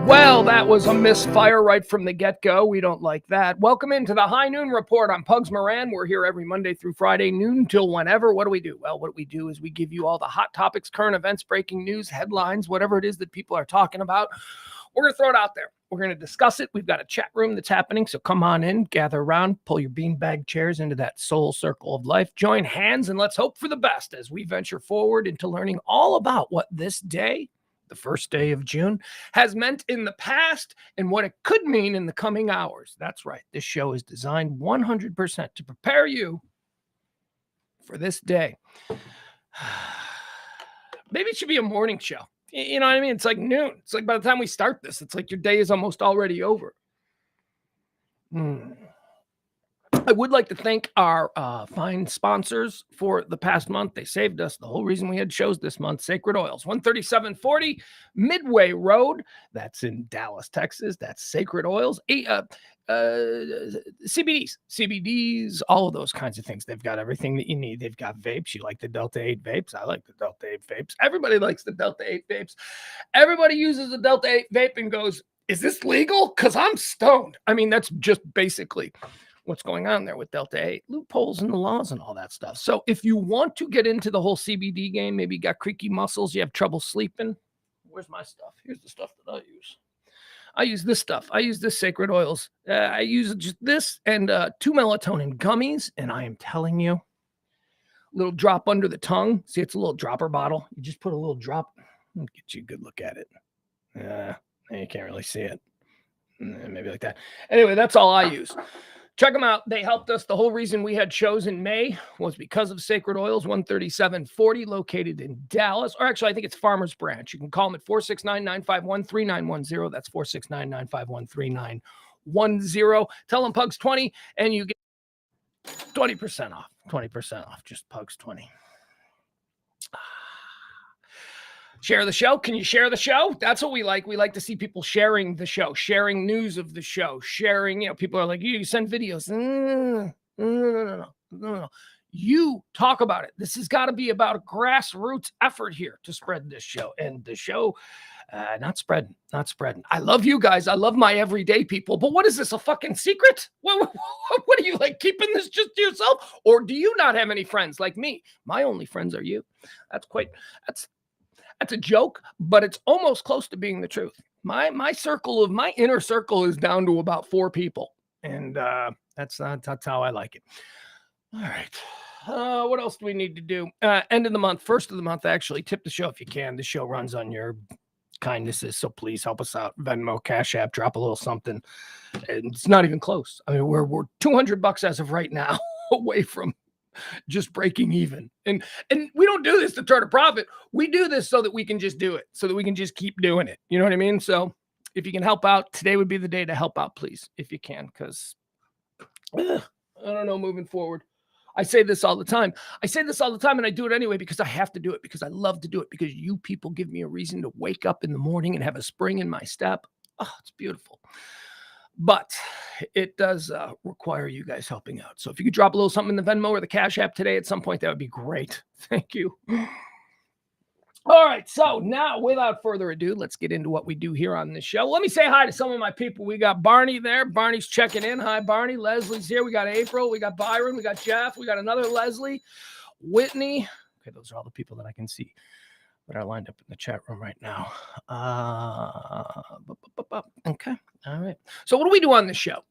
Well, that was a misfire right from the get-go. We don't like that. Welcome into the High Noon Report. I'm Pugs Moran. We're here every Monday through Friday, noon till whenever. What do we do? Well, what we do is we give you all the hot topics, current events, breaking news, headlines, whatever it is that people are talking about. We're going to throw it out there. We're going to discuss it. We've got a chat room that's happening, so come on in, gather around, pull your beanbag chairs into that soul circle of life, join hands, and let's hope for the best as we venture forward into learning all about what this day, the first day of June, has meant in the past and what it could mean in the coming hours. That's right. This show is designed 100% to prepare you for this day. Maybe it should be a morning show. You know what I mean? It's like noon. It's like by the time we start this, it's like your day is almost already over. I would like to thank our fine sponsors for the past month. They saved us. The whole reason we had shows this month, Sacred Oils, 13740 Midway Road. That's in Dallas, Texas. That's Sacred Oils. CBDs, all of those kinds of things. They've got everything that you need. They've got vapes. You like the Delta 8 vapes? I like the Delta 8 vapes. Everybody likes the Delta 8 vapes. Everybody uses the Delta 8 vape and goes, is this legal? Because I'm stoned. I mean, that's just basically what's going on there with Delta 8, loopholes in the laws and all that stuff. So if you want to get into the whole CBD game, maybe you got creaky muscles, you have trouble sleeping. Where's my stuff? Here's the stuff that I use. I use this stuff. I use this Sacred Oils. I use just this and 2 melatonin gummies. And I am telling you, little drop under the tongue. See, it's a little dropper bottle. You just put a little drop. I'll get you a good look at it. You can't really see it. Maybe like that. Anyway, that's all I use. Check them out. They helped us. The whole reason we had shows in May was because of Sacred Oils, 13740, located in Dallas. Or actually, I think it's Farmers Branch. You can call them at 469-951-3910. That's 469-951-3910. Tell them Pugs 20, and you get 20% off. 20% off. Just Pugs 20. Share the show. Can you share the show? That's what we like. We like to see people sharing the show, sharing news of the show, sharing, people are like, you send videos. No. You talk about it. This has got to be about a grassroots effort here to spread this show. And the show, not spreading. I love you guys. I love my everyday people. But what is this, a fucking secret? What are you, like, keeping this just to yourself? Or do you not have any friends like me? My only friends are you. That's a joke, but it's almost close to being the truth. My inner circle is down to about 4 people. And that's how I like it. All right. What else do we need to do? End of the month, first of the month, actually. Tip the show if you can. The show runs on your kindnesses, so please help us out. Venmo, Cash App, drop a little something. And it's not even close. I mean, we're $200 as of right now away from just breaking even. And we don't do this to turn a profit. We do this so that we can just do it, so that we can just keep doing it. You know what I mean? So if you can help out, today would be the day to help out, please, if you can, because I don't know, moving forward. I say this all the time, and I do it anyway because I have to do it, because I love to do it, because you people give me a reason to wake up in the morning and have a spring in my step. Oh, it's beautiful. But it does require you guys helping out. So if you could drop a little something in the Venmo or the Cash App today at some point, that would be great. Thank you. All right. So now, without further ado, let's get into what we do here on this show. Let me say hi to some of my people. We got Barney there. Barney's checking in. Hi, Barney. Leslie's here. We got April. We got Byron. We got Jeff. We got another Leslie. Whitney. Okay, those are all the people that I can see that are lined up in the chat room right now. Okay. All right. So what do we do on this show?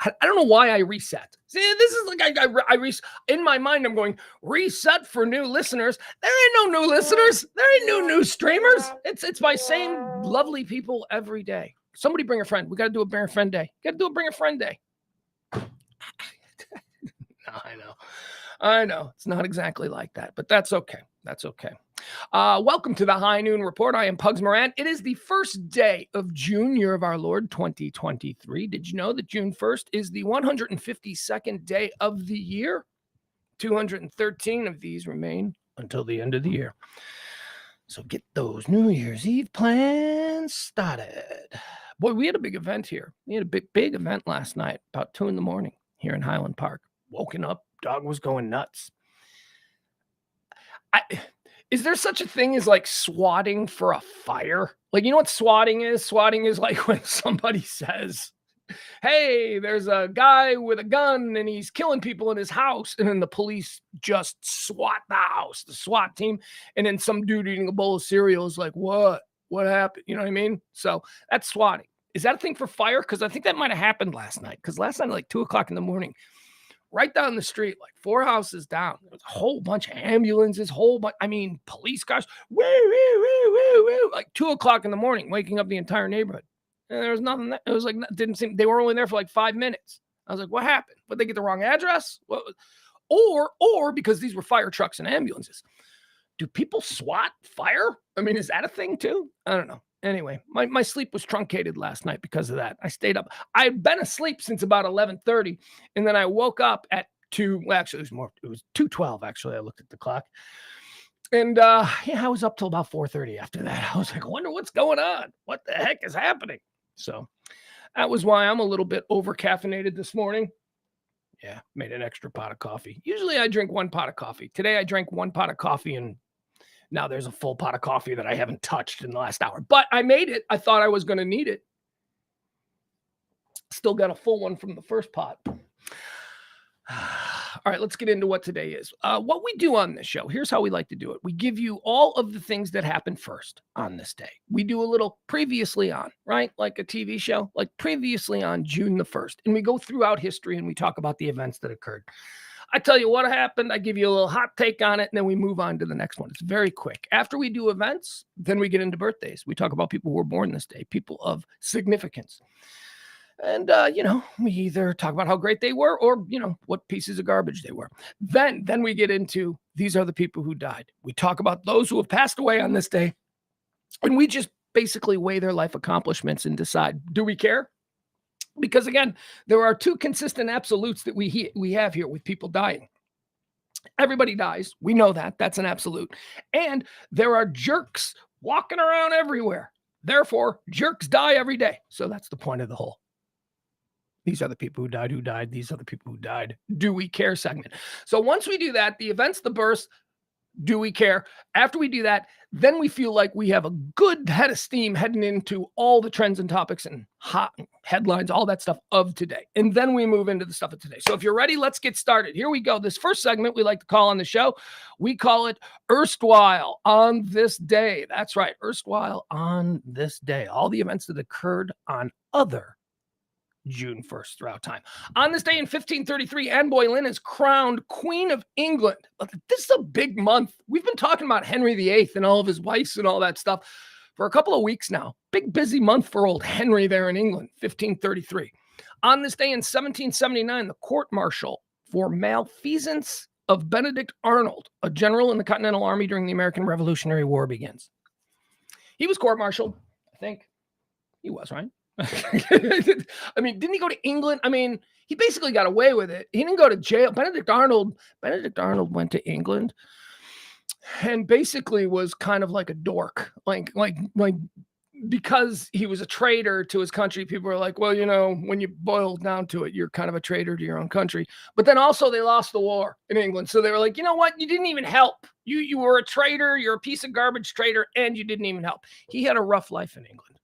I don't know why I reset. See, this is like I reset. In my mind, I'm going, reset for new listeners. There ain't no new listeners. There ain't no new streamers. It's my same lovely people every day. Somebody bring a friend. We got to do a bring a friend day. Bring a friend day. No, I know. It's not exactly like that, but that's okay. Welcome to the High Noon Report. I am Pugs Moran. It is the first day of June, year of our Lord, 2023. Did you know that June 1st is the 152nd day of the year? 213 of these remain until the end of the year. So get those New Year's Eve plans started. Boy, we had a big event here. We had a big event last night, about 2 a.m. here in Highland Park. Woken up, dog was going nuts. Is there such a thing as like swatting for a fire? Like, you know what swatting is? Swatting is like when somebody says, hey, there's a guy with a gun and he's killing people in his house. And then the police just SWAT the house, the SWAT team. And then some dude eating a bowl of cereal is like, what? What happened? You know what I mean? So that's swatting. Is that a thing for fire? Because I think that might have happened last night. Because last night, like 2 o'clock in the morning, right down the street, like 4 houses down, there was a whole bunch of ambulances, police cars, woo, woo, woo, woo, woo, like 2 o'clock in the morning, waking up the entire neighborhood. And there was nothing. It was like, didn't seem, they were only there for like 5 minutes. I was like, what happened? But they get the wrong address? What? Or because these were fire trucks and ambulances. Do people SWAT fire? I mean, is that a thing too? I don't know. Anyway, my sleep was truncated last night because of that. I stayed up. I'd been asleep since about 11:30, and then I woke up at 2. Well, actually, it was 2:12, actually. I looked at the clock. And I was up till about 4:30 after that. I was like, I wonder what's going on. What the heck is happening? So that was why I'm a little bit over caffeinated this morning. Yeah, made an extra pot of coffee. Usually I drink 1 pot of coffee. Today I drank 1 pot of coffee, and now there's a full pot of coffee that I haven't touched in the last hour. But I made it. I thought I was going to need it. Still got a full one from the first pot. All right, let's get into what today is. What we do on this show, here's how we like to do it. We give you all of the things that happened first on this day. We do a little previously on, right? Like a TV show, like previously on June the 1st. And we go throughout history and we talk about the events that occurred. I tell you what happened. I give you a little hot take on it, and then we move on to the next one. It's very quick. After we do events, then we get into birthdays. We talk about people who were born this day, people of significance. And, we either talk about how great they were or, what pieces of garbage they were. Then we get into these are the people who died. We talk about those who have passed away on this day, and we just basically weigh their life accomplishments and decide, do we care? Because again, there are 2 consistent absolutes that we have here with people dying. Everybody dies. We know that. That's an absolute. And there are jerks walking around everywhere. Therefore, jerks die every day. So that's the point of the whole. These are the people who died. These are the people who died. Do we care segment. So once we do that, the events, the births, do we care? After we do that, then we feel like we have a good head of steam heading into all the trends and topics and hot headlines, all that stuff of today. And then we move into the stuff of today. So if you're ready, let's get started. Here we go. This first segment we like to call on the show, we call it Erstwhile on this day. That's right. Erstwhile on this day. All the events that occurred on other June 1st throughout time. On this day in 1533, Anne Boleyn is crowned Queen of England. This is a big month. We've been talking about Henry VIII and all of his wives and all that stuff for a couple of weeks now. Big busy month for old Henry there in England, 1533. On this day in 1779, the court-martial for malfeasance of Benedict Arnold, a general in the Continental Army during the American Revolutionary War, begins. He was court-martialed, I think. He was, right? I mean, didn't he go to England? I mean, he basically got away with it. He didn't go to jail. Benedict Arnold went to England and basically was kind of like a dork. Like because he was a traitor to his country, people were like, well, when you boil down to it, you're kind of a traitor to your own country. But then also they lost the war in England. So they were like, you know what? You didn't even help. You were a traitor. You're a piece of garbage traitor, and you didn't even help. He had a rough life in England.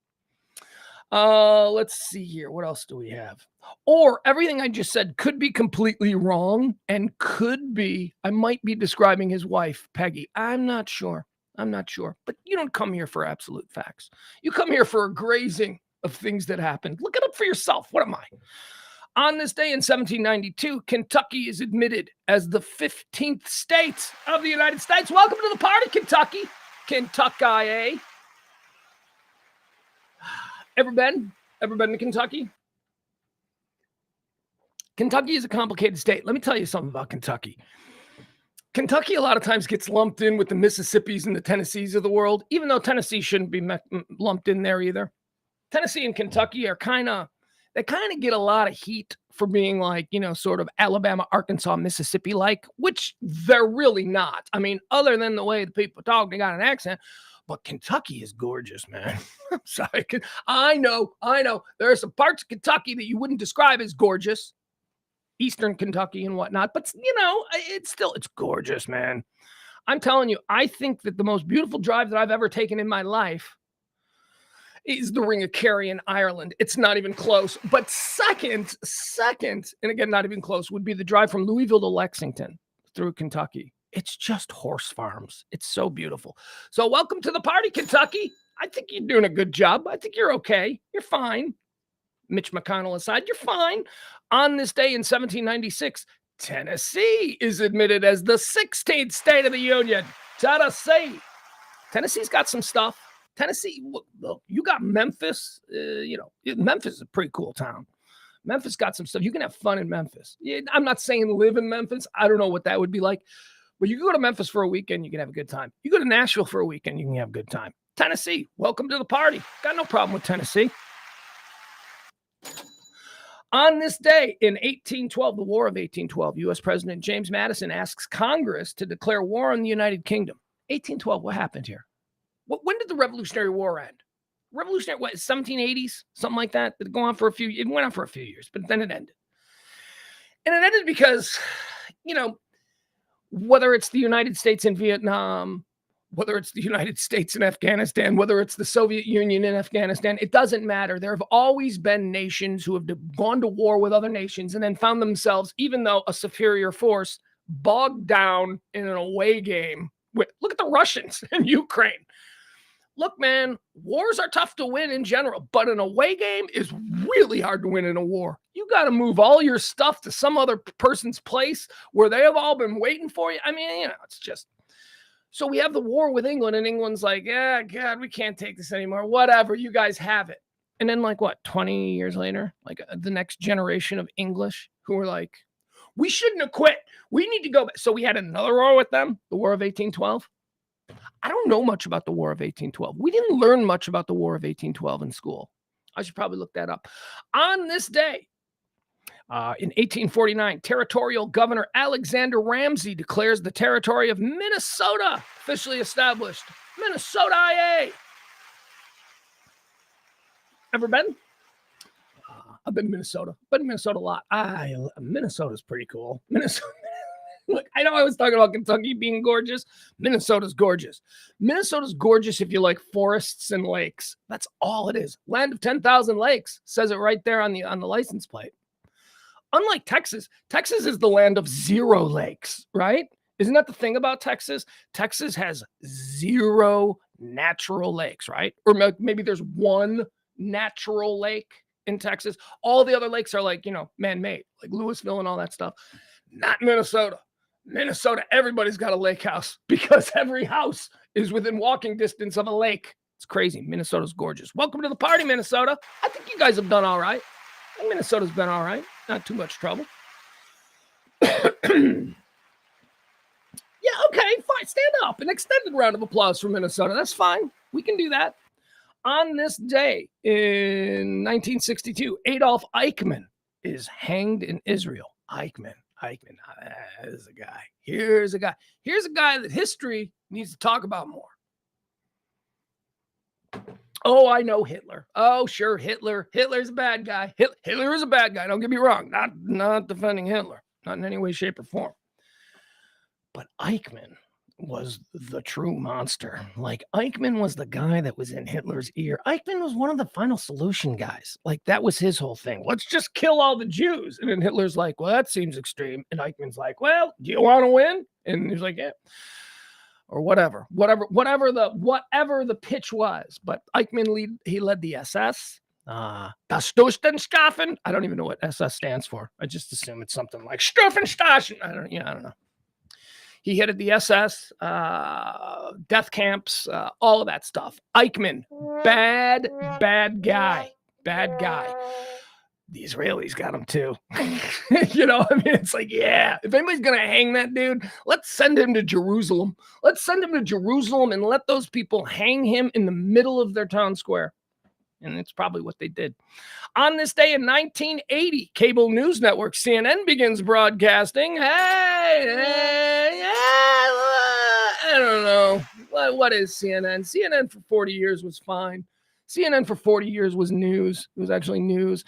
Let's see here. What else do we have? Or everything I just said could be completely wrong and could be, I might be describing his wife, Peggy. I'm not sure. But you don't come here for absolute facts. You come here for a grazing of things that happened. Look it up for yourself. What am I? On this day in 1792, Kentucky is admitted as the 15th state of the United States. Welcome to the party, Kentucky. Kentucky. Ever been to Kentucky? Kentucky is a complicated state. Let me tell you something about Kentucky. Kentucky a lot of times gets lumped in with the Mississippis and the Tennessees of the world, even though Tennessee shouldn't be lumped in there either. Tennessee and Kentucky are kind of get a lot of heat for being like, sort of Alabama, Arkansas, Mississippi-like, which they're really not. I mean, other than the way the people talk, they got an accent. But Kentucky is gorgeous, man. I'm sorry. I know. There are some parts of Kentucky that you wouldn't describe as gorgeous. Eastern Kentucky and whatnot. But, it's gorgeous, man. I'm telling you, I think that the most beautiful drive that I've ever taken in my life is the Ring of Kerry in Ireland. It's not even close. But second, and again, not even close, would be the drive from Louisville to Lexington through Kentucky. It's just horse farms. It's so beautiful. So welcome to the party, Kentucky. I think you're doing a good job. I think you're okay. You're fine. Mitch McConnell aside, you're fine. On this day in 1796, Tennessee is admitted as the 16th state of the Union. Tennessee's got some stuff. Tennessee, look, you got Memphis. Memphis is a pretty cool town. Memphis got some stuff. You can have fun in Memphis. I'm not saying live in Memphis. I don't know what that would be like. But you can go to Memphis for a weekend, you can have a good time. You go to Nashville for a weekend, you can have a good time. Tennessee, welcome to the party. Got no problem with Tennessee. On this day in 1812, the War of 1812, U.S. President James Madison asks Congress to declare war on the United Kingdom. 1812, what happened here? When did the Revolutionary War end? Revolutionary, 1780s? Something like that? It went on for a few years, but then it ended. And it ended because, whether it's the United States in Vietnam, whether it's the United States in Afghanistan, whether it's the Soviet Union in Afghanistan, it doesn't matter. There have always been nations who have gone to war with other nations and then found themselves, even though a superior force, bogged down in an away game. Look at the Russians in Ukraine. Look, man, wars are tough to win in general, but an away game is really hard to win in a war. You got to move all your stuff to some other person's place where they have all been waiting for you. I mean, it's just... So we have the war with England, and England's like, yeah, God, we can't take this anymore. Whatever, you guys have it. And then 20 years later, the next generation of English who were like, we shouldn't have quit. We need to go back. So we had another war with them, the War of 1812. I don't know much about the War of 1812. We didn't learn much about the War of 1812 in school. I should probably look that up. On this day, in 1849, territorial governor Alexander Ramsey declares the territory of Minnesota officially established. Minnesota, IA. Ever been? I've been to Minnesota. Been to Minnesota a lot. Minnesota's pretty cool. Minnesota. Look, I know I was talking about Kentucky being gorgeous. Minnesota's gorgeous. Minnesota's gorgeous if you like forests and lakes. That's all it is. Land of 10,000 lakes. Says it right there on the license plate. Unlike Texas, Texas is the land of 0 lakes, right? Isn't that the thing about Texas? Texas has 0 natural lakes, right? Or maybe there's 1 natural lake in Texas. All the other lakes are man-made, like Louisville and all that stuff. Not Minnesota. Minnesota, everybody's got a lake house because every house is within walking distance of a lake. It's crazy. Minnesota's gorgeous. Welcome to the party, Minnesota. I think you guys have done all right. Minnesota's been all right. Not too much trouble. Yeah, okay, fine. Stand up. An extended round of applause for Minnesota. That's fine. We can do that. On this day in 1962, Adolf Eichmann is hanged in Israel. Eichmann. Here's a guy that history needs to talk about more. Oh, I know Hitler. Oh, sure, Hitler. Hitler's a bad guy. Hitler is a bad guy. Don't get me wrong. Not defending Hitler. Not in any way, shape, or form. But Eichmann was the true monster. Eichmann was the guy that was in Hitler's ear. Eichmann was one of the final solution guys. That was his whole thing. Let's just kill all the Jews. And then Hitler's like, well, that seems extreme. And Eichmann's like, well, do you want to win? And he's like, yeah. Or whatever the pitch was. But Eichmann, he led the SS. Das Stoßstenschaffen. I don't even know what SS stands for. I just assume it's something like Stufenstaschen. I don't know. He headed the SS, death camps, all of that stuff. Eichmann, bad guy. The Israelis got him too. It's like, yeah, if anybody's going to hang that dude, let's send him to Jerusalem. Let's send him to Jerusalem and let those people hang him in the middle of their town square. And it's probably what they did. On this day in 1980, cable news network CNN begins broadcasting. I don't know. What is CNN? CNN for 40 years was fine. CNN for 40 years was news. It was actually news.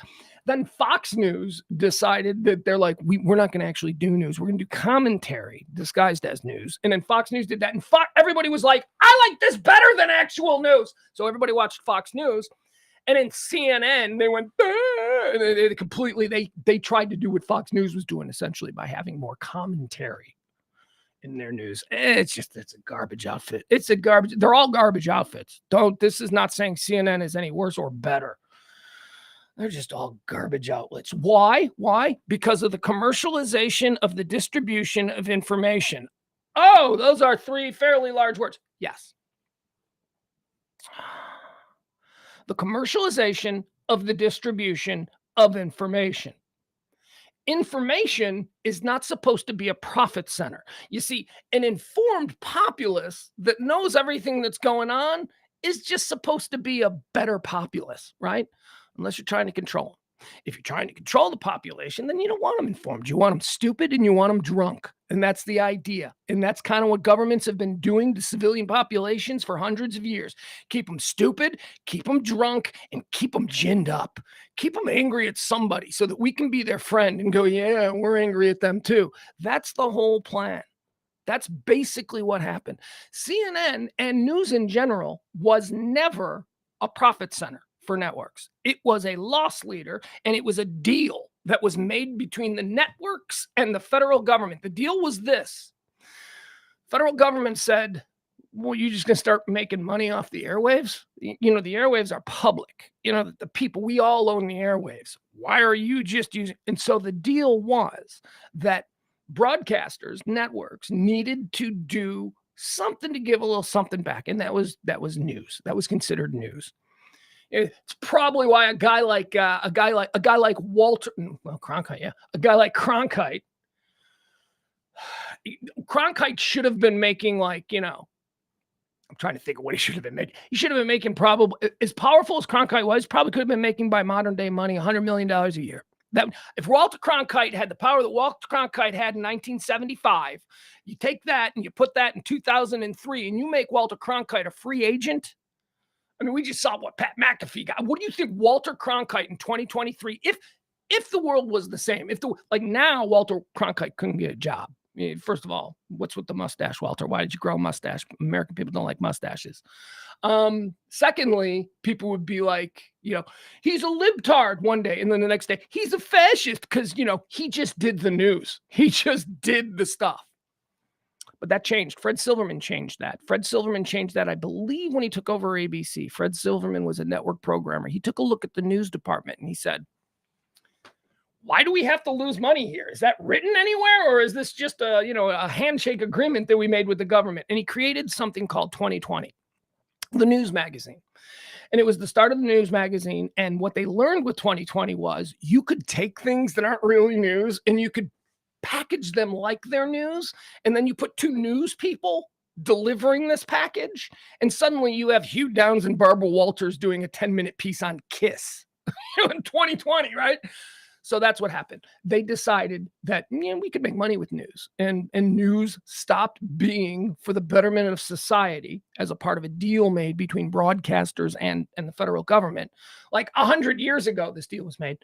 Then Fox News decided that they're like, we're not going to actually do news. We're going to do commentary disguised as news. And then Fox News did that. And everybody was like, I like this better than actual news. So everybody watched Fox News. And then CNN, they went, and they completely, they tried to do what Fox News was doing, essentially, by having more commentary in their news. It's a garbage outfit. They're all garbage outfits. This is not saying CNN is any worse or better. They're just all garbage outlets. Why? Because of the commercialization of the distribution of information. Oh, those are three fairly large words. Yes. The commercialization of the distribution of information. Information is not supposed to be a profit center. You see, an informed populace that knows everything that's going on is just supposed to be a better populace, right? Unless you're trying to control them. If you're trying to control the population, then you don't want them informed. You want them stupid and you want them drunk. And that's the idea. And that's kind of what governments have been doing to civilian populations for hundreds of years. Keep them stupid, keep them drunk, and keep them ginned up. Keep them angry at somebody so that we can be their friend and go, yeah, we're angry at them too. That's the whole plan. That's basically what happened. CNN and news in general was never a profit center for networks. It was a loss leader, and it was a deal that was made between the networks and the federal government. The deal was this. Federal government said, well, you're just going to start making money off the airwaves? You know, the airwaves are public. You know, the people, we all own the airwaves. Why are you just using? And so the deal was that broadcasters, networks needed to do something to give a little something back. And that was news. That was considered news. It's probably why a guy like Walter, well, Cronkite, yeah, a guy like Cronkite should have been making, like, you know, I'm trying to think of what he should have been making. He should have been making, probably, as powerful as Cronkite was, probably could have been making by modern day money $100 million a year. That if Walter Cronkite had the power that Walter Cronkite had in 1975, you take that and you put that in 2003, and you make Walter Cronkite a free agent. I mean, we just saw what Pat McAfee got. What do you think Walter Cronkite in 2023, if the world was the same, like now Walter Cronkite couldn't get a job. I mean, first of all, what's with the mustache, Walter? Why did you grow a mustache? American people don't like mustaches. Secondly, people would be like, you know, he's a libtard one day, and then the next day, he's a fascist because, you know, he just did the news. He just did the stuff. But that changed. Fred Silverman changed that. I believe, when he took over ABC. Fred Silverman was a network programmer. He took a look at the news department and he said, why do we have to lose money here? Is that written anywhere, or is this just a handshake agreement that we made with the government? And he created something called 2020, the news magazine. And it was the start of the news magazine. And what they learned with 2020 was you could take things that aren't really news and you could package them like they're news, and then you put two news people delivering this package, and suddenly you have Hugh Downs and Barbara Walters doing a 10-minute piece on Kiss in 2020, right? So that's what happened. They decided that we could make money with news, and news stopped being for the betterment of society as a part of a deal made between broadcasters and the federal government. Like 100 years ago, this deal was made.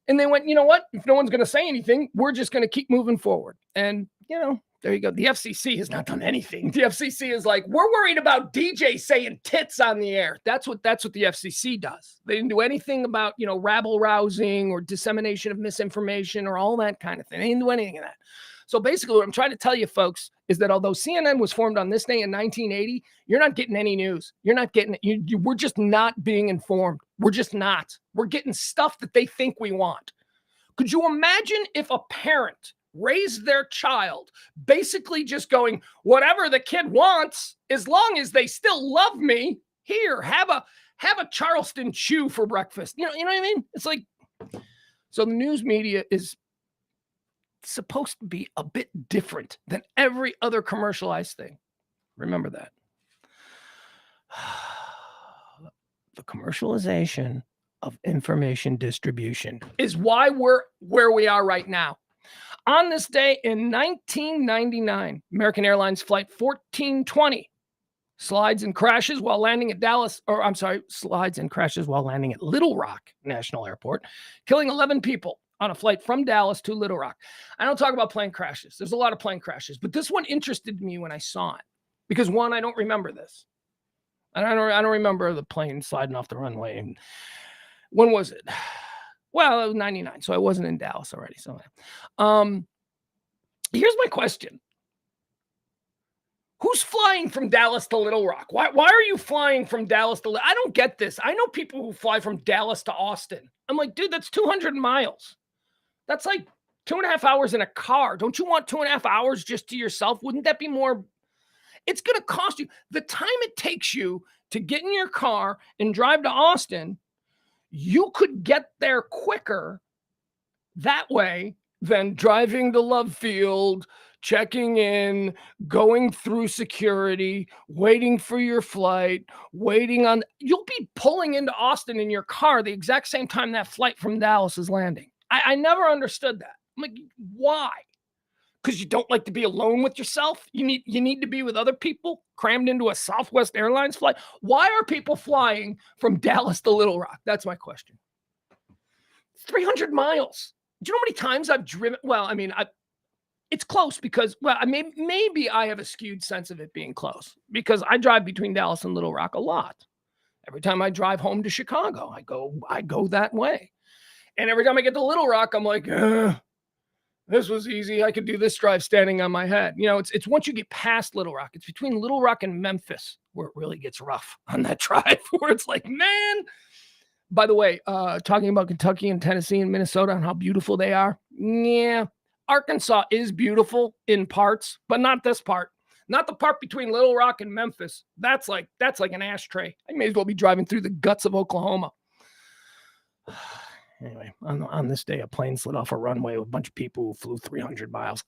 And they went, you know what? If no one's going to say anything, we're just going to keep moving forward. And, there you go. The FCC has not done anything. The FCC is like, we're worried about DJ saying tits on the air. That's what the FCC does. They didn't do anything about, rabble rousing or dissemination of misinformation or all that kind of thing. They didn't do anything of that. So basically what I'm trying to tell you, folks, is that although CNN was formed on this day in 1980, you're not getting any news. You're not getting it. We're just not being informed. We're just not. We're getting stuff that they think we want. Could you imagine if a parent raised their child basically just going, whatever the kid wants, as long as they still love me, here, have a Charleston chew for breakfast. You know what I mean? It's like, so the news media is supposed to be a bit different than every other commercialized thing. Remember that. The commercialization of information distribution is why we're where we are right now. On this day in 1999, American Airlines Flight 1420 slides and crashes while landing at Little Rock National Airport, killing 11 people on a flight from Dallas to Little Rock. I don't talk about plane crashes. There's a lot of plane crashes, but this one interested me when I saw it because, one, I don't remember this. I don't remember the plane sliding off the runway. And when was it? Well, it was 99, so I wasn't in Dallas already. So, here's my question. Who's flying from Dallas to Little Rock? Why are you flying from Dallas to I don't get this. I know people who fly from Dallas to Austin. I'm like, dude, that's 200 miles. That's like 2.5 hours in a car. Don't you want 2.5 hours just to yourself? Wouldn't that be more? It's going to cost you the time it takes you to get in your car and drive to Austin. You could get there quicker that way than driving to Love Field, checking in, going through security, waiting for your flight, you'll be pulling into Austin in your car the exact same time that flight from Dallas is landing. I never understood that. I'm like, why? Because you don't like to be alone with yourself? You need to be with other people crammed into a Southwest Airlines flight? Why are people flying from Dallas to Little Rock? That's my question. 300 miles. Do you know how many times I've driven? Well, I mean, it's close because, well, maybe I have a skewed sense of it being close because I drive between Dallas and Little Rock a lot. Every time I drive home to Chicago, I go that way. And every time I get to Little Rock, I'm like, this was easy. I could do this drive standing on my head. You know, it's once you get past Little Rock, it's between Little Rock and Memphis where it really gets rough on that drive, where it's like, man. By the way, talking about Kentucky and Tennessee and Minnesota and how beautiful they are. Yeah, Arkansas is beautiful in parts, but not this part. Not the part between Little Rock and Memphis. That's like an ashtray. I may as well be driving through the guts of Oklahoma. Anyway, on this day, a plane slid off a runway with a bunch of people who flew 300 miles.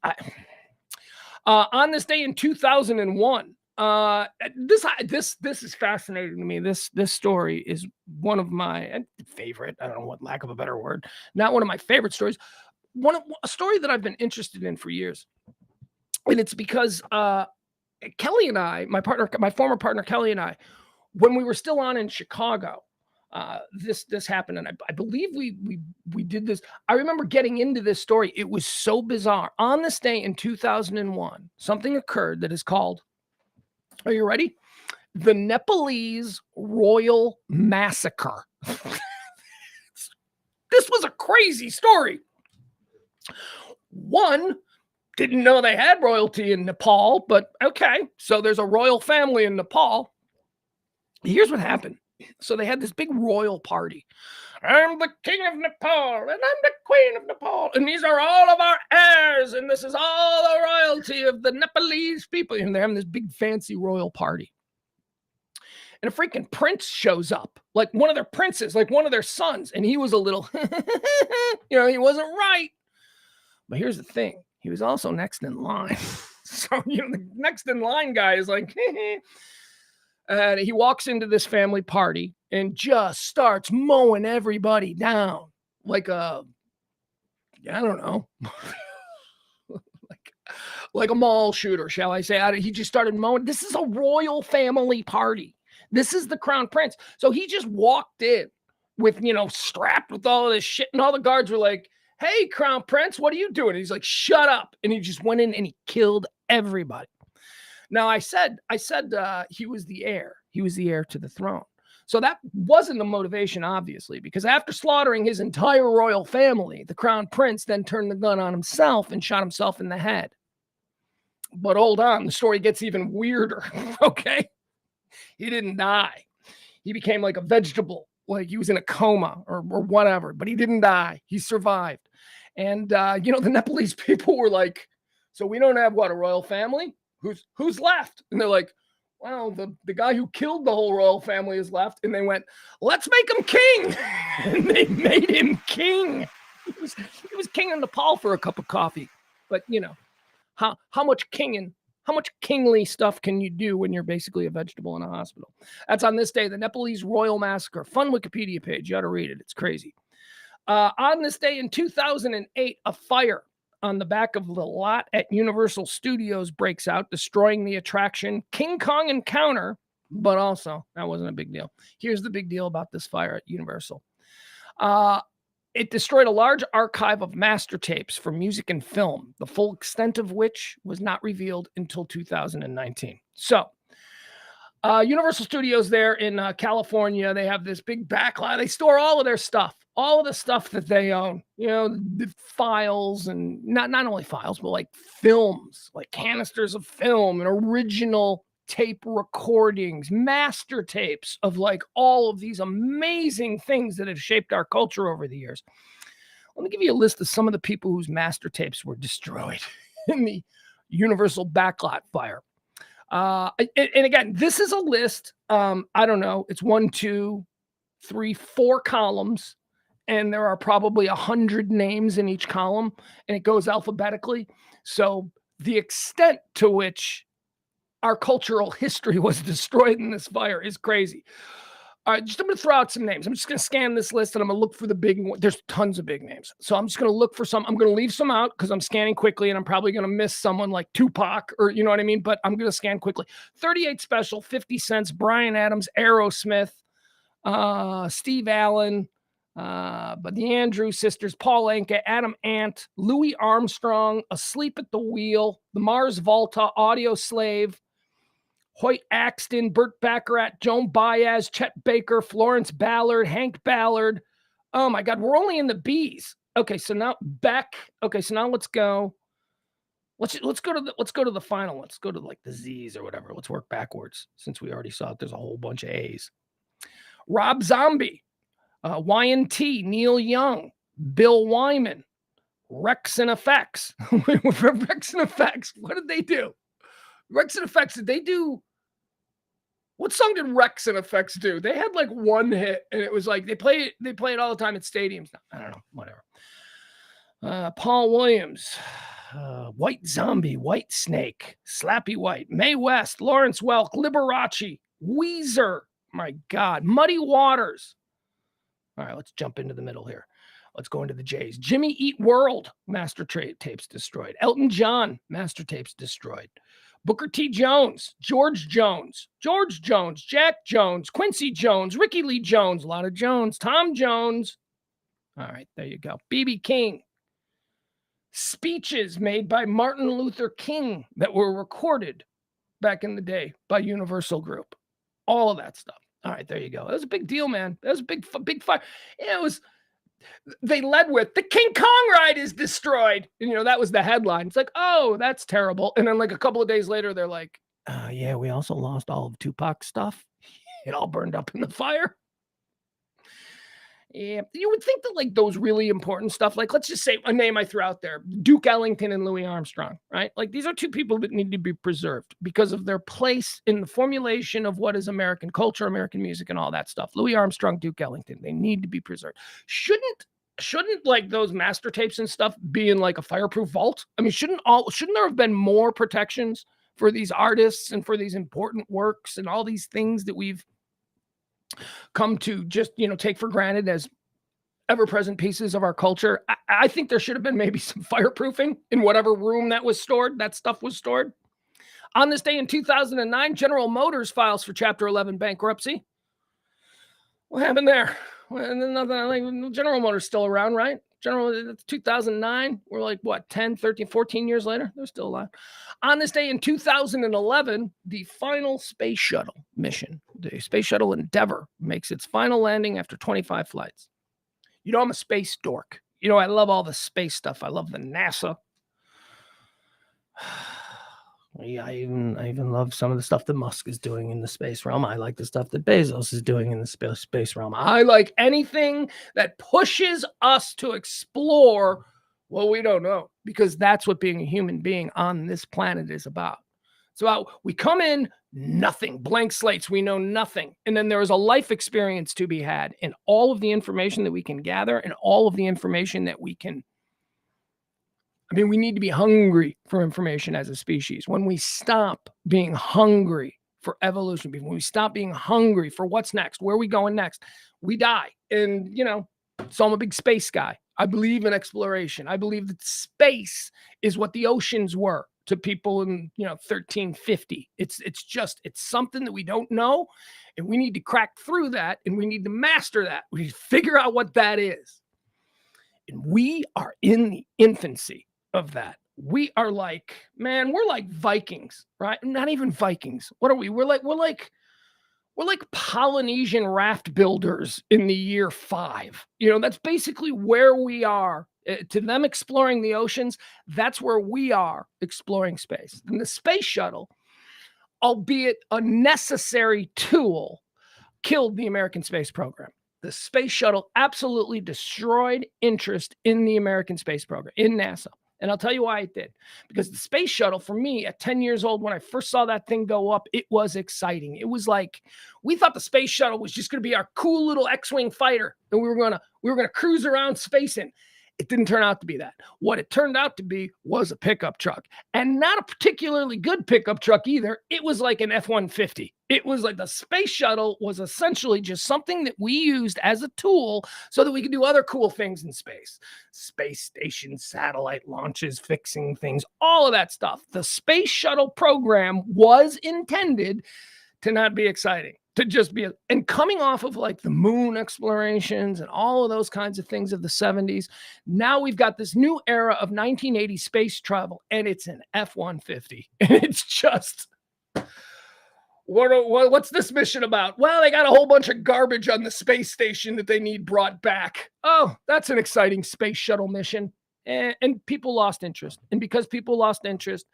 On this day in 2001, this is fascinating to me. This story is one of my favorite. I don't know what, lack of a better word, not one of my favorite stories. A story that I've been interested in for years, and it's because Kelly and I, my former partner Kelly and I, when we were still on in Chicago, this happened, and I believe we did this. I remember getting into this story. It was so bizarre. On this day in 2001, something occurred that is called, are you ready? The Nepalese Royal Massacre. This was a crazy story. One, didn't know they had royalty in Nepal, but okay. So there's a royal family in Nepal. Here's what happened. So they had this big royal party. I'm the king of Nepal, and I'm the queen of Nepal, and these are all of our heirs, and this is all the royalty of the Nepalese people. And they're having this big fancy royal party. And a freaking prince shows up, like one of their princes, like one of their sons, and he was a little, he wasn't right. But here's the thing. He was also next in line. So, the next in line guy is like, and he walks into this family party and just starts mowing everybody down like I don't know, like a mall shooter, shall I say. He just started mowing. This is a royal family party. This is the crown prince. So he just walked in with, strapped with all of this shit. And all the guards were like, hey, crown prince, what are you doing? And he's like, shut up. And he just went in and he killed everybody. Now, I said he was the heir. He was the heir to the throne. So that wasn't the motivation, obviously, because after slaughtering his entire royal family, the crown prince then turned the gun on himself and shot himself in the head. But hold on, the story gets even weirder, okay? He didn't die. He became like a vegetable, like he was in a coma or whatever, but he didn't die. He survived. And, the Nepalese people were like, so we don't have, a royal family? Who's left? And they're like, well, the guy who killed the whole royal family is left. And they went, let's make him king. And they made him king. He was king in Nepal for a cup of coffee. But, how much kingly stuff can you do when you're basically a vegetable in a hospital? That's on this day, the Nepalese Royal Massacre. Fun Wikipedia page. You ought to read it. It's crazy. On this day in 2008, a fire on the back of the lot at Universal Studios breaks out, destroying the attraction King Kong Encounter, but also, that wasn't a big deal. Here's the big deal about this fire at Universal. It destroyed a large archive of master tapes for music and film, the full extent of which was not revealed until 2019. So, Universal Studios there in California, they have this big backlot. They store all of their stuff, all of the stuff that they own, the files, and not only files, but like films, like canisters of film and original tape recordings, master tapes of like all of these amazing things that have shaped our culture over the years. Let me give you a list of some of the people whose master tapes were destroyed in the Universal backlot fire. And again, this is a list. I don't know. It's 1, 2, 3, 4 columns, and there are probably 100 names in each column, and it goes alphabetically. So the extent to which our cultural history was destroyed in this fire is crazy. All right, I'm going to throw out some names. I'm just going to scan this list and I'm going to look for the big one. There's tons of big names. So I'm just going to look for some. I'm going to leave some out because I'm scanning quickly and I'm probably going to miss someone like Tupac or you know what I mean? But I'm going to scan quickly. 38 Special, 50 Cent, Bryan Adams, Aerosmith, Steve Allen, but the Andrews Sisters, Paul Anka, Adam Ant, Louis Armstrong, Asleep at the Wheel, the Mars Volta, Audio Slave, Hoyt Axton, Burt Baccarat, Joan Baez, Chet Baker, Florence Ballard, Hank Ballard. Oh my God, we're only in the B's. Okay, so now Beck. Okay, so now let's go. Let's go to the final. Let's go to like the Z's or whatever. Let's work backwards since we already saw it. There's a whole bunch of A's. Rob Zombie, Y&T, Neil Young, Bill Wyman, Rex and Effects. Rex and Effects. What did they do? Rex and Effects. Did they do? What song did Rex and Effects do? They had like one hit, and it was like they play it all the time at stadiums. I don't know, whatever. Paul Williams, White Zombie, White Snake, Slappy White, Mae West, Lawrence Welk, Liberace, Weezer. My God, Muddy Waters. All right, let's jump into the middle here. Let's go into the J's. Jimmy Eat World, master tapes destroyed. Elton John, master tapes destroyed. Booker T. Jones, George Jones, Jack Jones, Quincy Jones, Ricky Lee Jones, a lot of Jones, Tom Jones. All right, there you go. B.B. King. Speeches made by Martin Luther King that were recorded back in the day by Universal Group. All of that stuff. All right, there you go. That was a big deal, man. That was a big fire. It was... They led with the King Kong ride is destroyed. And, that was the headline. It's like, oh, that's terrible. And then like a couple of days later, they're like, yeah, we also lost all of Tupac's stuff. It all burned up in the fire. Yeah, you would think that like those really important stuff, like let's just say a name I threw out there, Duke Ellington and Louis Armstrong, right? Like these are two people that need to be preserved because of their place in the formulation of what is American culture, American music, and all that stuff. Louis Armstrong, Duke Ellington, they need to be preserved. Shouldn't like those master tapes and stuff be in like a fireproof vault? I mean, shouldn't there have been more protections for these artists and for these important works and all these things that we've come to just, take for granted as ever-present pieces of our culture? I think there should have been maybe some fireproofing in whatever room that stuff was stored. On this day in 2009, General Motors files for Chapter 11 bankruptcy. What happened there? Well, nothing. Like General Motors still around, right? It's 2009. We're like, what, 10, 13, 14 years later? They're still alive. On this day in 2011, the final space shuttle mission, the Space Shuttle Endeavour, makes its final landing after 25 flights. I'm a space dork. I love all the space stuff. I love the NASA. Yeah, I even love some of the stuff that Musk is doing in the space realm. I like the stuff that Bezos is doing in the space realm. I like anything that pushes us to explore what we don't know, because that's what being a human being on this planet is about. It's about we come in, nothing, blank slates, we know nothing. And then there is a life experience to be had, and all of the information that we can gather and all of the information that we can. We need to be hungry for information as a species. When we stop being hungry for evolution, when we stop being hungry for what's next, where are we going next, we die. And, so I'm a big space guy. I believe in exploration. I believe that space is what the oceans were to people in, 1350. It's something that we don't know, and we need to crack through that, and we need to master that. We need to figure out what that is. And we are in the infancy of that. We are like, man, we're like Vikings, right? Not even Vikings. What are we? We're like We're like Polynesian raft builders in the year 5. That's basically where we are. To them exploring the oceans, that's where we are exploring space. And the space shuttle, albeit a necessary tool, killed the American space program. The space shuttle absolutely destroyed interest in the American space program, in NASA. And I'll tell you why it did. Because the space shuttle, for me, at 10 years old, when I first saw that thing go up, it was exciting. It was like, we thought the space shuttle was just going to be our cool little X-Wing fighter that we were going to cruise around space in. It didn't turn out to be that. What it turned out to be was a pickup truck, and not a particularly good pickup truck either. It was like an F-150. It was like the space shuttle was essentially just something that we used as a tool so that we could do other cool things in space. Space stations, satellite launches, fixing things, all of that stuff. The space shuttle program was intended to not be exciting, to just be, and coming off of like the moon explorations and all of those kinds of things of the 70s, now we've got this new era of 1980 space travel, and it's an F-150. And it's just, what's this mission about? Well, they got a whole bunch of garbage on the space station that they need brought back. Oh, that's an exciting space shuttle mission. And people lost interest. And because people lost interest,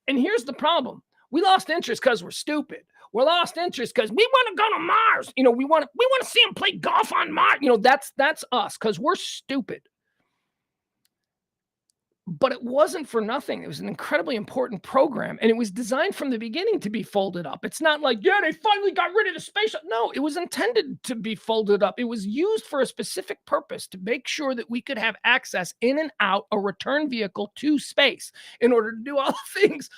and here's the problem. We lost interest because we're stupid. We're lost interest because we want to go to Mars. We want to see them play golf on Mars. That's us because we're stupid. But it wasn't for nothing. It was an incredibly important program, and it was designed from the beginning to be folded up. It's not like, yeah, they finally got rid of the space. No, it was intended to be folded up. It was used for a specific purpose, to make sure that we could have access in and out a return vehicle to space in order to do all the things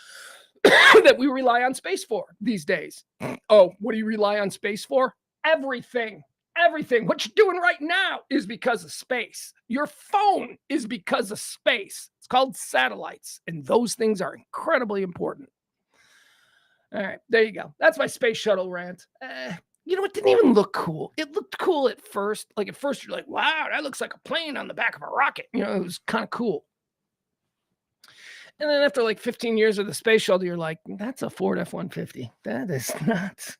that we rely on space for these days. Oh, what do you rely on space for? Everything. What you're doing right now is because of space. Your phone is because of space. It's called satellites, and those things are incredibly important. All right, there you go. That's my space shuttle rant. It didn't even look cool. It looked cool at first. Like, at first you're like, wow, that looks like a plane on the back of a rocket. It was kind of cool. And then after like 15 years of the space shuttle, you're like, that's a Ford F-150. That is not,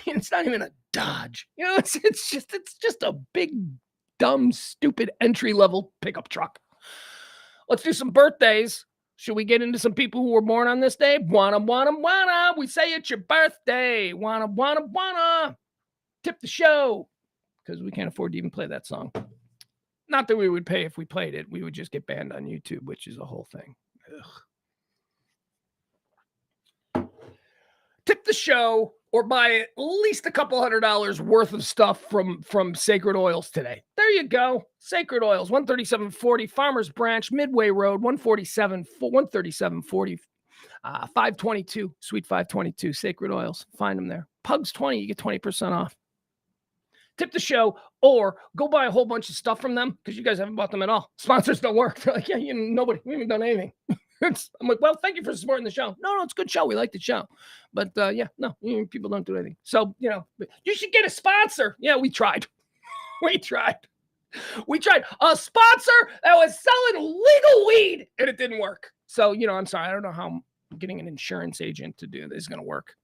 it's not even a Dodge. It's just a big, dumb, stupid entry-level pickup truck. Let's do some birthdays. Should we get into some people who were born on this day? Wanna. We say it's your birthday. Wanna. Tip the show. Because we can't afford to even play that song. Not that we would pay if we played it. We would just get banned on YouTube, which is a whole thing. Ugh. Tip the show or buy at least a couple $100 worth of stuff from Sacred Oils today. There you go. Sacred Oils, 13740 Farmers Branch, Midway Road, 13740, 522, Suite 522, Sacred Oils. Find them there. Pugs 20, you get 20% off. Tip the show or go buy a whole bunch of stuff from them because you guys haven't bought them at all. Sponsors don't work. They're like, yeah, nobody, we haven't done anything. I'm like, well, thank you for supporting the show. No, it's a good show. We like the show. But people don't do anything. So, you should get a sponsor. Yeah, we tried. We tried a sponsor that was selling legal weed and it didn't work. So, I'm sorry. I don't know how getting an insurance agent to do this is going to work.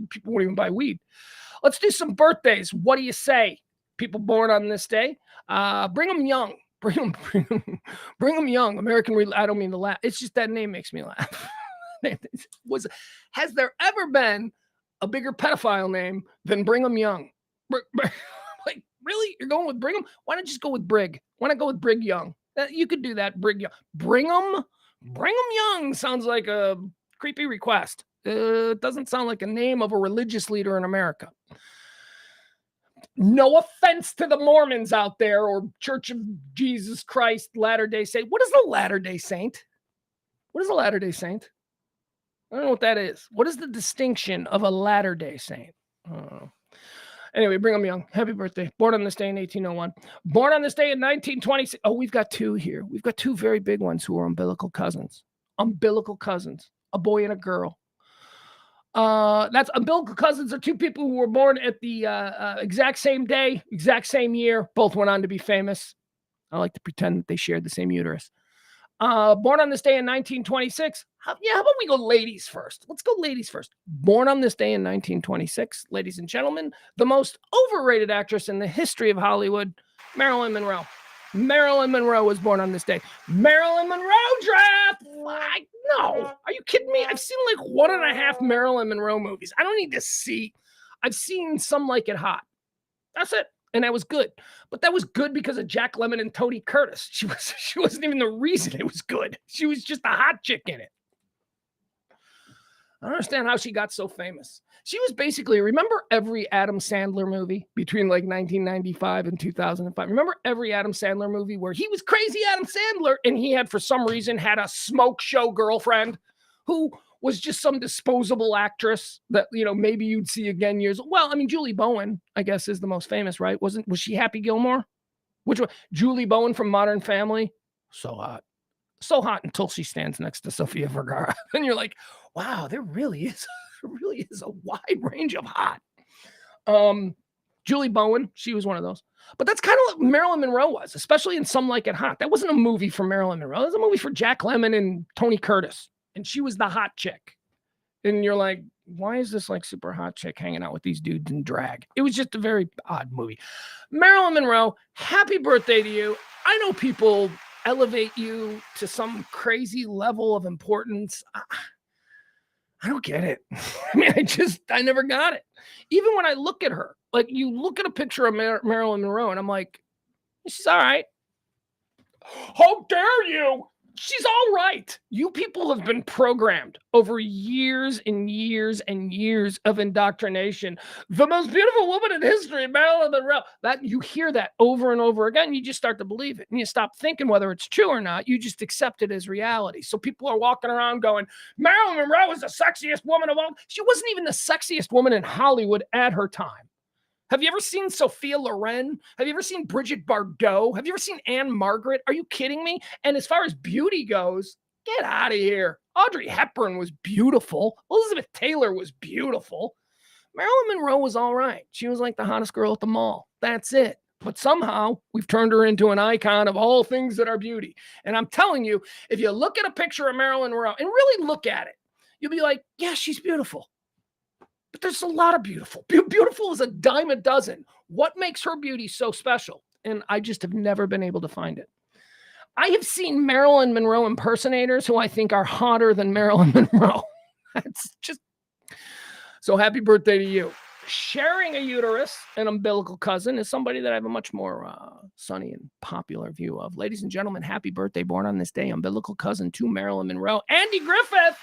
People won't even buy weed. Let's do some birthdays. What do you say? People born on this day. Bring them young. Bring them young. I don't mean to laugh. It's just that name makes me laugh. Has there ever been a bigger pedophile name than Brigham Young? Like, really? You're going with Brigham? Why not just go with Brig? Why not go with Brig Young? You could do that. Brig Young. Brigham Young sounds like a creepy request. It doesn't sound like a name of a religious leader in America. No offense to the Mormons out there or Church of Jesus Christ, Latter-day Saint. What is a Latter-day Saint? What is a Latter-day Saint? I don't know what that is. What is the distinction of a Latter-day Saint? Anyway, Brigham Young, happy birthday. Born on this day in 1801. Born on this day in 1926. Oh, we've got two here. We've got two very big ones who are umbilical cousins. A boy and a girl. That's umbilical cousins are two people who were born at the exact same day, exact same year. Both went on to be famous. I like to pretend that they shared the same uterus. Born on this day in 1926. How about we go ladies first? Let's go ladies first. Born on this day in 1926, ladies and gentlemen, the most overrated actress in the history of Hollywood, Marilyn Monroe. Marilyn Monroe was born on this day. Marilyn Monroe draft. No, are you kidding me? I've seen like 1.5 Marilyn Monroe movies. I don't need to see. I've seen Some Like It Hot. That's it. And that was good. But that was good because of Jack Lemmon and Tony Curtis. She wasn't even the reason it was good. She was just a hot chick in it. I don't understand how she got so famous. She was basically, remember every Adam Sandler movie between like 1995 and 2005? Remember every Adam Sandler movie where he was crazy Adam Sandler and he had, for some reason, had a smoke show girlfriend who was just some disposable actress that, maybe you'd see again years. Well, I mean, Julie Bowen, I guess, is the most famous, right? Was she Happy Gilmore? Which one? Julie Bowen from Modern Family. So hot. So hot until she stands next to Sofia Vergara. And you're like, wow, there really is a wide range of hot. Julie Bowen, she was one of those. But that's kind of what Marilyn Monroe was, especially in Some Like It Hot. That wasn't a movie for Marilyn Monroe. It was a movie for Jack Lemmon and Tony Curtis. And she was the hot chick. And you're like, why is this like super hot chick hanging out with these dudes in drag? It was just a very odd movie. Marilyn Monroe, happy birthday to you. I know people elevate you to some crazy level of importance. I don't get it. I mean, I never got it. Even when I look at her, like you look at a picture of Marilyn Monroe and I'm like, she's all right. How dare you? She's all right. You people have been programmed over years and years and years of indoctrination. The most beautiful woman in history, Marilyn Monroe. That you hear that over and over again. You just start to believe it. And you stop thinking whether it's true or not. You just accept it as reality. So people are walking around going, Marilyn Monroe is the sexiest woman of all. She wasn't even the sexiest woman in Hollywood at her time. Have you ever seen Sophia Loren? Have you ever seen Bridget Bardot? Have you ever seen Anne Margaret? Are you kidding me? And as far as beauty goes, get out of here. Audrey Hepburn was beautiful. Elizabeth Taylor was beautiful. Marilyn Monroe was all right. She was like the hottest girl at the mall. That's it. But somehow we've turned her into an icon of all things that are beauty. And I'm telling you, if you look at a picture of Marilyn Monroe and really look at it, you'll be like, yeah, she's beautiful. But there's a lot of beautiful. Beautiful is a dime a dozen. What makes her beauty so special? And I just have never been able to find it. I have seen Marilyn Monroe impersonators who I think are hotter than Marilyn Monroe. That's just... So happy birthday to you. Sharing a uterus, an umbilical cousin, is somebody that I have a much more sunny and popular view of. Ladies and gentlemen, happy birthday, born on this day, umbilical cousin to Marilyn Monroe, Andy Griffith.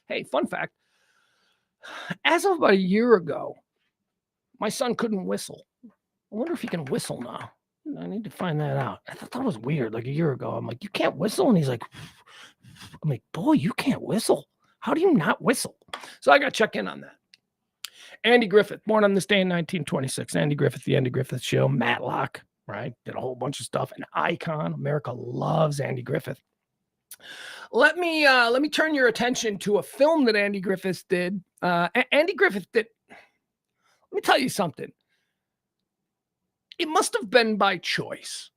Hey, fun fact, as of about a year ago, my son couldn't whistle. I wonder if he can whistle now. I need to find that out. I thought that was weird, like a year ago. I'm like, you can't whistle? And he's like, I'm like, boy, you can't whistle. How do you not whistle? So I got to check in on that. Andy Griffith, born on this day in 1926. Andy Griffith, The Andy Griffith Show, Matlock, right? Did a whole bunch of stuff. An icon. America loves Andy Griffith. Let me turn your attention to a film that Andy Griffith did. Andy Griffith did. Let me tell you something. It must have been by choice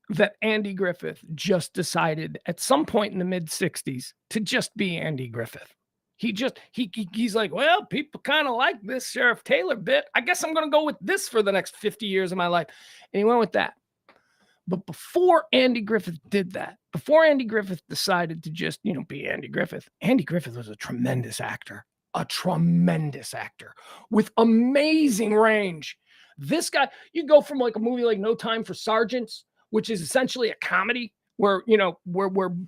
that Andy Griffith just decided at some point in the mid-60s to just be Andy Griffith. He's like, well, people kind of like this Sheriff Taylor bit. I guess I'm going to go with this for the next 50 years of my life. And he went with that. But before Andy Griffith did that, before Andy Griffith decided to just, be Andy Griffith was a tremendous actor with amazing range. This guy, you go from like a movie like No Time for Sergeants, which is essentially a comedy where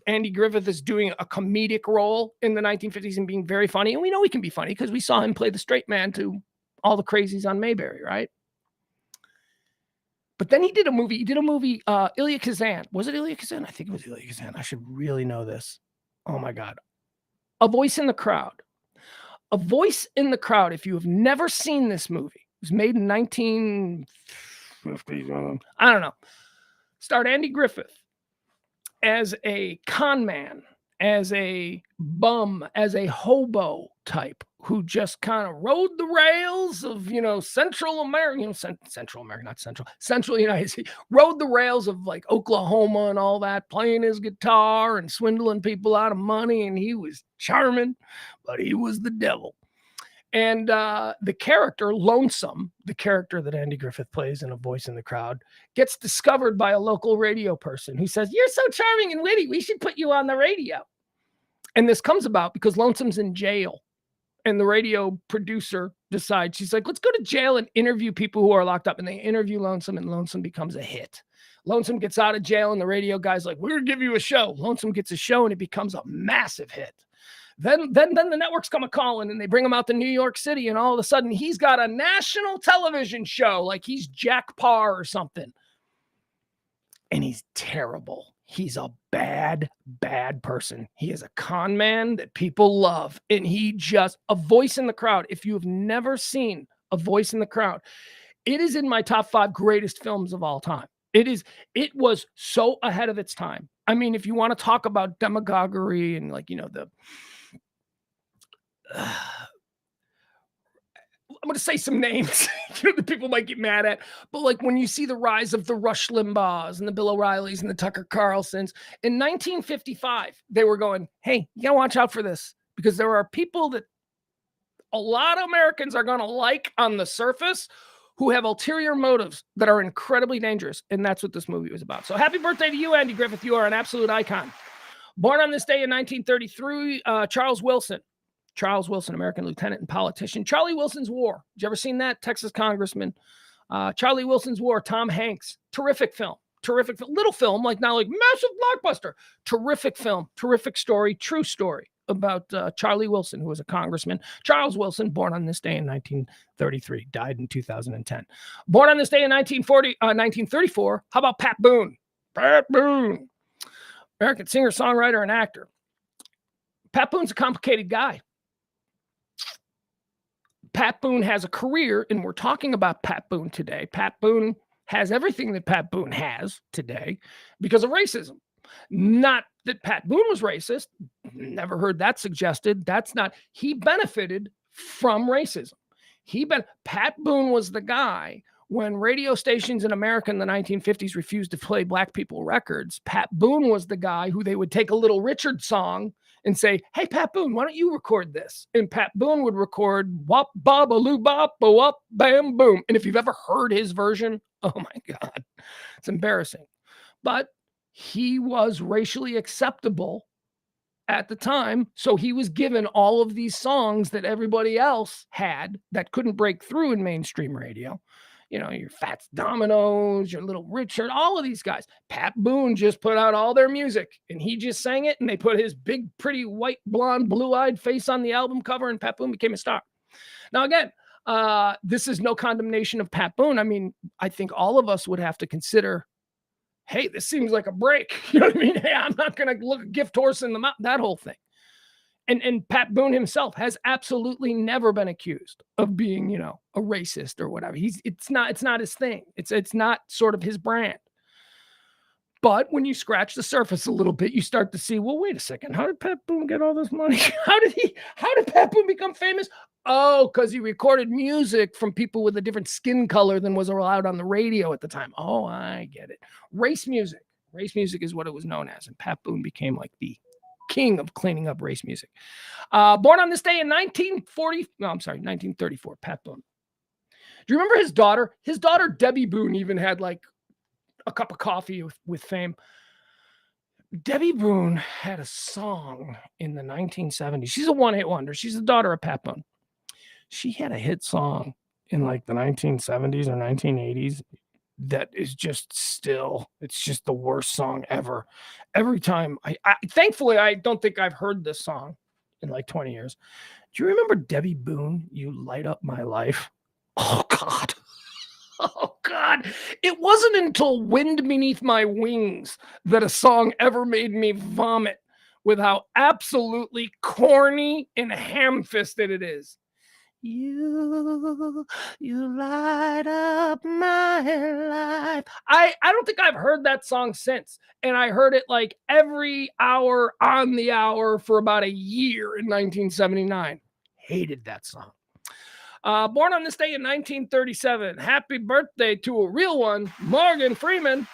Andy Griffith is doing a comedic role in the 1950s and being very funny. And we know he can be funny because we saw him play the straight man to All the Crazies on Mayberry, right? But then he did a movie, Ilya Kazan. Was it Ilya Kazan? I think it was Ilya Kazan. I should really know this. Oh my God. A Voice in the Crowd. A Voice in the Crowd. If you have never seen this movie, it was made in 1950s. I don't know. Starred Andy Griffith as a con man as a bum, as a hobo type who just kind of rode the rails of, Central America, Central America, not Central United States, rode the rails of like Oklahoma and all that, playing his guitar and swindling people out of money. And he was charming, but he was the devil. And the character, Lonesome, the character that Andy Griffith plays in A Voice in the Crowd, gets discovered by a local radio person who says, "You're so charming and witty, we should put you on the radio." And this comes about because Lonesome's in jail. And the radio producer decides, she's like, let's go to jail and interview people who are locked up. And they interview Lonesome, and Lonesome becomes a hit. Lonesome gets out of jail, and the radio guy's like, we're going to give you a show. Lonesome gets a show, and it becomes a massive hit. Then the networks come a-calling, and they bring him out to New York City, and all of a sudden, he's got a national television show, like he's Jack Parr or something. And he's terrible. He's a bad, bad person. He is a con man that people love. And he just, A Voice in the Crowd. If you have never seen A Voice in the Crowd, it is in my top 5 greatest films of all time. It was so ahead of its time. I mean, if you want to talk about demagoguery and I'm going to say some names that people might get mad at, but like when you see the rise of the Rush Limbaughs and the Bill O'Reillys and the Tucker Carlsons, in 1955, they were going, hey, you got to watch out for this, because there are people that a lot of Americans are going to like on the surface who have ulterior motives that are incredibly dangerous. And that's what this movie was about. So happy birthday to you, Andy Griffith. You are an absolute icon. Born on this day in 1933, Charles Wilson, American lieutenant and politician. Charlie Wilson's War. Did you ever seen that? Texas congressman. Charlie Wilson's War, Tom Hanks. Terrific film. Little film, like not like massive blockbuster. Terrific film. Terrific story. True story about Charlie Wilson, who was a congressman. Charles Wilson, born on this day in 1933, died in 2010. Born on this day in 1934. How about Pat Boone? Pat Boone. American singer, songwriter, and actor. Pat Boone's a complicated guy. Pat Boone has a career, and we're talking about Pat Boone today. Pat Boone has everything that Pat Boone has today because of racism. Not that Pat Boone was racist. Never heard that suggested. That's not. He benefited from racism. Pat Boone was the guy when radio stations in America in the 1950s refused to play Black people records. Pat Boone was the guy who they would take a Little Richard song and say, hey, Pat Boone, why don't you record this? And Pat Boone would record wop, baba, loo, bop, wop, bam, boom. And if you've ever heard his version, oh my God, it's embarrassing. But he was racially acceptable at the time. So he was given all of these songs that everybody else had that couldn't break through in mainstream radio. Your Fats Dominoes, your Little Richard, all of these guys. Pat Boone just put out all their music, and he just sang it, and they put his big, pretty, white, blonde, blue-eyed face on the album cover, and Pat Boone became a star. Now, again, this is no condemnation of Pat Boone. I mean, I think all of us would have to consider, hey, this seems like a break. You know what I mean? Hey, I'm not going to look a gift horse in the mouth, that whole thing. And Pat Boone himself has absolutely never been accused of being, a racist or whatever. It's not his thing. It's not sort of his brand. But when you scratch the surface a little bit, you start to see, well, wait a second. How did Pat Boone get all this money? How did Pat Boone become famous? Oh, because he recorded music from people with a different skin color than was allowed on the radio at the time. Oh, I get it. Race music. Race music is what it was known as. And Pat Boone became like the king of cleaning up race music. Born on this day in 1934, Pat Boone. Do you remember his daughter? His daughter, Debbie Boone, even had like a cup of coffee with fame. Debbie Boone had a song in the 1970s. She's a one-hit wonder. She's the daughter of Pat Boone. She had a hit song in like the 1970s or 1980s that is just still, it's just the worst song ever. Every time thankfully, I don't think I've heard this song in like 20 years. Do you remember Debbie Boone? You Light Up My Life. Oh God. Oh God. It wasn't until Wind Beneath My Wings that a song ever made me vomit with how absolutely corny and ham-fisted it is. You light up my life. I don't think I've heard that song since. And I heard it like every hour on the hour for about a year in 1979. Hated that song. Born on this day in 1937. Happy birthday to a real one, Morgan Freeman.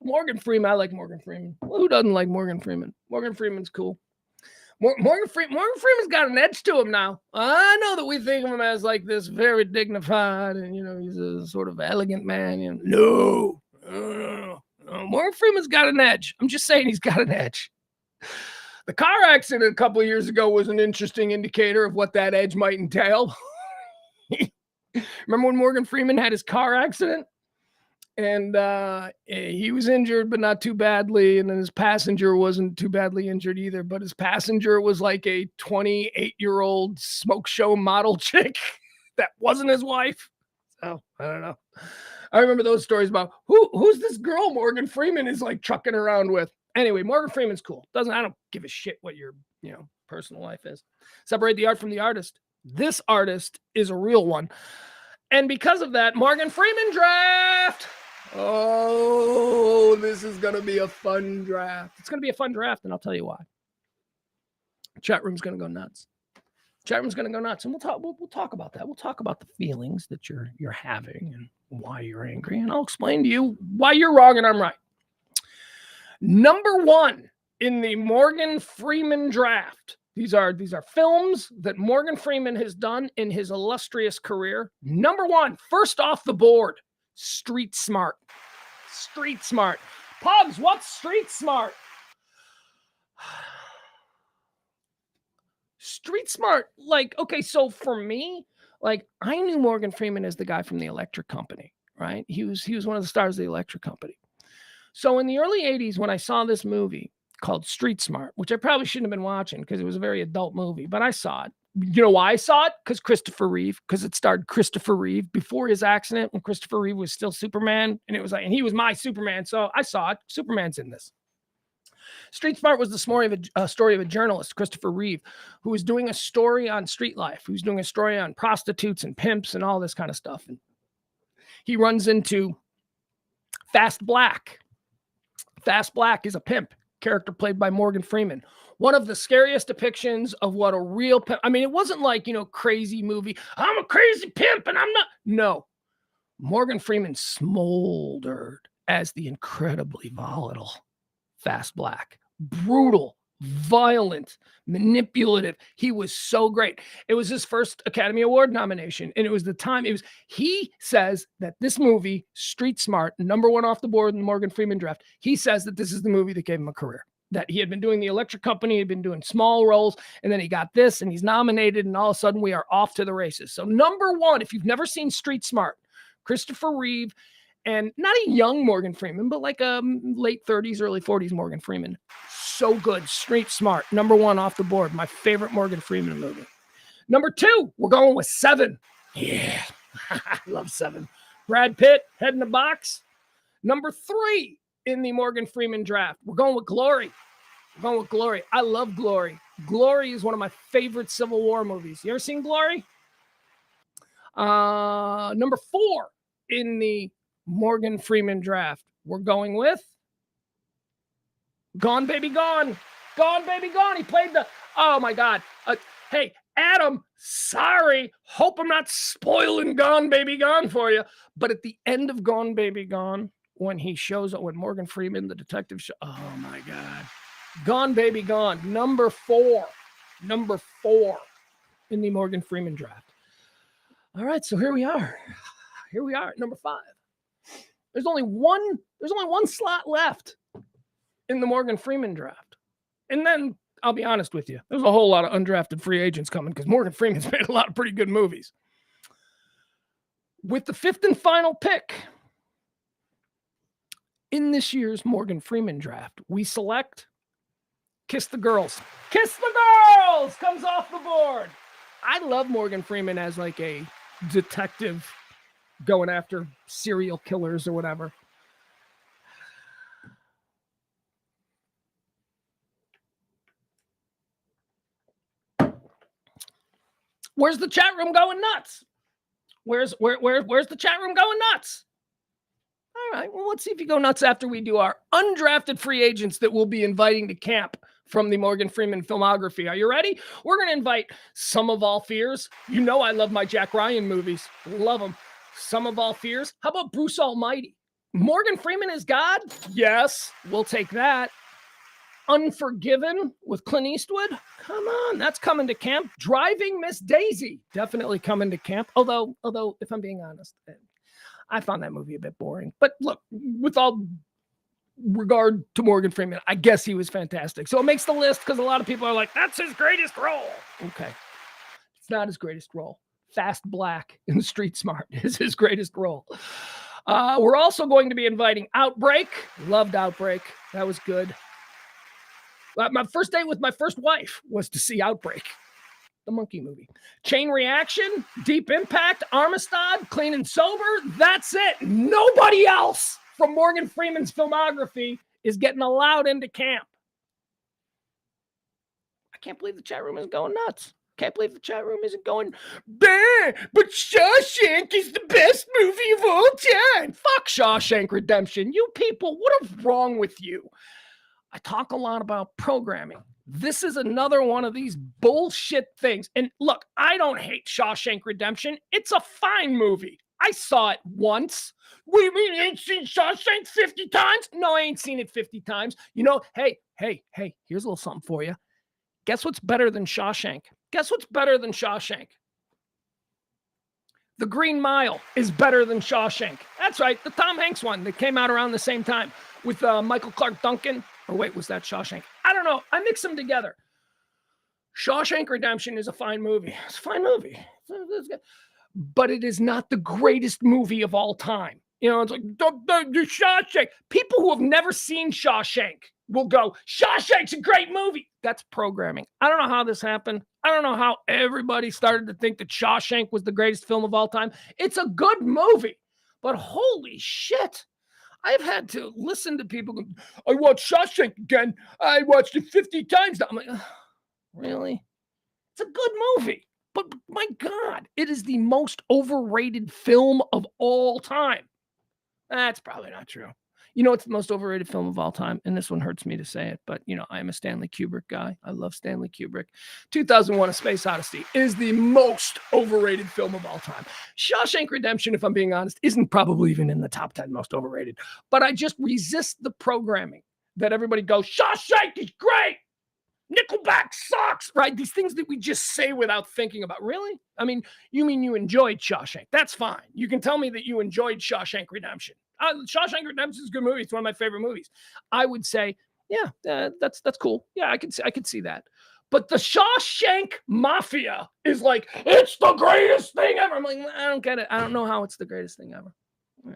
Morgan Freeman. I like Morgan Freeman. Well, who doesn't like Morgan Freeman? Morgan Freeman's cool. Morgan Freeman's got an edge to him now. I know that we think of him as like this very dignified and, you know, he's a sort of elegant man. You know, no. Morgan Freeman's got an edge. I'm just saying he's got an edge. The car accident a couple of years ago was an interesting indicator of what that edge might entail. Remember when Morgan Freeman had his car accident? And he was injured, but not too badly. And then his passenger wasn't too badly injured either. But his passenger was like a 28-year-old smoke show model chick that wasn't his wife. So I don't know. I remember those stories about who's this girl Morgan Freeman is like trucking around with. Anyway, Morgan Freeman's cool. I don't give a shit what your personal life is. Separate the art from the artist. This artist is a real one. And because of that, Morgan Freeman draft. Oh, this is going to be a fun draft. It's going to be a fun draft, and I'll tell you why. Chat room's going to go nuts. Chat room's going to go nuts, and we'll talk about that. We'll talk about the feelings that you're having and why you're angry, and I'll explain to you why you're wrong and I'm right. Number one in the Morgan Freeman draft. These are films that Morgan Freeman has done in his illustrious career. Number one, first off the board, Street Smart. Street Smart. Pugs, what's Street Smart? Street Smart, like, okay, so for me, like, I knew Morgan Freeman as the guy from the Electric Company, right? He was one of the stars of the Electric Company. So in the early 80s, when I saw this movie called Street Smart, which I probably shouldn't have been watching because it was a very adult movie, but I saw it. You know why I saw it? Because it starred Christopher Reeve before his accident when Christopher Reeve was still Superman. And it was like, and he was my Superman. So I saw it. Superman's in this. Street Smart was the story of a journalist, Christopher Reeve, who was doing a story on street life. He was doing a story on prostitutes and pimps and all this kind of stuff. And he runs into Fast Black. Fast Black is a pimp, character played by Morgan Freeman. One of the scariest depictions of what a real pimp. I mean, it wasn't like, crazy movie. I'm a crazy pimp and I'm not. No. Morgan Freeman smoldered as the incredibly volatile Fast Black. Brutal, violent, manipulative. He was so great. It was his first Academy Award nomination. And it was the time he says that this movie, Street Smart, number one off the board in the Morgan Freeman draft, he says that this is the movie that gave him a career. That he had been doing the Electric Company, he'd been doing small roles, and then he got this, and he's nominated, and all of a sudden we are off to the races. So number one, if you've never seen Street Smart, Christopher Reeve, and not a young Morgan Freeman, but like a late 30s, early 40s Morgan Freeman. So good. Street Smart, number one off the board. My favorite Morgan Freeman movie. Number two, we're going with Seven. Yeah, I love Seven. Brad Pitt, head in the box. Number three in the Morgan Freeman draft, we're going with Glory. I love Glory. Glory is one of my favorite Civil War movies. You ever seen Glory? Number four in the Morgan Freeman draft, we're going with Gone Baby Gone. Gone Baby Gone. He played oh my God. Hey, Adam, sorry. Hope I'm not spoiling Gone Baby Gone for you. But at the end of Gone Baby Gone, when he shows up, when Morgan Freeman, the detective, oh my God. Gone Baby Gone, number four in the Morgan Freeman draft. All right, so here we are at number five. There's only one slot left in the Morgan Freeman draft. And then I'll be honest with you, there's a whole lot of undrafted free agents coming because Morgan Freeman's made a lot of pretty good movies. With the fifth and final pick in this year's Morgan Freeman draft, we select Kiss the Girls. Kiss the Girls comes off the board. I love Morgan Freeman as like a detective going after serial killers or whatever. Where's the chat room going nuts? Where's the chat room going nuts? All right, well, let's see if you go nuts after we do our undrafted free agents that we'll be inviting to camp from the Morgan Freeman filmography. Are you ready? We're going to invite Some of All Fears. You know I love my Jack Ryan movies. Love them. Some of All Fears. How about Bruce Almighty? Morgan Freeman is God? Yes, we'll take that. Unforgiven with Clint Eastwood? Come on, that's coming to camp. Driving Miss Daisy? Definitely coming to camp. Although, if I'm being honest, I found that movie a bit boring. But look, with all regard to Morgan Freeman, I guess he was fantastic. So it makes the list because a lot of people are like, that's his greatest role. Okay. It's not his greatest role. Fast Black in Street Smart is his greatest role. We're also going to be inviting Outbreak. Loved Outbreak. That was good. My first date with my first wife was to see Outbreak, the monkey movie. Chain Reaction, Deep Impact, Armistead, Clean and Sober. That's it. Nobody else from Morgan Freeman's filmography is getting allowed into camp. I can't believe the chat room is going nuts. Can't believe the chat room isn't going, bah, but Shawshank is the best movie of all time. Fuck Shawshank Redemption. You people, what is wrong with you? I talk a lot about programming. This is another one of these bullshit things. And look, I don't hate Shawshank Redemption. It's a fine movie. I saw it once. What do you mean you ain't seen Shawshank 50 times? No, I ain't seen it 50 times. You know, hey, here's a little something for you. Guess what's better than Shawshank? Guess what's better than Shawshank? The Green Mile is better than Shawshank. That's right, the Tom Hanks one that came out around the same time with Michael Clark Duncan. Or wait, was that Shawshank? I don't know. I mix them together. Shawshank Redemption is a fine movie. It's a fine movie. But it is not the greatest movie of all time. You know, it's like, the Shawshank. People who have never seen Shawshank will go, Shawshank's a great movie. That's programming. I don't know how this happened. I don't know how everybody started to think that Shawshank was the greatest film of all time. It's a good movie, but holy shit. I've had to listen to people go, I watched Shawshank again. I watched it 50 times now. I'm like, really? It's a good movie. But my God, it is the most overrated film of all time. That's probably not true. You know, it's the most overrated film of all time. And this one hurts me to say it, but, you know, I'm a Stanley Kubrick guy. I love Stanley Kubrick. 2001: A Space Odyssey is the most overrated film of all time. Shawshank Redemption, if I'm being honest, isn't probably even in the top 10 most overrated. But I just resist the programming that everybody goes, Shawshank is great. Nickelback sucks, right? These things that we just say without thinking about. Really? I mean you enjoyed Shawshank. That's fine. You can tell me that you enjoyed Shawshank Redemption. Shawshank Redemption is a good movie. It's one of my favorite movies. I would say, yeah, that's cool. Yeah, I could see that. But the Shawshank Mafia is like, it's the greatest thing ever. I'm like, I don't get it. I don't know how it's the greatest thing ever. Yeah.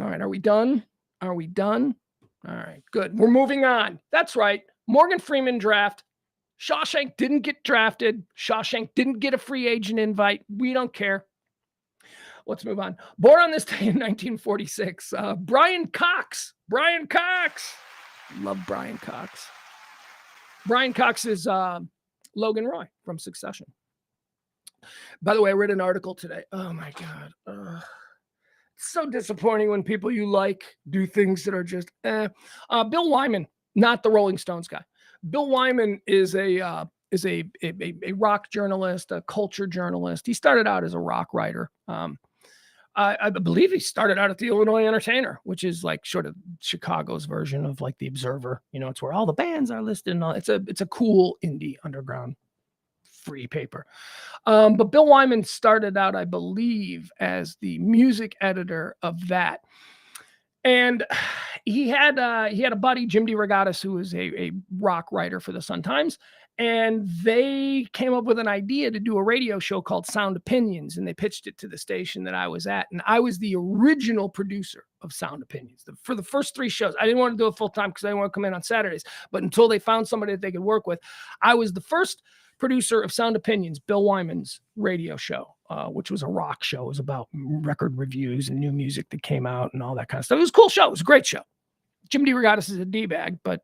All right, are we done? Are we done? All right, good. We're moving on. That's right. Morgan Freeman draft. Shawshank didn't get drafted. Shawshank didn't get a free agent invite. We don't care. Let's move on. Born on this day in 1946. Brian Cox. Brian Cox. Love Brian Cox. Brian Cox is Logan Roy from Succession. By the way, I read an article today. Oh, my God. It's so disappointing when people you like do things that are just Bill Wyman, not the Rolling Stones guy. Bill Wyman is a rock journalist, a culture journalist. He started out as a rock writer. I believe he started out at the Illinois Entertainer, which is like sort of Chicago's version of like the Observer. You know, it's where all the bands are listed and all. It's a cool indie underground free paper. But Bill Wyman started out, I believe, as the music editor of that. And he had a buddy, Jim DeRogatis, who was a rock writer for the Sun-Times. And they came up with an idea to do a radio show called Sound Opinions. And they pitched it to the station that I was at. And I was the original producer of Sound Opinions. For the first 3 shows, I didn't want to do it full time because I didn't want to come in on Saturdays. But until they found somebody that they could work with, I was the first producer of Sound Opinions, Bill Wyman's radio show, which was a rock show. It was about record reviews and new music that came out and all that kind of stuff. It was a cool show. It was a great show. Jim DeRogatis is a D-bag, but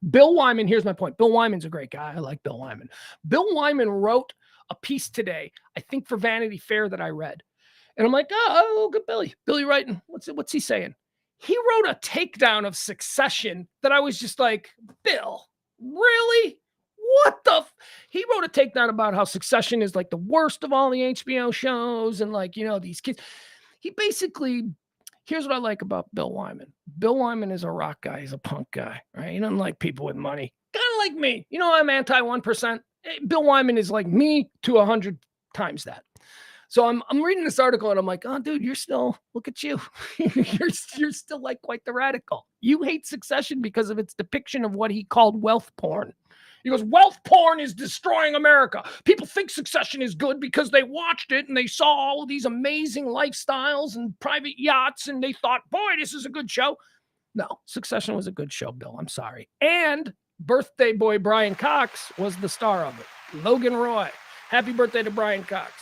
Bill Wyman, here's my point. Bill Wyman's a great guy. I like Bill Wyman. Bill Wyman wrote a piece today, I think for Vanity Fair, that I read. And I'm like, oh, good Billy. Billy writing. What's he saying? He wrote a takedown of Succession that I was just like, Bill, really? What the? He wrote a takedown about how Succession is like the worst of all the HBO shows. And like, these kids. He basically, here's what I like about Bill Wyman. Bill Wyman is a rock guy. He's a punk guy, right? He doesn't like people with money. Kind of like me. I'm anti 1%. Bill Wyman is like me to 100 times that. So I'm reading this article and I'm like, oh, dude, look at you. you're still like quite the radical. You hate Succession because of its depiction of what he called wealth porn. He goes, wealth porn is destroying America. People think Succession is good because they watched it and they saw all of these amazing lifestyles and private yachts and they thought, boy, this is a good show. No, Succession was a good show, Bill. I'm sorry. And birthday boy Brian Cox was the star of it. Logan Roy. Happy birthday to Brian Cox.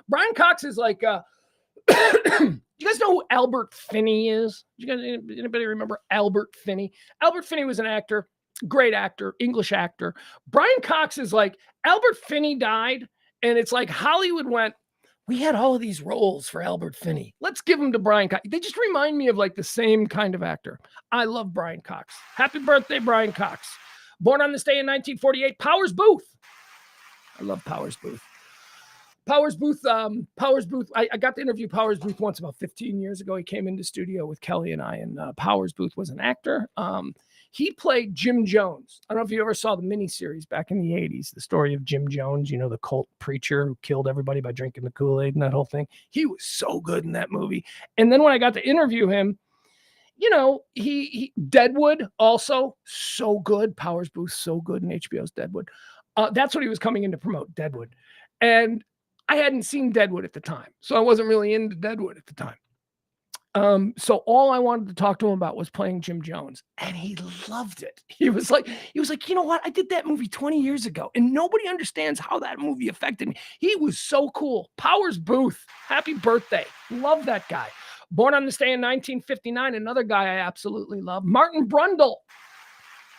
Brian Cox is like, you guys know who Albert Finney is? Anybody remember Albert Finney? Albert Finney was an actor, great actor, English actor. Brian Cox is like, Albert Finney died, and it's like Hollywood went, we had all of these roles for Albert Finney. Let's give them to Brian Cox. They just remind me of like the same kind of actor. I love Brian Cox. Happy birthday, Brian Cox. Born on this day in 1948, Powers Booth. I love Powers Booth. Powers Booth, I got to interview Powers Booth once about 15 years ago. He came into studio with Kelly and I, and Powers Booth was an actor. He played Jim Jones. I don't know if you ever saw the miniseries back in the 80s, the story of Jim Jones, the cult preacher who killed everybody by drinking the Kool-Aid and that whole thing. He was so good in that movie. And then when I got to interview him, he Deadwood also so good. Powers Booth so good in HBO's Deadwood. That's what he was coming in to promote, Deadwood. And I hadn't seen Deadwood at the time, so I wasn't really into Deadwood at the time. So all I wanted to talk to him about was playing Jim Jones, and he loved it. He was like, you know what? I did that movie 20 years ago, and nobody understands how that movie affected me. He was so cool. Powers Booth, happy birthday. Love that guy. Born on this day in 1959, another guy I absolutely love, Martin Brundle.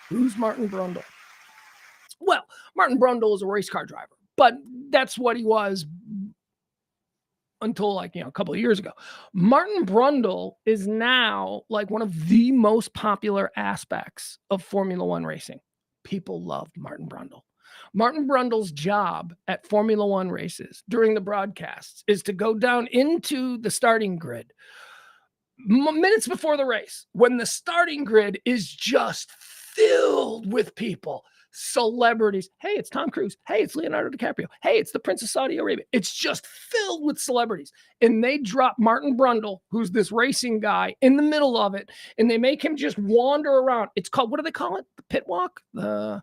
Who's Martin Brundle? Well, Martin Brundle is a race car driver. But that's what he was until a couple of years ago. Martin Brundle is now like one of the most popular aspects of Formula One racing. People love Martin Brundle. Martin Brundle's job at Formula One races during the broadcasts is to go down into the starting grid minutes before the race when the starting grid is just filled with people. Celebrities. Hey, it's Tom Cruise. Hey, it's Leonardo DiCaprio. Hey, it's the Prince of Saudi Arabia. It's just filled with celebrities. And they drop Martin Brundle, who's this racing guy, in the middle of it, and they make him just wander around. It's called, what do they call it? The pit walk? The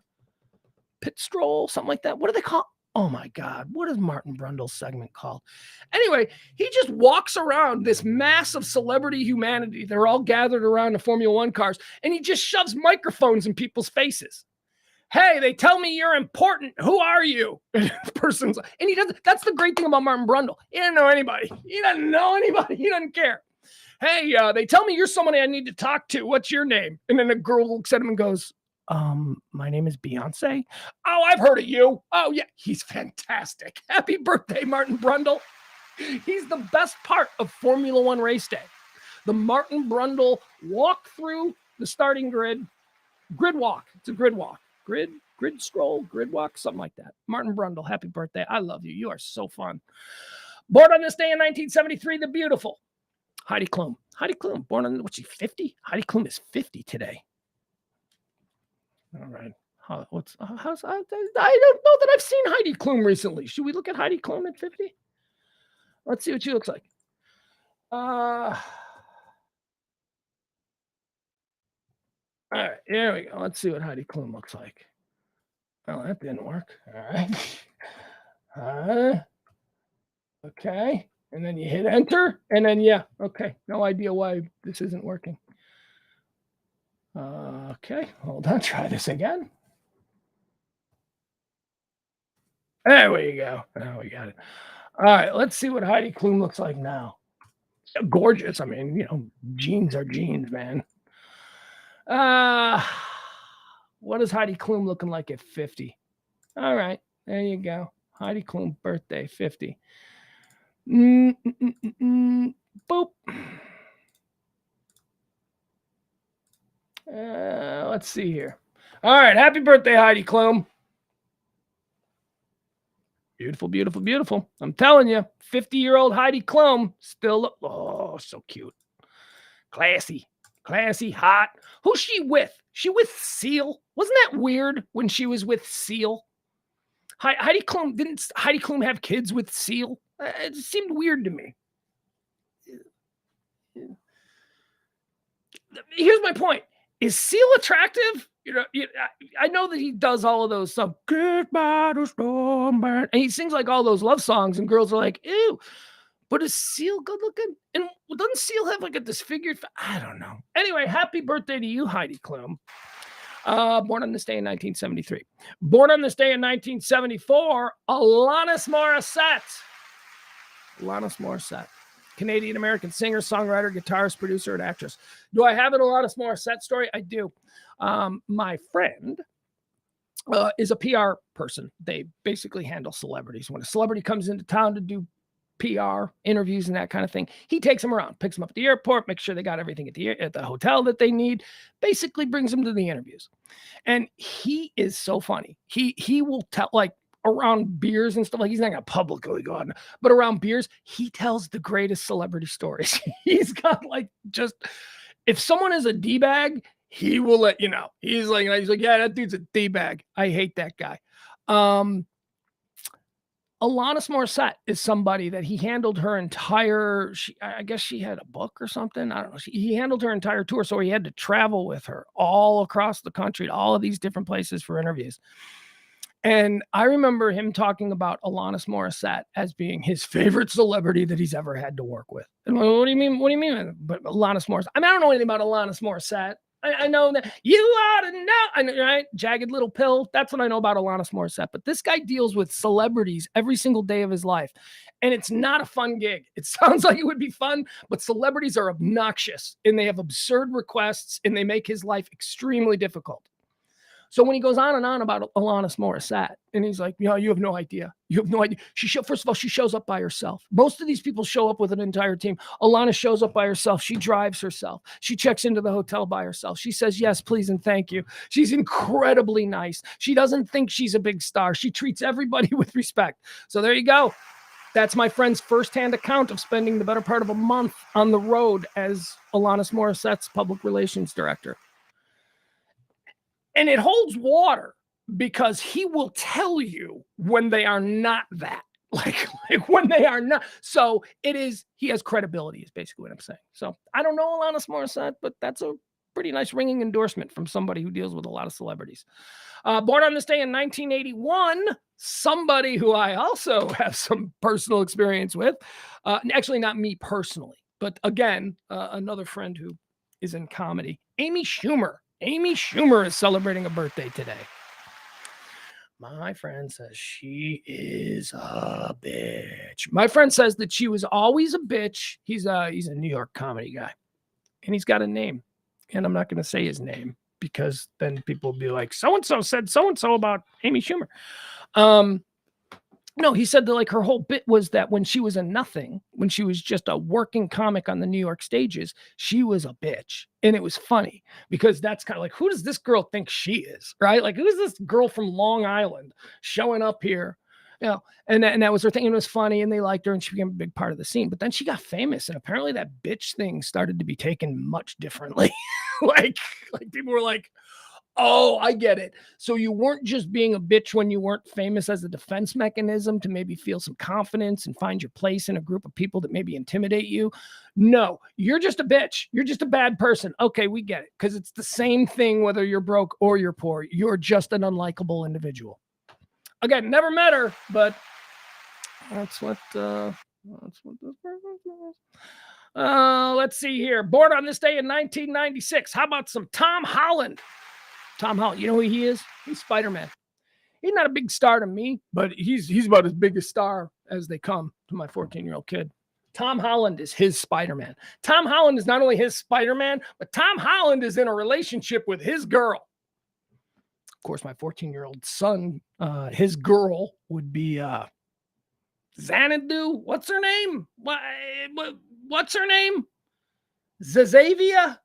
pit stroll? Something like that. What do they call it? Oh my God, what is Martin Brundle's segment called? Anyway, he just walks around this mass of celebrity humanity. They're all gathered around the Formula One cars, and he just shoves microphones in people's faces. Hey, they tell me you're important. Who are you? And he doesn't. That's the great thing about Martin Brundle. He doesn't know anybody. He doesn't care. Hey, they tell me you're somebody I need to talk to. What's your name? And then a girl looks at him and goes, my name is Beyonce. Oh, I've heard of you. Oh, yeah. He's fantastic. Happy birthday, Martin Brundle. He's the best part of Formula One race day. The Martin Brundle walk through the starting grid. Grid walk. It's a grid walk. Grid stroll, grid walk, something like that. Martin Brundle, happy birthday. I love you. You are so fun. Born on this day in 1973, the beautiful Heidi Klum. Heidi Klum, born on, what's she, 50? Heidi Klum is 50 today. All right. I don't know that I've seen Heidi Klum recently. Should we look at Heidi Klum at 50? Let's see what she looks like. All right, there we go. Let's see what Heidi Klum looks like. Oh, that didn't work. All right. Okay. And then you hit enter. And then, yeah. Okay. No idea why this isn't working. Okay. Hold on. Try this again. There we go. Now we got it. All right. Let's see what Heidi Klum looks like now. Gorgeous. I mean, jeans are jeans, man. What is Heidi Klum looking like at 50? All right, there you go. Heidi Klum birthday 50. Boop. Let's see here. All right, happy birthday, Heidi Klum. Beautiful, beautiful, beautiful. I'm telling you, 50-year-old Heidi Klum still, oh, so cute. Classy, hot. Who's she with? She with Seal? Wasn't that weird when she was with Seal? Heidi Klum, didn't Heidi Klum have kids with Seal? It seemed weird to me. Here's my point. Is Seal attractive? I know that he does all of those stuff. Goodbye to storm, and he sings like all those love songs, and girls are like, ew. But is Seal good looking? And doesn't Seal have like a disfigured? I don't know. Anyway, happy birthday to you, Heidi Klum. Born on this day in 1973. Born on this day in 1974, Alanis Morissette. Alanis Morissette. Canadian-American singer, songwriter, guitarist, producer, and actress. Do I have an Alanis Morissette story? I do. My friend is a PR person. They basically handle celebrities. When a celebrity comes into town to do PR interviews and that kind of thing, he takes them around, picks them up at the airport, makes sure they got everything at the hotel that they need, basically brings them to the interviews. And he is so funny. He will tell, like, around beers and stuff, like he's not gonna publicly go on, but around beers, he tells the greatest celebrity stories. He's got like, just, if someone is a D-bag, he will let you know. He's like, yeah, that dude's a D-bag. I hate that guy. Alanis Morissette is somebody that he handled her entire, I guess she had a book or something. I don't know. He handled her entire tour. So he had to travel with her all across the country to all of these different places for interviews. And I remember him talking about Alanis Morissette as being his favorite celebrity that he's ever had to work with. And what do you mean? What do you mean? But Alanis Morissette. I mean, I don't know anything about Alanis Morissette. I know that you ought to know. I know, right? Jagged Little Pill. That's what I know about Alanis Morissette. But this guy deals with celebrities every single day of his life. And it's not a fun gig. It sounds like it would be fun, but celebrities are obnoxious and they have absurd requests and they make his life extremely difficult. So when he goes on and on about Alanis Morissette, and he's like, you have no idea. You have no idea. First of all, she shows up by herself. Most of these people show up with an entire team. Alanis shows up by herself. She drives herself. She checks into the hotel by herself. She says, yes, please, and thank you. She's incredibly nice. She doesn't think she's a big star. She treats everybody with respect. So there you go. That's my friend's firsthand account of spending the better part of a month on the road as Alanis Morissette's public relations director. And it holds water because he will tell you when they are not that, like when they are not. So he has credibility is basically what I'm saying. So I don't know Alanis Morissette, but that's a pretty nice ringing endorsement from somebody who deals with a lot of celebrities. Born on this day in 1981, somebody who I also have some personal experience with. Actually, not me personally, but again, another friend who is in comedy, Amy Schumer. Amy Schumer is celebrating a birthday today. My friend says she is a bitch. My friend says that she was always a bitch. He's a New York comedy guy, and he's got a name, and I'm not going to say his name because then people will be like, so-and-so said so-and-so about Amy Schumer. No, he said that like her whole bit was that when she was a nothing, when she was just a working comic on the New York stages, she was a bitch. And it was funny because that's kind of like, who does this girl think she is, right? Like, who's this girl from Long Island showing up here? And that was her thing. And it was funny and they liked her and she became a big part of the scene. But then she got famous and apparently that bitch thing started to be taken much differently. like people were like, oh, I get it. So you weren't just being a bitch when you weren't famous as a defense mechanism to maybe feel some confidence and find your place in a group of people that maybe intimidate you. No, you're just a bitch. You're just a bad person. Okay, we get it. Because it's the same thing whether you're broke or you're poor. You're just an unlikable individual. Again, never met her, but that's what this person says. Let's see here. Born on this day in 1996. How about some Tom Holland? Tom Holland, you know who he is? He's Spider-Man. He's not a big star to me, but he's about as big a star as they come to my 14-year-old kid. Tom Holland is his Spider-Man. Tom Holland is not only his Spider-Man, but Tom Holland is in a relationship with his girl. Of course, my 14-year-old son, his girl would be Xanadu. What's her name? What's her name? Zazavia?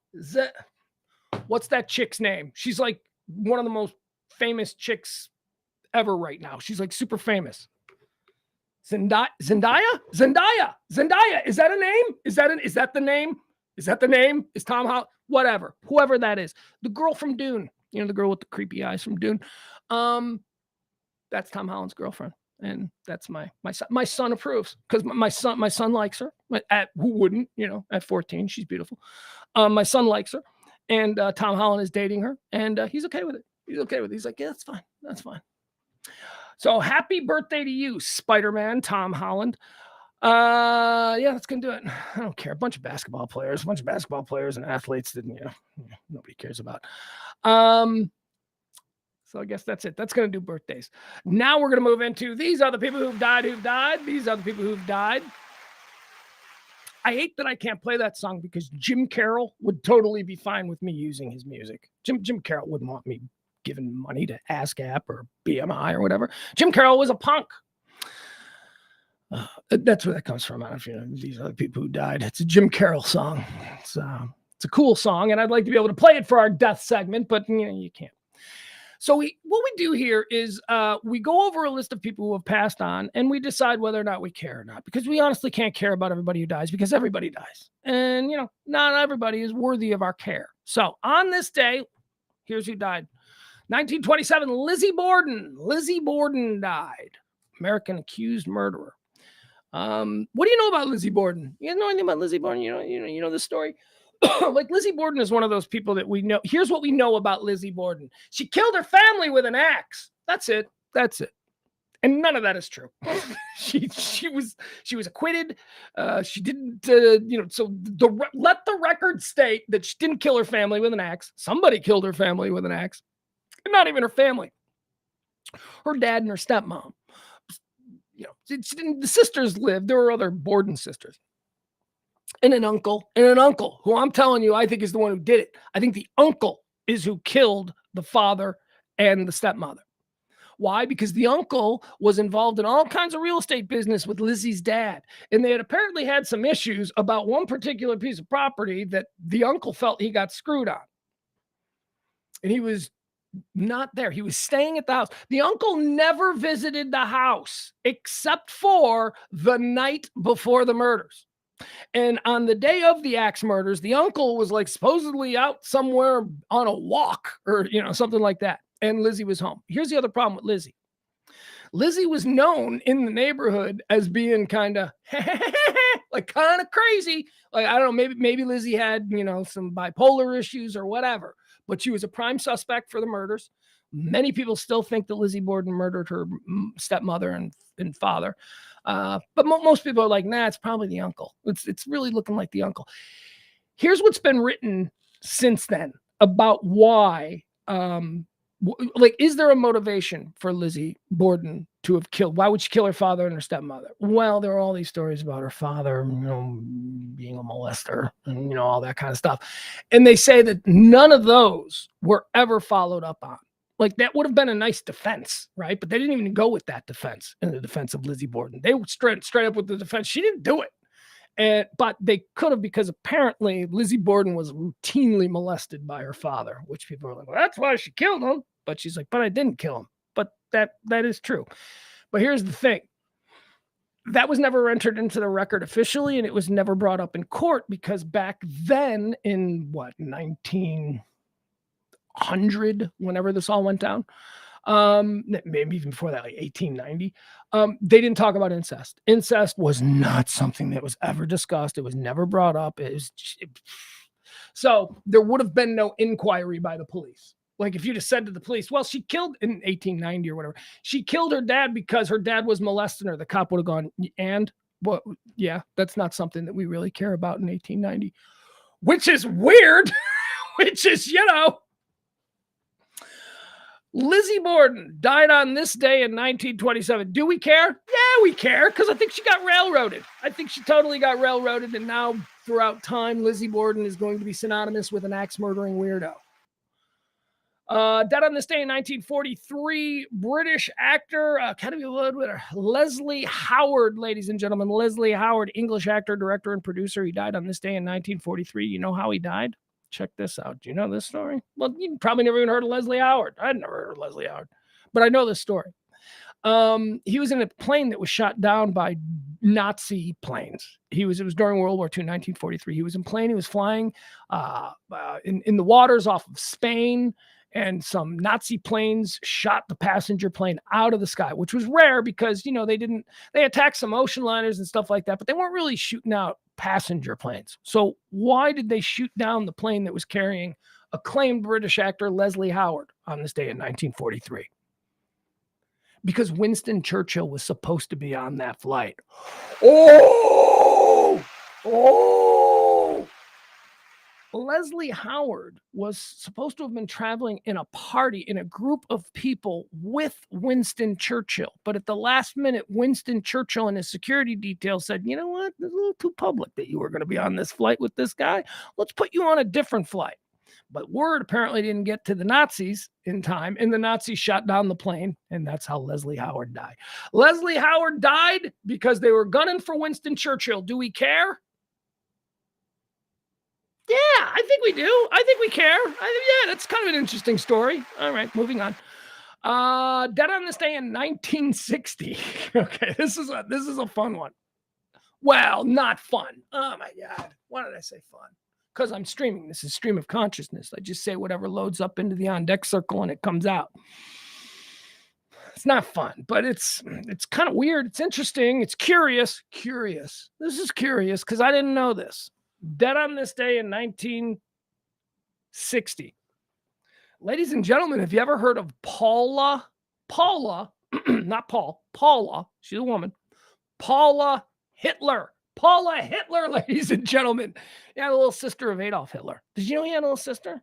What's that chick's name? She's like one of the most famous chicks ever right now. She's like super famous. Zendaya? Is that a name? Is that the name? Is that the name? Is Tom Holland? Whatever. Whoever that is. The girl from Dune. You know, the girl with the creepy eyes from Dune. That's Tom Holland's girlfriend. And that's my son. My son approves because my son likes her. Who wouldn't, you know, at 14, she's beautiful. My son likes her. And Tom Holland is dating her. And he's okay with it. He's okay with it. He's like, yeah, that's fine. That's fine. So happy birthday to you, Spider-Man, Tom Holland. Yeah, that's gonna do it. I don't care. A bunch of basketball players and athletes that, you know, nobody cares about. So I guess that's it. That's gonna do birthdays. Now we're gonna move into these are the people who've died. These are the people who've died. I hate that I can't play that song because Jim Carroll would totally be fine with me using his music. Jim Carroll wouldn't want me giving money to ASCAP or BMI or whatever. Jim Carroll was a punk. That's where that comes from. I don't know if you know, these are the people who died. It's a Jim Carroll song. It's a cool song, and I'd like to be able to play it for our death segment, but you know, you can't. So what we do here is we go over a list of people who have passed on, and we decide whether or not we care or not, because we honestly can't care about everybody who dies, because everybody dies. And, you know, not everybody is worthy of our care. So on this day, here's who died. 1927, Lizzie Borden. Lizzie Borden died. American accused murderer. What do you know about Lizzie Borden? You know anything about Lizzie Borden? You know the story? Like, Lizzie Borden is one of those people that we know. Here's what we know about Lizzie Borden. She killed her family with an axe. That's it. And none of that is true. she was acquitted. She didn't, so let the record state that she didn't kill her family with an axe. Somebody killed her family with an axe. And not even her family. Her dad and her stepmom. You know, the sisters lived. There were other Borden sisters. And an uncle who I'm telling you, I think is the one who did it. I think the uncle is who killed the father and the stepmother. Why? Because the uncle was involved in all kinds of real estate business with Lizzie's dad. And they had apparently had some issues about one particular piece of property that the uncle felt he got screwed on. And he was not there. He was staying at the house. The uncle never visited the house except for the night before the murders. And on the day of the axe murders, the uncle was like supposedly out somewhere on a walk or, you know, something like that. And Lizzie was home. Here's the other problem with Lizzie. Lizzie was known in the neighborhood as being kind of like kind of crazy. Like, I don't know, maybe Lizzie had, you know, some bipolar issues or whatever, but she was a prime suspect for the murders. Many people still think that Lizzie Borden murdered her stepmother and father. But most people are like, nah, it's probably the uncle. It's really looking like the uncle. Here's what's been written since then about why, like, is there a motivation for Lizzie Borden to have killed? Why would she kill her father and her stepmother? Well, there are all these stories about her father, you know, being a molester and, you know, all that kind of stuff. And they say that none of those were ever followed up on. Like, that would have been a nice defense, right? But they didn't even go with that defense in the defense of Lizzie Borden. They were straight up with the defense. She didn't do it. But they could have, because apparently Lizzie Borden was routinely molested by her father, which people are like, well, that's why she killed him. But she's like, but I didn't kill him. But that is true. But here's the thing. That was never entered into the record officially, and it was never brought up in court because back then in 1900, whenever this all went down, maybe even before that, like 1890, they didn't talk about incest. Incest was not something that was ever discussed. It was never brought up. So there would have been no inquiry by the police. Like, if you just said to the police, well, she killed in 1890 or whatever, she killed her dad because her dad was molesting her, the cop would have gone, and well, yeah, that's not something that we really care about in 1890, which is weird, which is, you know. Lizzie Borden died on this day in 1927. Do we care? Yeah, we care, because I think she got railroaded. I think she totally got railroaded, and now throughout time, Lizzie Borden is going to be synonymous with an axe-murdering weirdo. Dead on this day in 1943, British actor, Academy Award winner, Leslie Howard, ladies and gentlemen. Leslie Howard, English actor, director, and producer. He died on this day in 1943. You know how he died? Check this out. Do you know this story? Well, you probably never even heard of Leslie Howard. I'd never heard of Leslie Howard, but I know this story. He was in a plane that was shot down by Nazi planes. It was during World War II, 1943. He was in a plane. He was flying in the waters off of Spain, and some Nazi planes shot the passenger plane out of the sky, which was rare because, they attacked some ocean liners and stuff like that, but they weren't really shooting out passenger planes. So why did they shoot down the plane that was carrying acclaimed British actor Leslie Howard on this day in 1943? Because Winston Churchill was supposed to be on that flight. Oh! Leslie Howard was supposed to have been traveling in a party, in a group of people with Winston Churchill. But at the last minute, Winston Churchill and his security detail said, you know what? It's a little too public that you were going to be on this flight with this guy. Let's put you on a different flight. But word apparently didn't get to the Nazis in time, and the Nazis shot down the plane, and that's how Leslie Howard died. Leslie Howard died because they were gunning for Winston Churchill. Do we care? Yeah, I think we do. I think we care. That's kind of an interesting story. All right, moving on. Dead on this day in 1960. Okay, this is a fun one. Well, not fun. Oh my God. Why did I say fun? Because I'm streaming. This is stream of consciousness. I just say whatever loads up into the on deck circle and it comes out. It's not fun, but it's kind of weird. It's interesting. It's curious. This is curious because I didn't know this. Dead on this day in 1960. Ladies and gentlemen, have you ever heard of Paula, not Paul, Paula, she's a woman, Paula Hitler. Paula Hitler, ladies and gentlemen. Yeah, the little sister of Adolf Hitler. Did you know he had a little sister?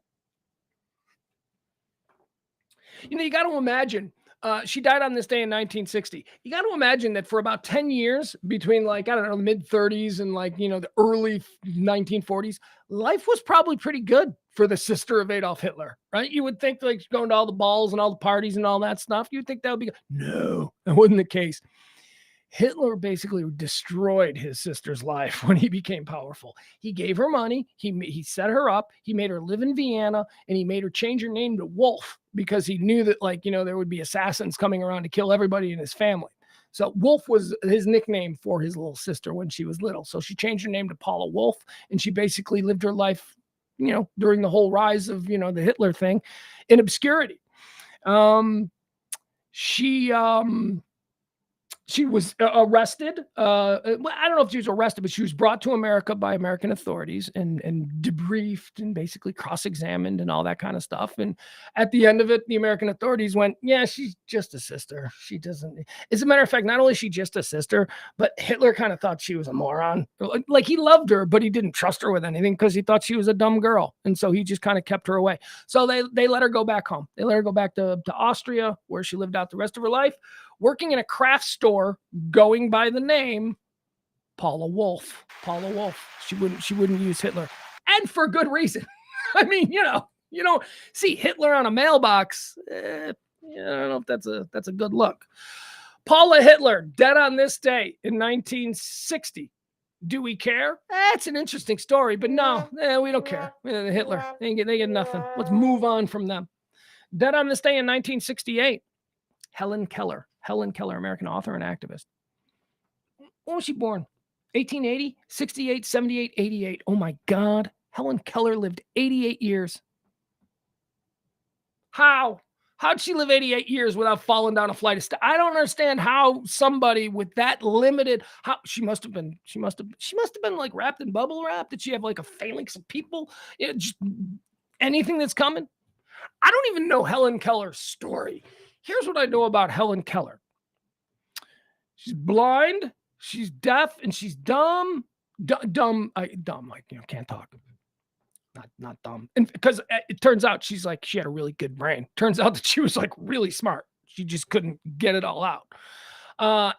You got to imagine, she died on this day in 1960. You got to imagine that for about 10 years between the mid 30s and the early 1940s, life was probably pretty good for the sister of Adolf Hitler, right? You would think going to all the balls and all the parties and all that stuff. You'd think that would be good. No, that wasn't the case. Hitler basically destroyed his sister's life when he became powerful. He gave her money. He set her up. He made her live in Vienna, and he made her change her name to Wolf because he knew that there would be assassins coming around to kill everybody in his family. So Wolf was his nickname for his little sister when she was little. So she changed her name to Paula Wolf, and she basically lived her life, during the whole rise of, the Hitler thing in obscurity. She was arrested. I don't know if she was arrested, but she was brought to America by American authorities and debriefed and basically cross-examined and all that kind of stuff. And at the end of it, the American authorities went, yeah, she's just a sister. She doesn't. As a matter of fact, not only is she just a sister, but Hitler kind of thought she was a moron. Like he loved her, but he didn't trust her with anything because he thought she was a dumb girl. And so he just kind of kept her away. So they let her go back home. They let her go back to Austria, where she lived out the rest of her life, working in a craft store, going by the name Paula Wolf. Paula Wolf. She wouldn't use Hitler, and for good reason. I mean, you don't see Hitler on a mailbox. I don't know if that's a good look. Paula Hitler, dead on this day in 1960. Do we care? That's an interesting story, but no, we don't care. Hitler, they get nothing. Let's move on from them. Dead on this day in 1968. Helen Keller, American author and activist. When was she born? 1880, 68, 78, 88. Oh my God. Helen Keller lived 88 years. How? How'd she live 88 years without falling down a flight of steps? I don't understand how somebody with that limited, she must have been like wrapped in bubble wrap. Did she have like a phalanx of people? Just anything that's coming. I don't even know Helen Keller's story. Here's what I know about Helen Keller. She's blind, she's deaf, and she's dumb. Dumb, can't talk. not dumb. And because it turns out she had a really good brain. Turns out that she was like really smart. She just couldn't get it all out.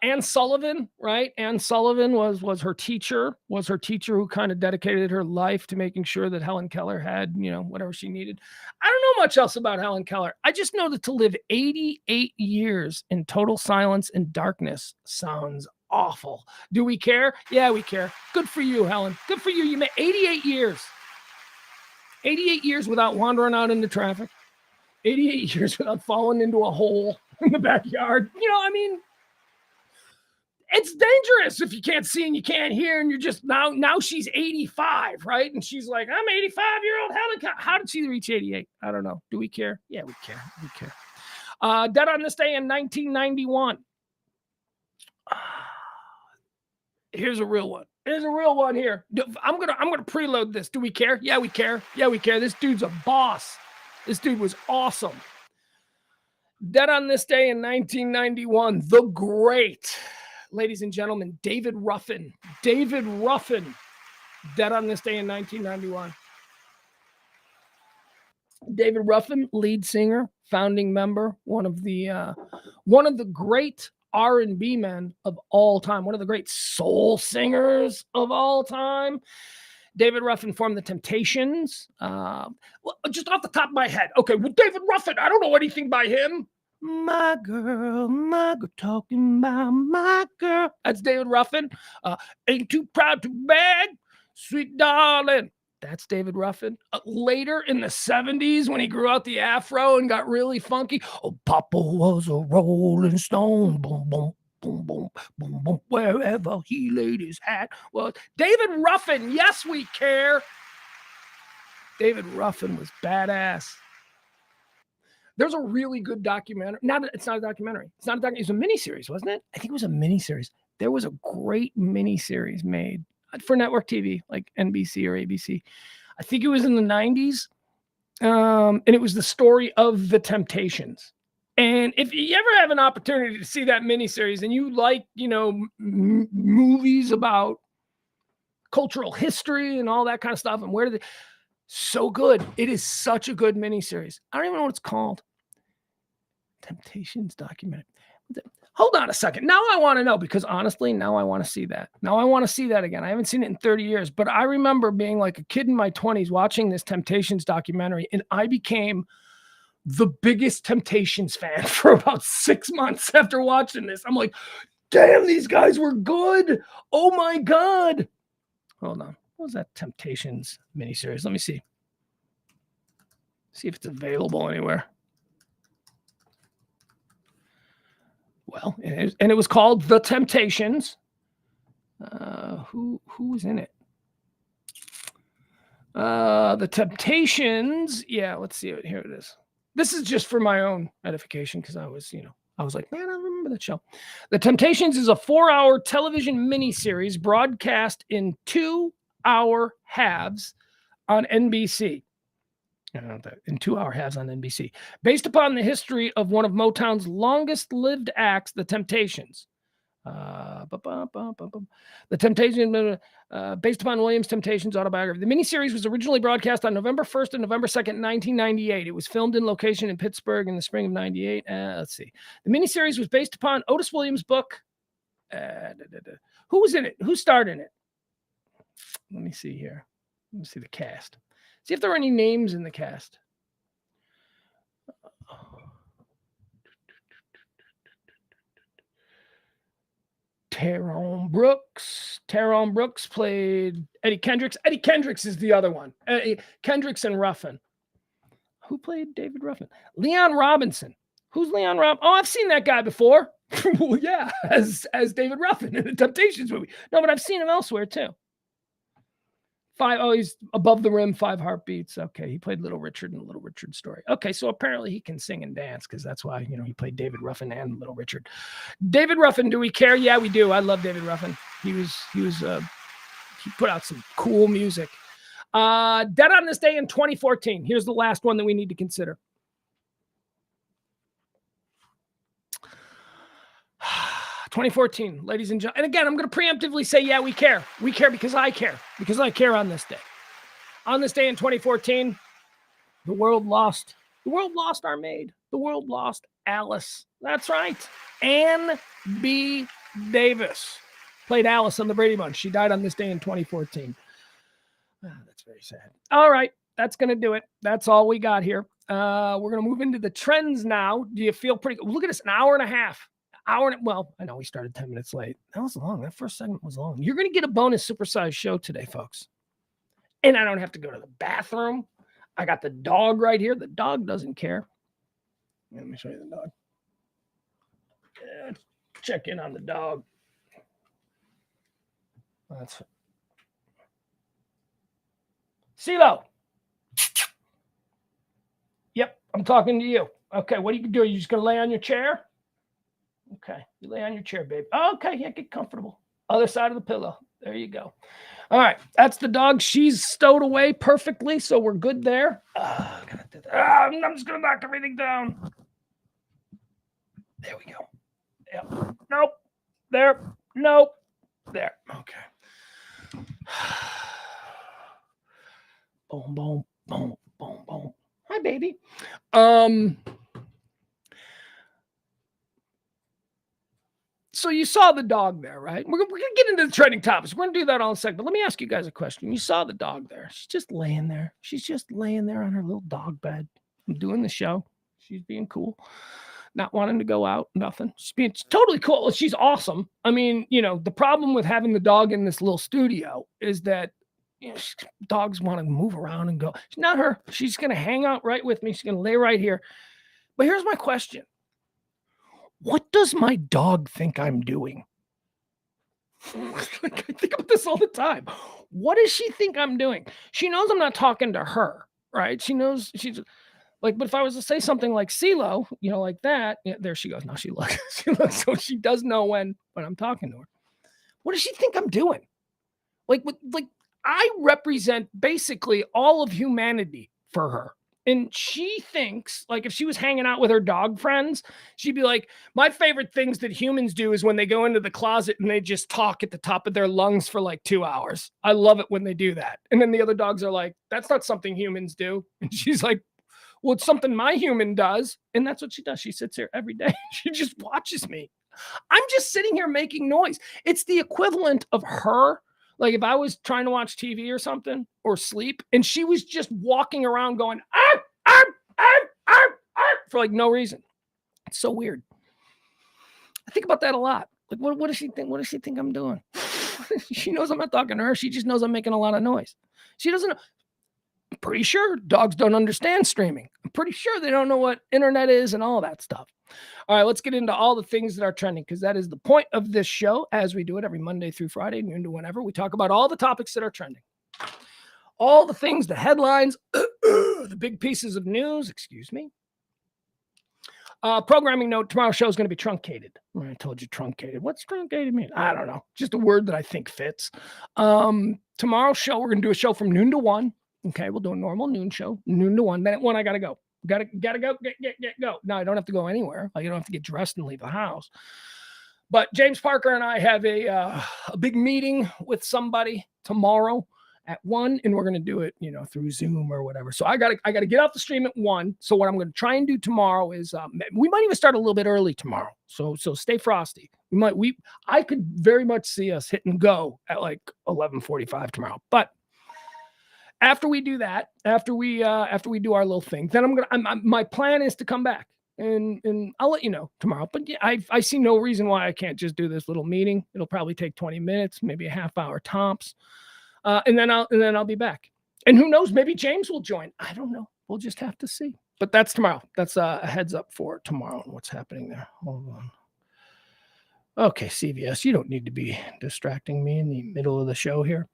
Anne Sullivan, right? Anne Sullivan was her teacher, who kind of dedicated her life to making sure that Helen Keller had, whatever she needed. I don't know much else about Helen Keller. I just know that to live 88 years in total silence and darkness sounds awful. Do we care? Yeah, we care. Good for you, Helen. Good for you. You made 88 years. 88 years without wandering out into traffic. 88 years without falling into a hole in the backyard. It's dangerous if you can't see and you can't hear, and you're just now she's 85, right? And she's like, I'm 85-year-old Helen. How did she reach 88? I don't know. Do we care? Yeah, we care. We care. Dead on this day in 1991. Here's a real one. Here's a real one here. I'm gonna preload this. Do we care? Yeah, we care. Yeah, we care. This dude's a boss. This dude was awesome. Dead on this day in 1991, the great, ladies and gentlemen, David Ruffin. David Ruffin, dead on this day in 1991. David Ruffin, lead singer, founding member, one of the great R&B men of all time, one of the great soul singers of all time. David Ruffin formed the Temptations. Just off the top of my head. Okay, well, David Ruffin, I don't know anything by him. My girl, talking about my girl. That's David Ruffin. Ain't too proud to beg, sweet darling. That's David Ruffin. Later in the 70s, when he grew out the afro and got really funky. Oh, Papa was a rolling stone. Boom, boom. Boom, boom, boom, boom, wherever he laid his hat. Well, David Ruffin, yes, we care. David Ruffin was badass. There's a really good documentary. It's not a documentary. It's not a documentary. It was a miniseries, wasn't it? I think it was a miniseries. There was a great miniseries made for network TV, like NBC or ABC. I think it was in the 90s. And it was the story of the Temptations. And if you ever have an opportunity to see that miniseries and you like, movies about cultural history and all that kind of stuff, and where did so good. It is such a good miniseries. I don't even know what it's called. Temptations documentary. Hold on a second. Now I want to know, because honestly, now I want to see that. Now I want to see that again. I haven't seen it in 30 years, but I remember being like a kid in my 20s watching this Temptations documentary, and I became the biggest Temptations fan for about 6 months after watching this. I'm like, damn, these guys were good. Oh my God. Hold on. What was that Temptations miniseries? Let me see. See if it's available anywhere. Well, and it was called The Temptations. Who was in it? The Temptations. Yeah, let's see it. Here it is. This is just for my own edification, because I was like, man, I remember that show. The Temptations is a 4-hour television miniseries broadcast in 2-hour halves on NBC. In 2-hour halves on NBC, based upon the history of one of Motown's longest-lived acts, the Temptations. The Temptations, based upon Williams' Temptations autobiography. The miniseries was originally broadcast on November 1st and November 2nd, 1998. It was filmed in location in Pittsburgh in the spring of 98. Let's see. The miniseries was based upon Otis Williams' book. Who was in it? Who starred in it? Let me see here. Let me see the cast. See if there are any names in the cast. Tyrone Brooks. Tyrone Brooks played Eddie Kendricks. Eddie Kendricks is the other one. Kendricks and Ruffin. Who played David Ruffin? Leon Robinson. Who's Leon Robinson? Oh, I've seen that guy before. Well, yeah, as David Ruffin in the Temptations movie. No, but I've seen him elsewhere too. He's Above the Rim, 5 Heartbeats. Okay, he played Little Richard in the Little Richard story. Okay, so apparently he can sing and dance, because that's why, he played David Ruffin and Little Richard. David Ruffin, do we care? Yeah, we do. I love David Ruffin. He put out some cool music. Dead on this day in 2014. Here's the last one that we need to consider. 2014, ladies and gentlemen. And again, I'm going to preemptively say, yeah, we care. We care because I care. Because I care on this day. On this day in 2014, the world lost our maid. The world lost Alice. That's right. Ann B. Davis played Alice on the Brady Bunch. She died on this day in 2014. That's very sad. All right. That's going to do it. That's all we got here. We're going to move into the trends now. Do you feel pretty good? Look at this, an hour and a half. Well, I know we started 10 minutes late. That was long. That first segment was long. You're going to get a bonus supersized show today, folks. And I don't have to go to the bathroom. I got the dog right here. The dog doesn't care. Let me show you the dog. Yeah, check in on the dog. That's CeeLo. Yep, I'm talking to you. Okay, what are you doing? You just gonna lay on your chair? Okay, you lay on your chair, babe. Okay, yeah, get comfortable. Other side of the pillow. There you go. All right, that's the dog. She's stowed away perfectly, so we're good there. Gotta do that. I'm just gonna knock everything down. There we go. Yep. Nope. There. Nope. There. Okay. Boom, boom, boom, boom, boom. Hi, baby. So you saw the dog there, right? We're going to get into the trending topics. We're going to do that all in a second. But let me ask you guys a question. You saw the dog there. She's just laying there. She's just laying there on her little dog bed. I'm doing the show. She's being cool. Not wanting to go out, nothing. She's being totally cool. She's awesome. I mean, the problem with having the dog in this little studio is that dogs want to move around and go. Not her. She's going to hang out right with me. She's going to lay right here. But here's my question. What does my dog think I'm doing? I think about this all the time. What does she think I'm doing? She knows I'm not talking to her, right? She knows she's like, but if I was to say something like CeeLo, like that, there she goes. Now she looks. So she does know when I'm talking to her. What does she think I'm doing? Like I represent basically all of humanity for her. And she thinks, like, if she was hanging out with her dog friends, she'd be like, my favorite things that humans do is when they go into the closet and they just talk at the top of their lungs for like 2 hours. I love it when they do that. And then the other dogs are like, that's not something humans do. And she's like, well, it's something my human does. And that's what she does. She sits here every day. She just watches me. I'm just sitting here making noise. It's the equivalent of her. Like if I was trying to watch TV or something or sleep and she was just walking around going, arf, arf, arf, arf, arf, for like no reason. It's so weird. I think about that a lot. Like, what does she think? What does she think I'm doing? She knows I'm not talking to her. She just knows I'm making a lot of noise. She doesn't know. I'm pretty sure dogs don't understand streaming. I'm pretty sure they don't know what internet is and all that stuff. All right, let's get into all the things that are trending because that is the point of this show as we do it every Monday through Friday, noon to whenever. We talk about all the topics that are trending. All the things, the headlines, the big pieces of news, excuse me. Programming note, tomorrow's show is going to be truncated. I told you truncated. What's truncated mean? I don't know. Just a word that I think fits. Tomorrow's show, we're going to do a show from noon to 1. Okay, we'll do a normal noon show, noon to 1. Then at 1, I got to go. Gotta go, go. No, I don't have to go anywhere. Like, you don't have to get dressed and leave the house. But James Parker and I have a big meeting with somebody tomorrow at 1, and we're gonna do it, through Zoom or whatever. So I gotta get off the stream at 1. So what I'm gonna try and do tomorrow is we might even start a little bit early tomorrow. So stay frosty. I could very much see us hit and go at like 11:45 tomorrow, but. After we do that, after we do our little thing, then my plan is to come back and I'll let you know tomorrow. But yeah, I see no reason why I can't just do this little meeting. It'll probably take 20 minutes, maybe a half hour tops. And then I'll be back. And who knows, maybe James will join. I don't know. We'll just have to see. But that's tomorrow. That's a heads up for tomorrow and what's happening there. Hold on. Okay, CVS, you don't need to be distracting me in the middle of the show here.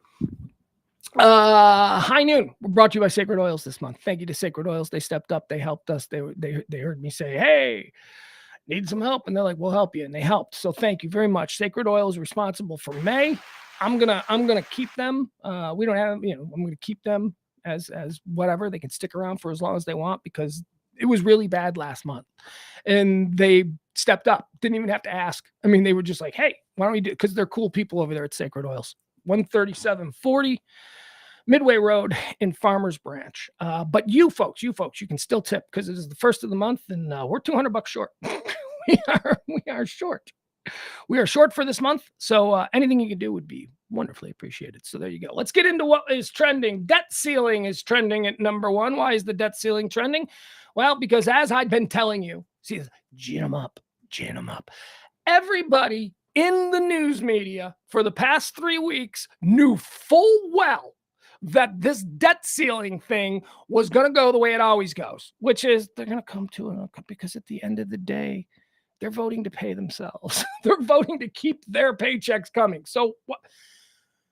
High Noon. We're brought to you by Sacred Oils this month. Thank you to Sacred Oils. They stepped up. They helped us. They heard me say, hey, need some help. And they're like, we'll help you. And they helped. So thank you very much. Sacred Oil is responsible for May. I'm gonna keep them. We don't have, I'm gonna keep them as whatever. They can stick around for as long as they want because it was really bad last month. And they stepped up. Didn't even have to ask. I mean, they were just like, hey, why don't we do it? Because they're cool people over there at Sacred Oils. 137.40 Midway Road in Farmers Branch. But you folks, you can still tip because it is the first of the month and we're $200 short. we are short. We are short for this month. So anything you can do would be wonderfully appreciated. So there you go. Let's get into what is trending. Debt ceiling is trending at number one. Why is the debt ceiling trending? Well, because as I've been telling you, see, gin them up. Everybody in the news media for the past 3 weeks knew full well that this debt ceiling thing was going to go the way it always goes, which is they're going to come to an outcome because at the end of the day, they're voting to pay themselves. They're voting to keep their paychecks coming. So what?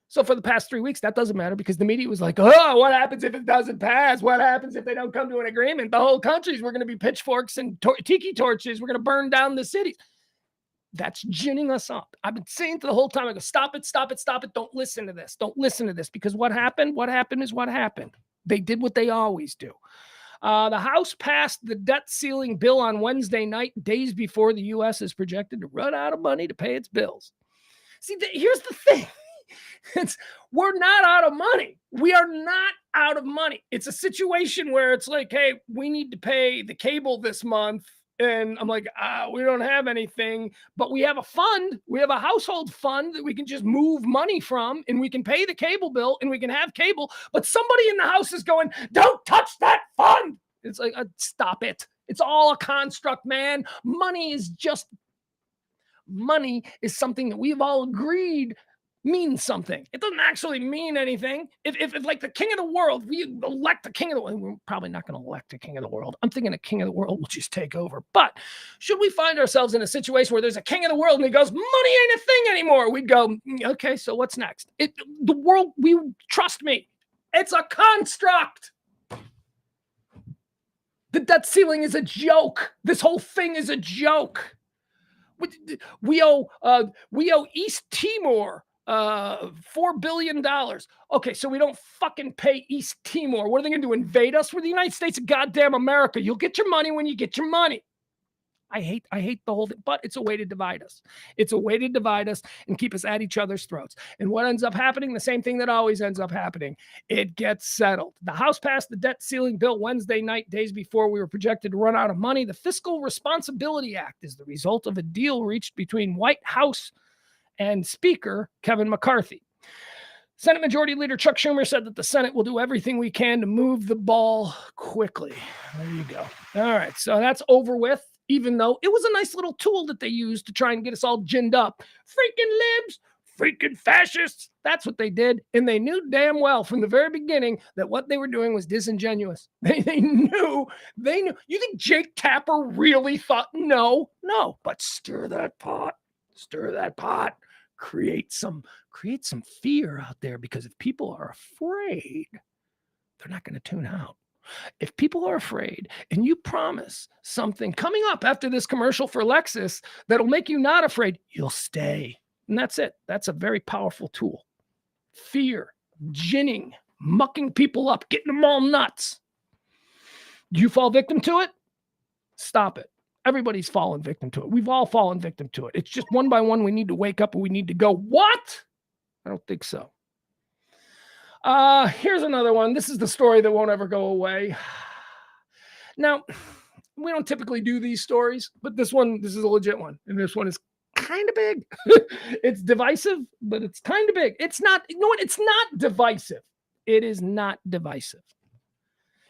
So for the past 3 weeks, that doesn't matter because the media was like, oh, what happens if it doesn't pass? What happens if they don't come to an agreement? The whole country's, we're going to be pitchforks and tiki torches. We're going to burn down the cities. That's ginning us up. I've been saying to the whole time, I go, stop it. Don't listen to this. Because what happened is what happened. They did what they always do. The House passed the debt ceiling bill on Wednesday night, days before the U.S. is projected to run out of money to pay its bills. See, here's the thing. We're not out of money. We are not out of money. It's a situation where it's like, hey, we need to pay the cable this month. And I'm like, we don't have anything, but we have a fund. We have a household fund that we can just move money from and we can pay the cable bill and we can have cable. But somebody in the house is going, don't touch that fund. It's like, stop it. It's all a construct, man. Money is something that we've all agreed means something. It doesn't actually mean anything. If like the king of the world, we elect the king of the world, we're probably not going to elect a king of the world. I'm thinking a king of the world will just take over. But should we find ourselves in a situation where there's a king of the world and he goes, money ain't a thing anymore? We'd go, okay, so what's next? The world, trust me, it's a construct. The debt ceiling is a joke. This whole thing is a joke. We owe East Timor $4 billion. Okay, so we don't fucking pay East Timor. What are they going to do? Invade us? We're the United States of goddamn America. You'll get your money when you get your money. I hate the whole thing, but it's a way to divide us. It's a way to divide us and keep us at each other's throats. And what ends up happening? The same thing that always ends up happening. It gets settled. The House passed the debt ceiling bill Wednesday night, days before we were projected to run out of money. The Fiscal Responsibility Act is the result of a deal reached between White House and Speaker Kevin McCarthy. Senate Majority Leader Chuck Schumer said that the Senate will do everything we can to move the ball quickly. There you go. All right, so that's over with, even though it was a nice little tool that they used to try and get us all ginned up. Freaking libs, freaking fascists. That's what they did. And they knew damn well from the very beginning that what they were doing was disingenuous. They knew. You think Jake Tapper really thought? No, but stir that pot. Create some fear out there, because if people are afraid, they're not going to tune out. If people are afraid and you promise something coming up after this commercial for Lexus that'll make you not afraid, you'll stay. And that's it. That's a very powerful tool. Fear, ginning, mucking people up, getting them all nuts. Do you fall victim to it? Stop it. Everybody's fallen victim to it. We've all fallen victim to it. It's just one by one we need to wake up and we need to go, what? I don't think so. Here's another one. This is the story that won't ever go away. Now, we don't typically do these stories, but this is a legit one. And this one is kind of big. It's divisive, but it's kind of big. It's not divisive. It is not divisive.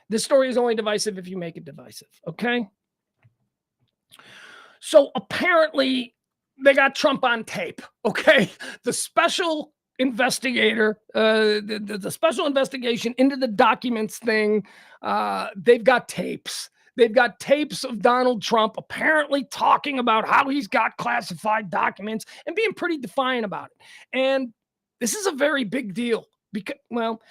This story is only divisive if you make it divisive. Okay. So apparently they got Trump on tape. Okay. The special investigator, the special investigation into the documents thing. They've got tapes. They've got tapes of Donald Trump apparently talking about how he's got classified documents and being pretty defiant about it. And this is a very big deal because, well,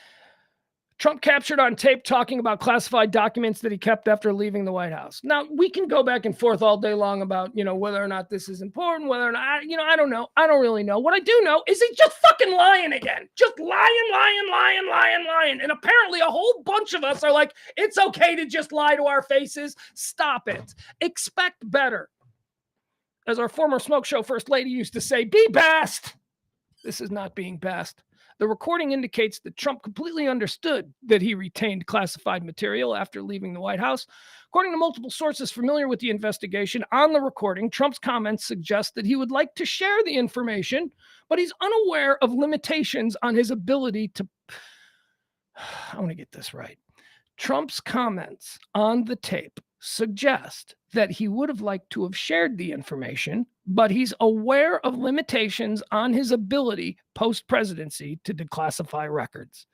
Trump captured on tape talking about classified documents that he kept after leaving the White House. Now, we can go back and forth all day long about, whether or not this is important, whether or not, I don't know. I don't really know. What I do know is he's just fucking lying again. Just lying. And apparently a whole bunch of us are like, it's okay to just lie to our faces. Stop it. Expect better. As our former smoke show first lady used to say, be best. This is not being best. The recording indicates that Trump completely understood that he retained classified material after leaving the White House. According to multiple sources familiar with the investigation, on the recording, Trump's comments suggest that he would like to share the information, but he's unaware of limitations on his ability to. I want to get this right. Trump's comments on the tape suggest that he would have liked to have shared the information, but he's aware of limitations on his ability post-presidency to declassify records.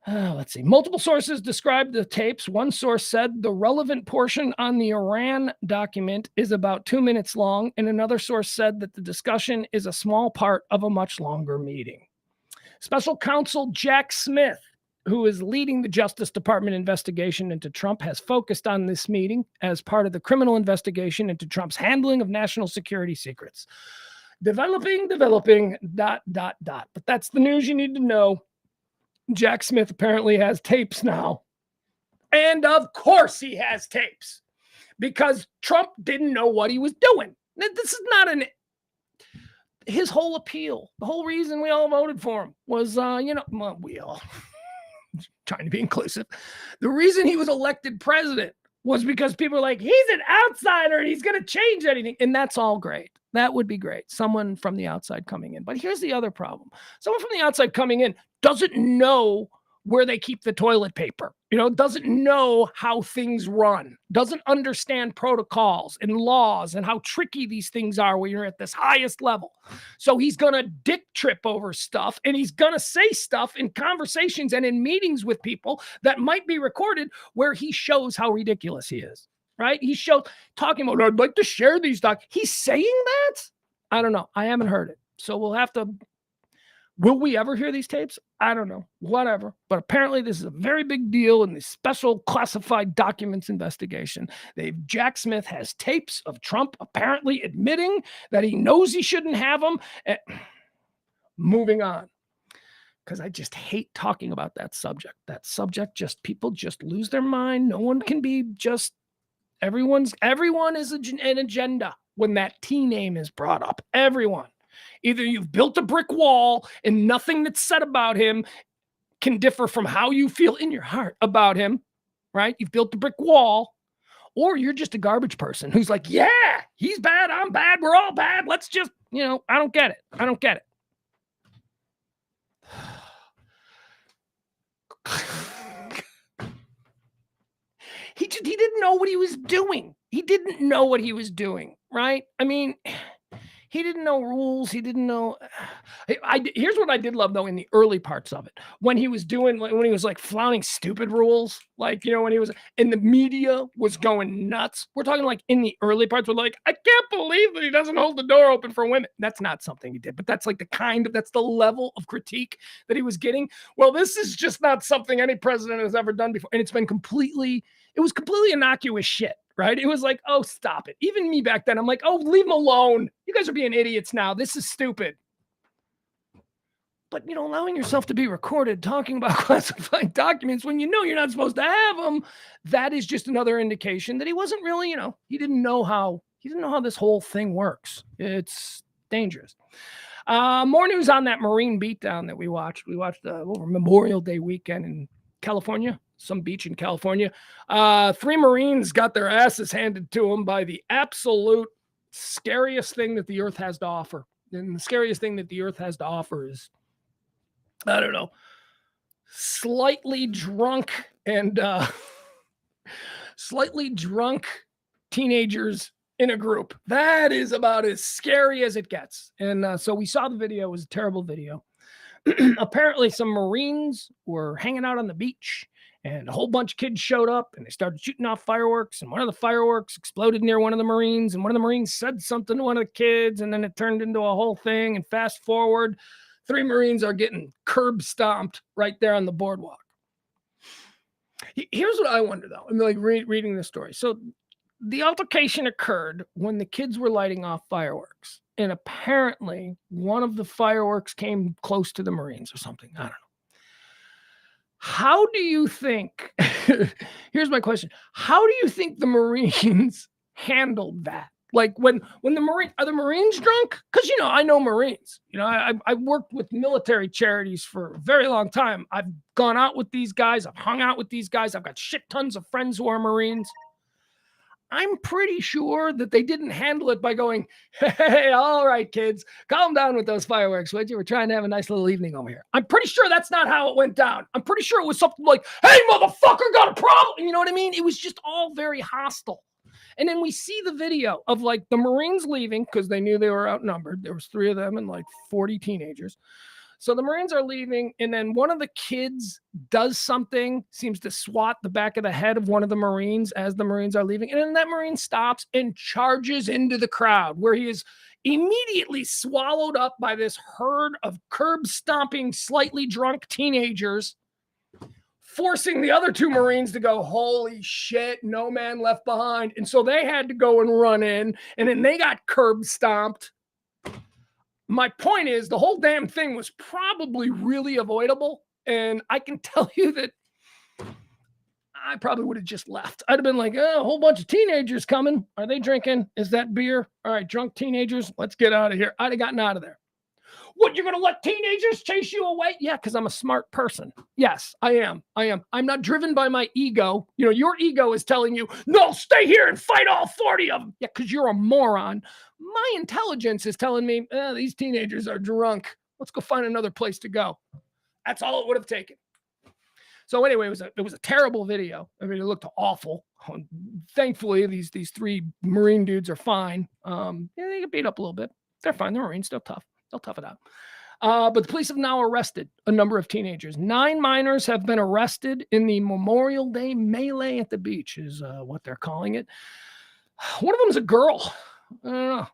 Let's see. Multiple sources described the tapes. One source said the relevant portion on the Moran document is about 2 minutes long, and another source said that the discussion is a small part of a much longer meeting. Special counsel Jack Smith, who is leading the Justice Department investigation into Trump, has focused on this meeting as part of the criminal investigation into Trump's handling of national security secrets. Developing, But that's the news you need to know. Jack Smith apparently has tapes now. And of course he has tapes, because Trump didn't know what he was doing. This is not his whole appeal. The whole reason we all voted for him was, we all... trying to be inclusive. The reason he was elected president was because people are like, he's an outsider and he's going to change anything. And that's all great. That would be great. Someone from the outside coming in. But here's the other problem. Someone from the outside coming in doesn't know where they keep the toilet paper, doesn't know how things run, doesn't understand protocols and laws and how tricky these things are when you're at this highest level. So he's going to dick trip over stuff, and he's going to say stuff in conversations and in meetings with people that might be recorded where he shows how ridiculous he is, right? He shows talking about, I'd like to share these docs. He's saying that? I don't know. I haven't heard it. So we'll have to. Will we ever hear these tapes? I don't know. Whatever. But apparently this is a very big deal in the special classified documents investigation. Jack Smith has tapes of Trump apparently admitting that he knows he shouldn't have them. Moving on. Because I just hate talking about that subject. That subject, people just lose their mind. No one can be just, everyone is an agenda when that T name is brought up. Everyone. Either you've built a brick wall and nothing that's said about him can differ from how you feel in your heart about him, right? You've built a brick wall, or you're just a garbage person who's like, yeah, he's bad, I'm bad, we're all bad. Let's just, I don't get it. He didn't know what he was doing. Right? I mean, he didn't know rules. He didn't know. Here's what I did love, though, in the early parts of it. When he was like flouting stupid rules, like, when he was, and the media was going nuts. We're talking like in the early parts, we're like, I can't believe that he doesn't hold the door open for women. That's not something he did, but that's like that's the level of critique that he was getting. Well, this is just not something any president has ever done before. And it was completely innocuous shit. Right? It was like, oh, stop it. Even me back then, I'm like, oh, leave him alone. You guys are being idiots now. This is stupid. But, allowing yourself to be recorded talking about classified documents when you're not supposed to have them, that is just another indication that he wasn't really, he didn't know how this whole thing works. It's dangerous. More news on that Marine beatdown that we watched. We watched over Memorial Day weekend in California. Some beach in California. 3 Marines got their asses handed to them by the absolute scariest thing that the earth has to offer. And the scariest thing that the earth has to offer is, I don't know, slightly drunk teenagers in a group. That is about as scary as it gets. And so we saw the video. It was a terrible video. Apparently some Marines were hanging out on the beach, and a whole bunch of kids showed up, and they started shooting off fireworks, and one of the fireworks exploded near one of the Marines, and one of the Marines said something to one of the kids, and then it turned into a whole thing. And fast forward, 3 Marines are getting curb stomped right there on the boardwalk. Here's what I wonder, though. I'm like reading this story. So the altercation occurred when the kids were lighting off fireworks, and apparently one of the fireworks came close to the Marines or something. I don't know. How do you think, here's my question. How do you think the Marines handled that? Like when are the Marines drunk? Because I know Marines. I worked with military charities for a very long time. I've gone out with these guys. I've hung out with these guys. I've got shit tons of friends who are Marines. I'm pretty sure that they didn't handle it by going, hey, all right, kids, calm down with those fireworks, would you? We're trying to have a nice little evening over here. I'm pretty sure that's not how it went down. I'm pretty sure it was something like, hey, motherfucker, got a problem. You know what I mean? It was just all very hostile. And then we see the video of like the Marines leaving because they knew they were outnumbered. There was 3 of them and like 40 teenagers. So the Marines are leaving, and then one of the kids does something, seems to swat the back of the head of one of the Marines as the Marines are leaving. And then that Marine stops and charges into the crowd, where he is immediately swallowed up by this herd of curb stomping, slightly drunk teenagers, forcing the other 2 Marines to go, holy shit, no man left behind. And so they had to go and run in, and then they got curb stomped. My point is, the whole damn thing was probably really avoidable. And I can tell you that I probably would have just left. I'd have been like, oh, a whole bunch of teenagers coming. Are they drinking? Is that beer? All right, drunk teenagers, let's get out of here. I'd have gotten out of there. What, you're going to let teenagers chase you away? Yeah, because I'm a smart person. Yes, I am. I'm not driven by my ego. Your ego is telling you, no, stay here and fight all 40 of them. Yeah, because you're a moron. My intelligence is telling me, these teenagers are drunk. Let's go find another place to go. That's all it would have taken. So anyway, it was a terrible video. I mean, it looked awful. Thankfully, these 3 Marine dudes are fine. They get beat up a little bit. They're fine. They're Marines. They're tough. They'll tough it out. But the police have now arrested a number of teenagers. 9 minors have been arrested in the Memorial Day melee at the beach, is what they're calling it. One of them is a girl. I don't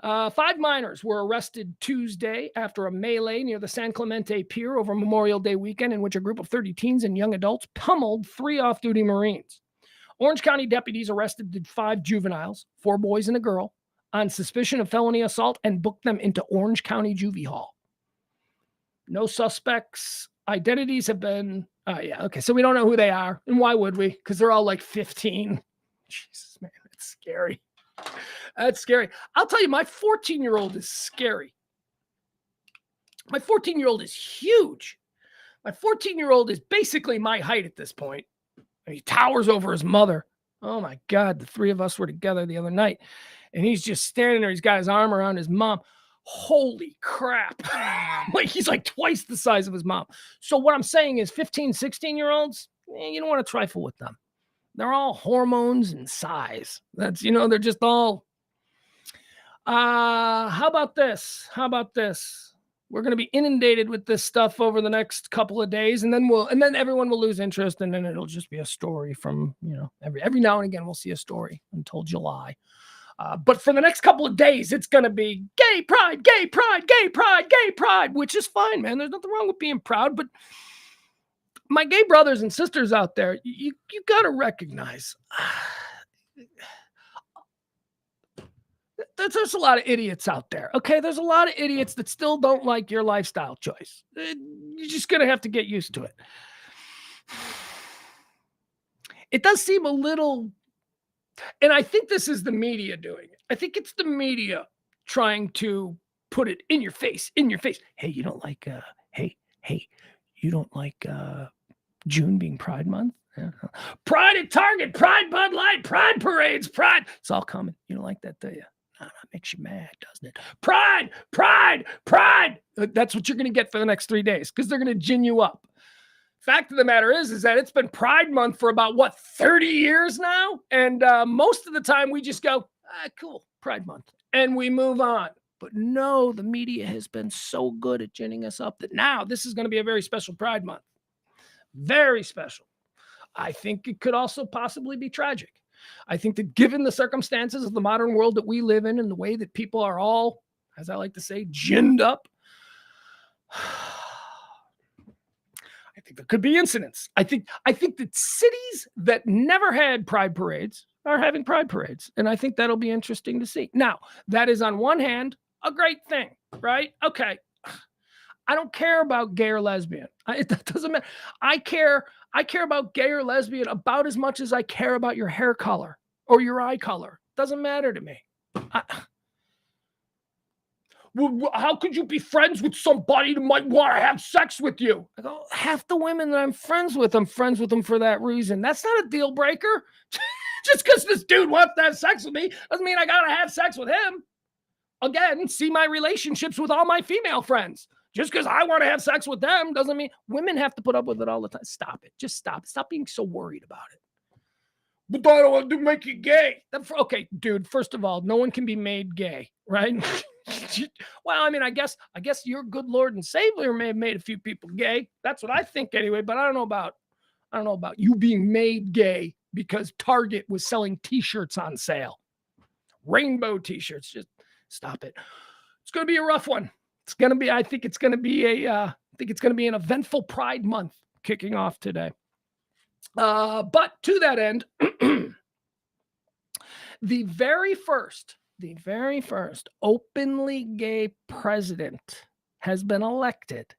know. 5 minors were arrested Tuesday after a melee near the San Clemente Pier over Memorial Day weekend, in which a group of 30 teens and young adults pummeled 3 off-duty Marines. Orange County deputies arrested 5 juveniles, 4 boys and a girl, on suspicion of felony assault and booked them into Orange County Juvie Hall. No suspects' identities have been... so we don't know who they are. And why would we? Because they're all like 15. Jesus, man, it's scary. That's scary. I'll tell you, my 14-year-old is scary. My 14-year-old is huge. My 14-year-old is basically my height at this point. He towers over his mother. Oh, my God. The 3 of us were together the other night. And he's just standing there. He's got his arm around his mom. Holy crap. Like, he's like twice the size of his mom. So what I'm saying is 15, 16-year-olds, you don't want to trifle with them. They're all hormones and size. That's, they're just all... How about this? We're going to be inundated with this stuff over the next couple of days, and then everyone will lose interest, and then it'll just be a story from, every now and again, we'll see a story until July. But for the next couple of days, it's going to be gay pride, gay pride, gay pride, gay pride, which is fine, man. There's nothing wrong with being proud. But my gay brothers and sisters out there, you got to recognize there's a lot of idiots out there. Okay, there's a lot of idiots that still don't like your lifestyle choice. You're just going to have to get used to it. It does seem a little... And I think this is the media doing it. I think it's the media trying to put it in your face. Hey, you don't like, you don't like June being Pride Month? Pride at Target, Pride Bud Light, Pride parades, Pride. It's all coming. You don't like that, do you? No, that makes you mad, doesn't it? Pride, pride, pride. That's what you're going to get for the next 3 days, because they're going to gin you up. Fact of the matter is that it's been Pride Month for about, 30 years now? And most of the time we just go, cool, Pride Month. And we move on. But no, the media has been so good at ginning us up that now this is going to be a very special Pride Month. Very special. I think it could also possibly be tragic. I think that given the circumstances of the modern world that we live in and the way that people are all, as I like to say, ginned up, I think there could be incidents. I think that cities that never had pride parades are having pride parades. And I think that'll be interesting to see. Now, that is on one hand a great thing, right? Okay. I don't care about gay or lesbian. It doesn't matter. I care about gay or lesbian about as much as I care about your hair color or your eye color. Doesn't matter to me. Well, how could you be friends with somebody that might want to have sex with you? I go, half the women that I'm friends with them for that reason. That's not a deal breaker. Just because this dude wants to have sex with me doesn't mean I got to have sex with him. Again, see my relationships with all my female friends. Just because I want to have sex with them doesn't mean women have to put up with it all the time. Stop it. Just stop. Stop being so worried about it. But I don't want to make you gay. Okay, dude, first of all, no one can be made gay, right? Well, I mean, I guess your good Lord and Savior may have made a few people gay. That's what I think anyway, but I don't know about you being made gay because Target was selling t-shirts on sale. Rainbow t-shirts. Just stop it. It's going to be a rough one. I think it's going to be an eventful Pride Month kicking off today. But to that end, the very first openly gay president has been elected.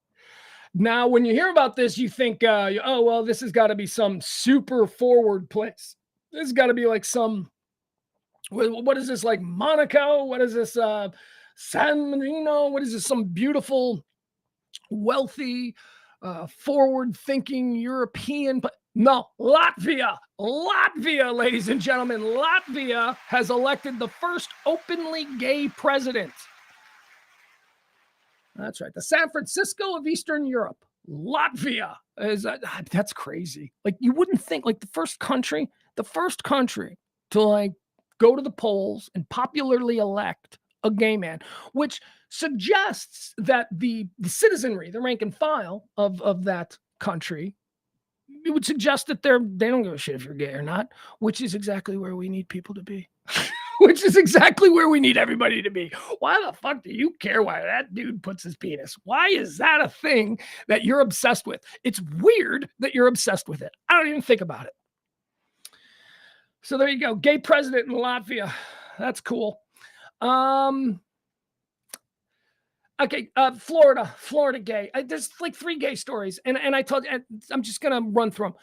Now, when you hear about this, you think, oh, well, this has got to be some super forward place. This has got to be like what is this, like Monaco? What is this, San Marino? What is this, some beautiful, wealthy, forward-thinking European? No, Latvia, ladies and gentlemen. Latvia has elected the first openly gay president. That's right. The San Francisco of Eastern Europe. Latvia that's crazy. Like, you wouldn't think, like, the first country to like go to the polls and popularly elect a gay man, which suggests that the citizenry, the rank and file of that country, it would suggest that they don't give a shit if you're gay or not, which is exactly where we need people to be. Which is exactly where we need everybody to be. Why the fuck do you care why that dude puts his penis? Why is that a thing that you're obsessed with? It's weird that you're obsessed with it. I don't even think about it. So there you go. Gay president in Latvia. That's cool. Okay, Florida gay. There's like 3 gay stories, and I told you, I'm just gonna run through them.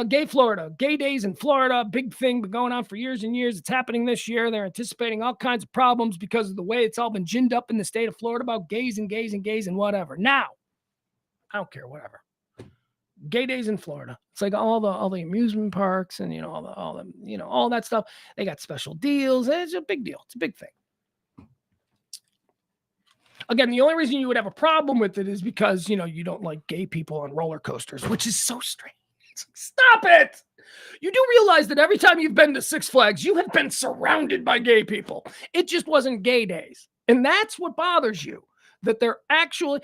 Gay Florida, gay days in Florida, big thing, been going on for years and years. It's happening this year. They're anticipating all kinds of problems because of the way it's all been ginned up in the state of Florida about gays and whatever. Now, I don't care, whatever. Gay days in Florida. It's like all the amusement parks and all that stuff. They got special deals. It's a big deal. It's a big thing. Again, the only reason you would have a problem with it is because, you don't like gay people on roller coasters, which is so strange. Stop it. You do realize that every time you've been to Six Flags, you have been surrounded by gay people. It just wasn't gay days. And that's what bothers you, that they're actually,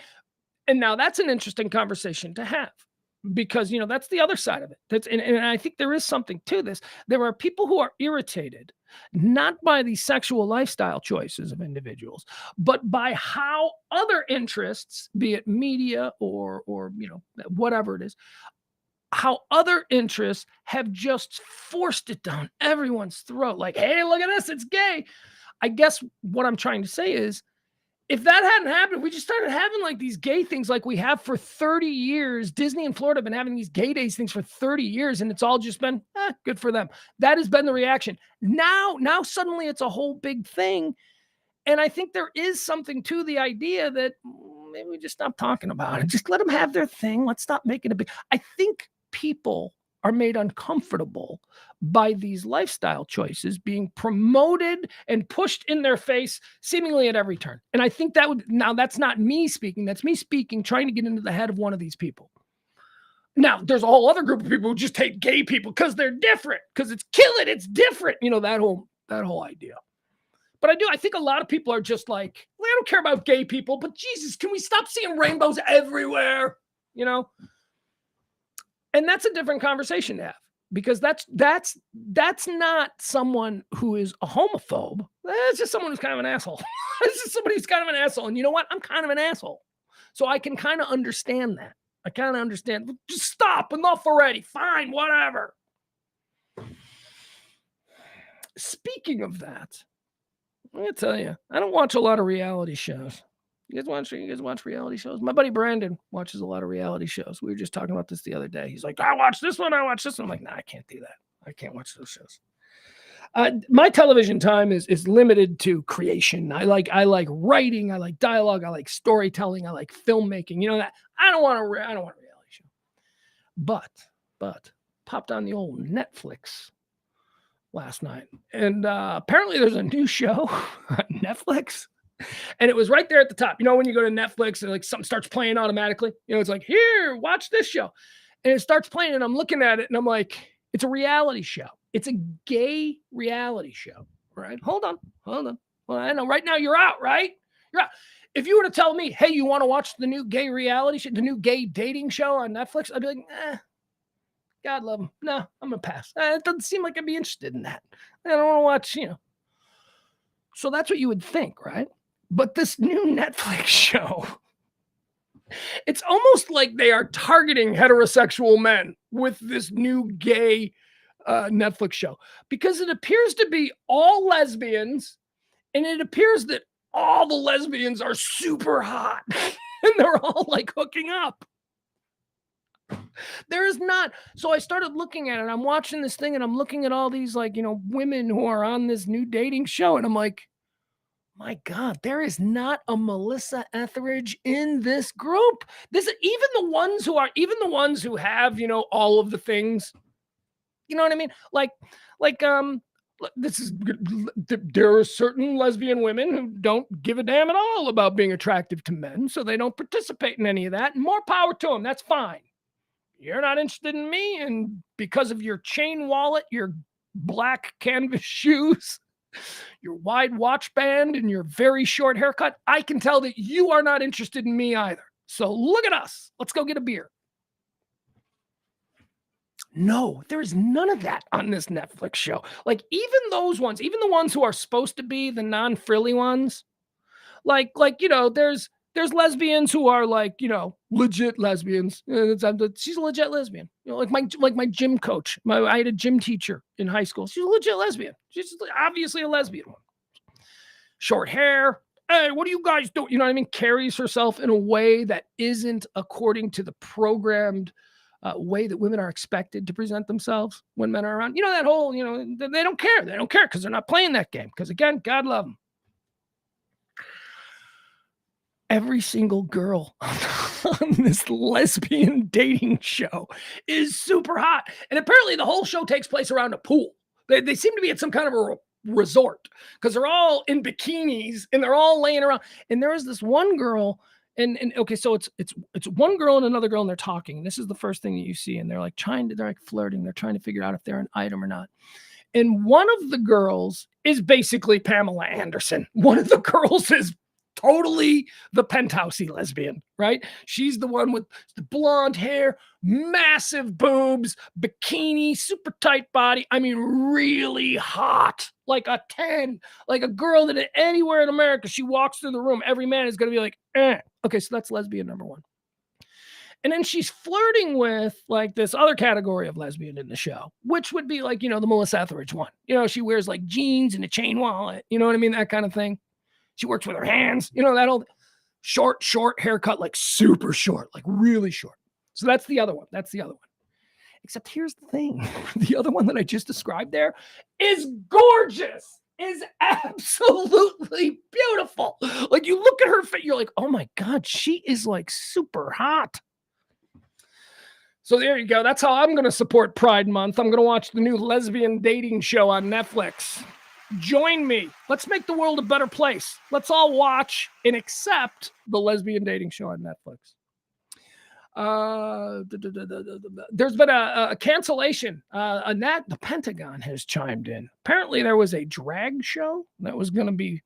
and now that's an interesting conversation to have. Because, that's the other side of it. And I think there is something to this. There are people who are irritated, not by the sexual lifestyle choices of individuals, but by how other interests, be it media or whatever it is, how other interests have just forced it down everyone's throat. Like, hey, look at this, it's gay. I guess what I'm trying to say is, if that hadn't happened, we just started having like these gay things like we have for 30 years. Disney and Florida have been having these gay days things for 30 years, and it's all just been good for them. That has been the reaction. Now suddenly it's a whole big thing. And I think there is something to the idea that maybe we just stop talking about it. Just let them have their thing. Let's stop making it big. I think people are made uncomfortable by these lifestyle choices being promoted and pushed in their face seemingly at every turn. And I think that's not me speaking. That's me speaking, trying to get into the head of one of these people. Now, there's a whole other group of people who just hate gay people because they're different, because it's killing, it's different. That whole idea. But I think a lot of people are just like, well, I don't care about gay people, but Jesus, can we stop seeing rainbows everywhere? And that's a different conversation to have, because that's not someone who is a homophobe. That's just someone who's kind of an asshole. It's just somebody who's kind of an asshole. And you know what? I'm kind of an asshole. So I can kind of understand that. I kind of understand. Just stop. Enough already. Fine. Whatever. Speaking of that, I'm going to tell you, I don't watch a lot of reality shows. You guys watch reality shows? My buddy Brandon watches a lot of reality shows. We were just talking about this the other day. He's like, I watch this one. I'm like, nah, I can't do that. I can't watch those shows. My television time is limited to creation. I like writing. I like dialogue. I like storytelling. I like filmmaking. You know that I don't want a reality show. But popped on the old Netflix last night, and apparently there's a new show on Netflix, and it was right there at the top. You know when you go to Netflix and like something starts playing automatically. You know it's like here, watch this show, and it starts playing, and I'm looking at it, and I'm like, it's a reality show. It's a gay reality show, right? Hold on. Well, I know right now you're out, right? You're out. If you were to tell me, hey, you want to watch the new gay reality show, the new gay dating show on Netflix, I'd be like, God love him. No, I'm gonna pass. It doesn't seem like I'd be interested in that. I don't want to watch. So that's what you would think, right? But this new Netflix show, it's almost like they are targeting heterosexual men with this new gay Netflix show because it appears to be all lesbians, and it appears that all the lesbians are super hot and they're all like hooking up. There is not. So I started looking at it. I'm watching this thing and I'm looking at all these women who are on this new dating show, and I'm like, my God, there is not a Melissa Etheridge in this group. Even the ones who have all of the things. You know what I mean? This is there are certain lesbian women who don't give a damn at all about being attractive to men, so they don't participate in any of that. And more power to them. That's fine. You're not interested in me, and because of your chain wallet, your black canvas shoes, your wide watch band, and your very short haircut, I can tell that you are not interested in me either. So look at us. Let's go get a beer. No, there is none of that on this Netflix show. Like even those ones, even the ones who are supposed to be the non-frilly ones, there's lesbians who are legit lesbians. She's a legit lesbian. Like my gym coach. I had a gym teacher in high school. She's a legit lesbian. She's obviously a lesbian one. Short hair. Hey, what do you guys do? You know what I mean? Carries herself in a way that isn't according to the programmed way that women are expected to present themselves when men are around. You know, that whole, they don't care. They don't care because they're not playing that game. Because again, God love them. Every single girl on this lesbian dating show is super hot. And apparently the whole show takes place around a pool. They seem to be at some kind of a resort because they're all in bikinis and they're all laying around. And there is this one girl. And okay, so it's one girl and another girl, and they're talking. And this is the first thing that you see. And they're flirting. They're trying to figure out if they're an item or not. And one of the girls is basically Pamela Anderson. One of the girls is totally the penthousey lesbian, right? She's the one with the blonde hair, massive boobs, bikini, super tight body. I mean, really hot, like a 10, like a girl that anywhere in America, she walks through the room, every man is going to be like, eh. Okay, so that's lesbian number one. And then she's flirting with like this other category of lesbian in the show, which would be like, the Melissa Etheridge one. She wears like jeans and a chain wallet. You know what I mean? That kind of thing. She works with her hands, that old short haircut, like super short, like really short. So that's the other one. Except here's the thing. The other one that I just described there is gorgeous, is absolutely beautiful. Like you look at her face, you're like, oh my God, she is like super hot. So there you go. That's how I'm going to support Pride Month. I'm going to watch the new lesbian dating show on Netflix. Join me. Let's make the world a better place. Let's all watch and accept the lesbian dating show on Netflix. There's been a cancellation. The Pentagon has chimed in. Apparently, there was a drag show that was going to be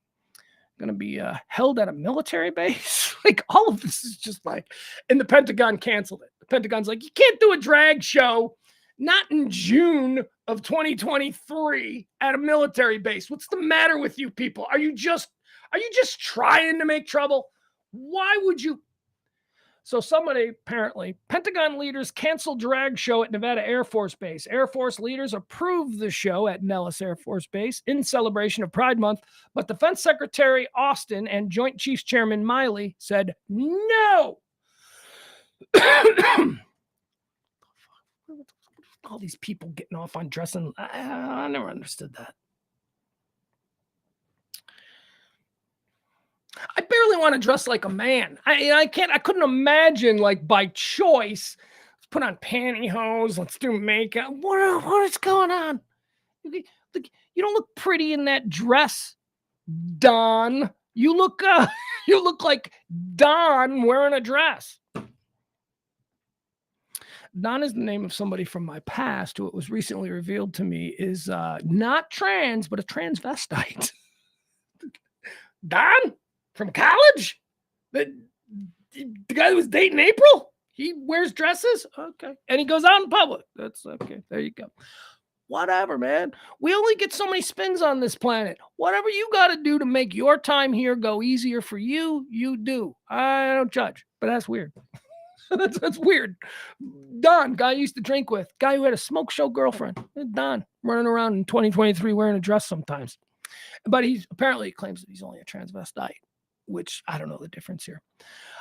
held at a military base. Like all of this is just like, and the Pentagon canceled it. The Pentagon's like, you can't do a drag show. Not in June of 2023 at a military base. What's the matter with you people? Are you just trying to make trouble? Why would you? So somebody, apparently, Pentagon leaders canceled drag show at Nevada Air Force Base. Air Force leaders approved the show at Nellis Air Force Base in celebration of Pride Month, but Defense Secretary Austin and Joint Chiefs Chairman Miley said no. All these people getting off on dressing. I never understood that. I barely want to dress like a man. I couldn't imagine, like, by choice, let's put on pantyhose, let's do makeup. What is going on? You don't look pretty in that dress, Don. You look you look like Don wearing a dress. Don is the name of somebody from my past who, it was recently revealed to me, is not trans, but a transvestite. Don from college? The, the guy who was dating April? He wears dresses? Okay. And he goes out in public. That's okay. There you go. Whatever, man. We only get so many spins on this planet. Whatever you got to do to make your time here go easier for you, you do. I don't judge, but that's weird. that's weird. Don, guy I used to drink with, guy who had a smoke show girlfriend. Don, running around in 2023 wearing a dress sometimes. But he apparently claims that he's only a transvestite, which I don't know the difference here.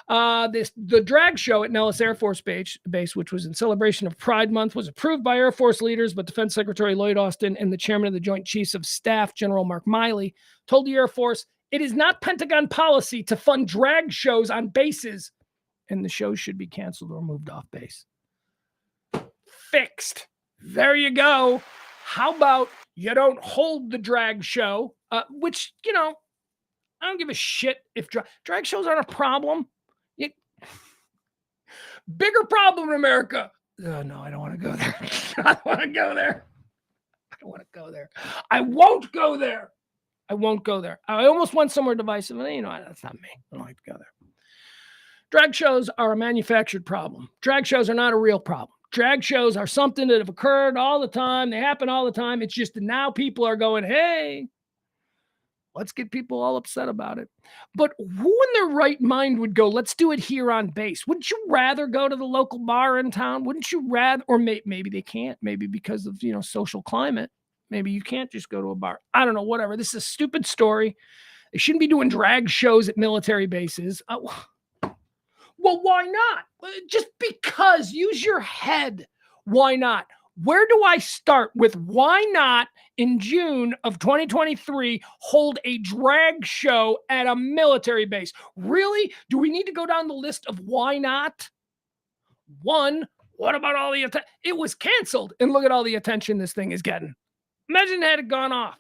The drag show at Nellis Air Force Base, which was in celebration of Pride Month, was approved by Air Force leaders, but Defense Secretary Lloyd Austin and the chairman of the Joint Chiefs of Staff, General Mark Miley, told the Air Force it is not Pentagon policy to fund drag shows on bases, and the shows should be canceled or moved off base. Fixed. There you go. How about you don't hold the drag show, which, you know, I don't give a shit if drag shows aren't a problem. Bigger problem in America. Oh, no, I don't want to go there. I don't want to go there. I don't want to go there. I won't go there. I won't go there. I almost went somewhere divisive. And, you know, that's not me. I don't like to go there. Drag shows are a manufactured problem. Drag shows are not a real problem. Drag shows are something that have occurred all the time. They happen all the time. It's just that now people are going, hey, let's get people all upset about it. But who in their right mind would go, let's do it here on base? Wouldn't you rather go to the local bar in town? Wouldn't you rather, or maybe they can't, maybe because of, you know, social climate. Maybe you can't just go to a bar. I don't know, whatever. This is a stupid story. They shouldn't be doing drag shows at military bases. Well, why not? Just because. Use your head. Why not? Where do I start with why not in June of 2023 hold a drag show at a military base? Really? Do we need to go down the list of why not? One, what about all the attention? It was canceled, and look at all the attention this thing is getting. Imagine had it gone off.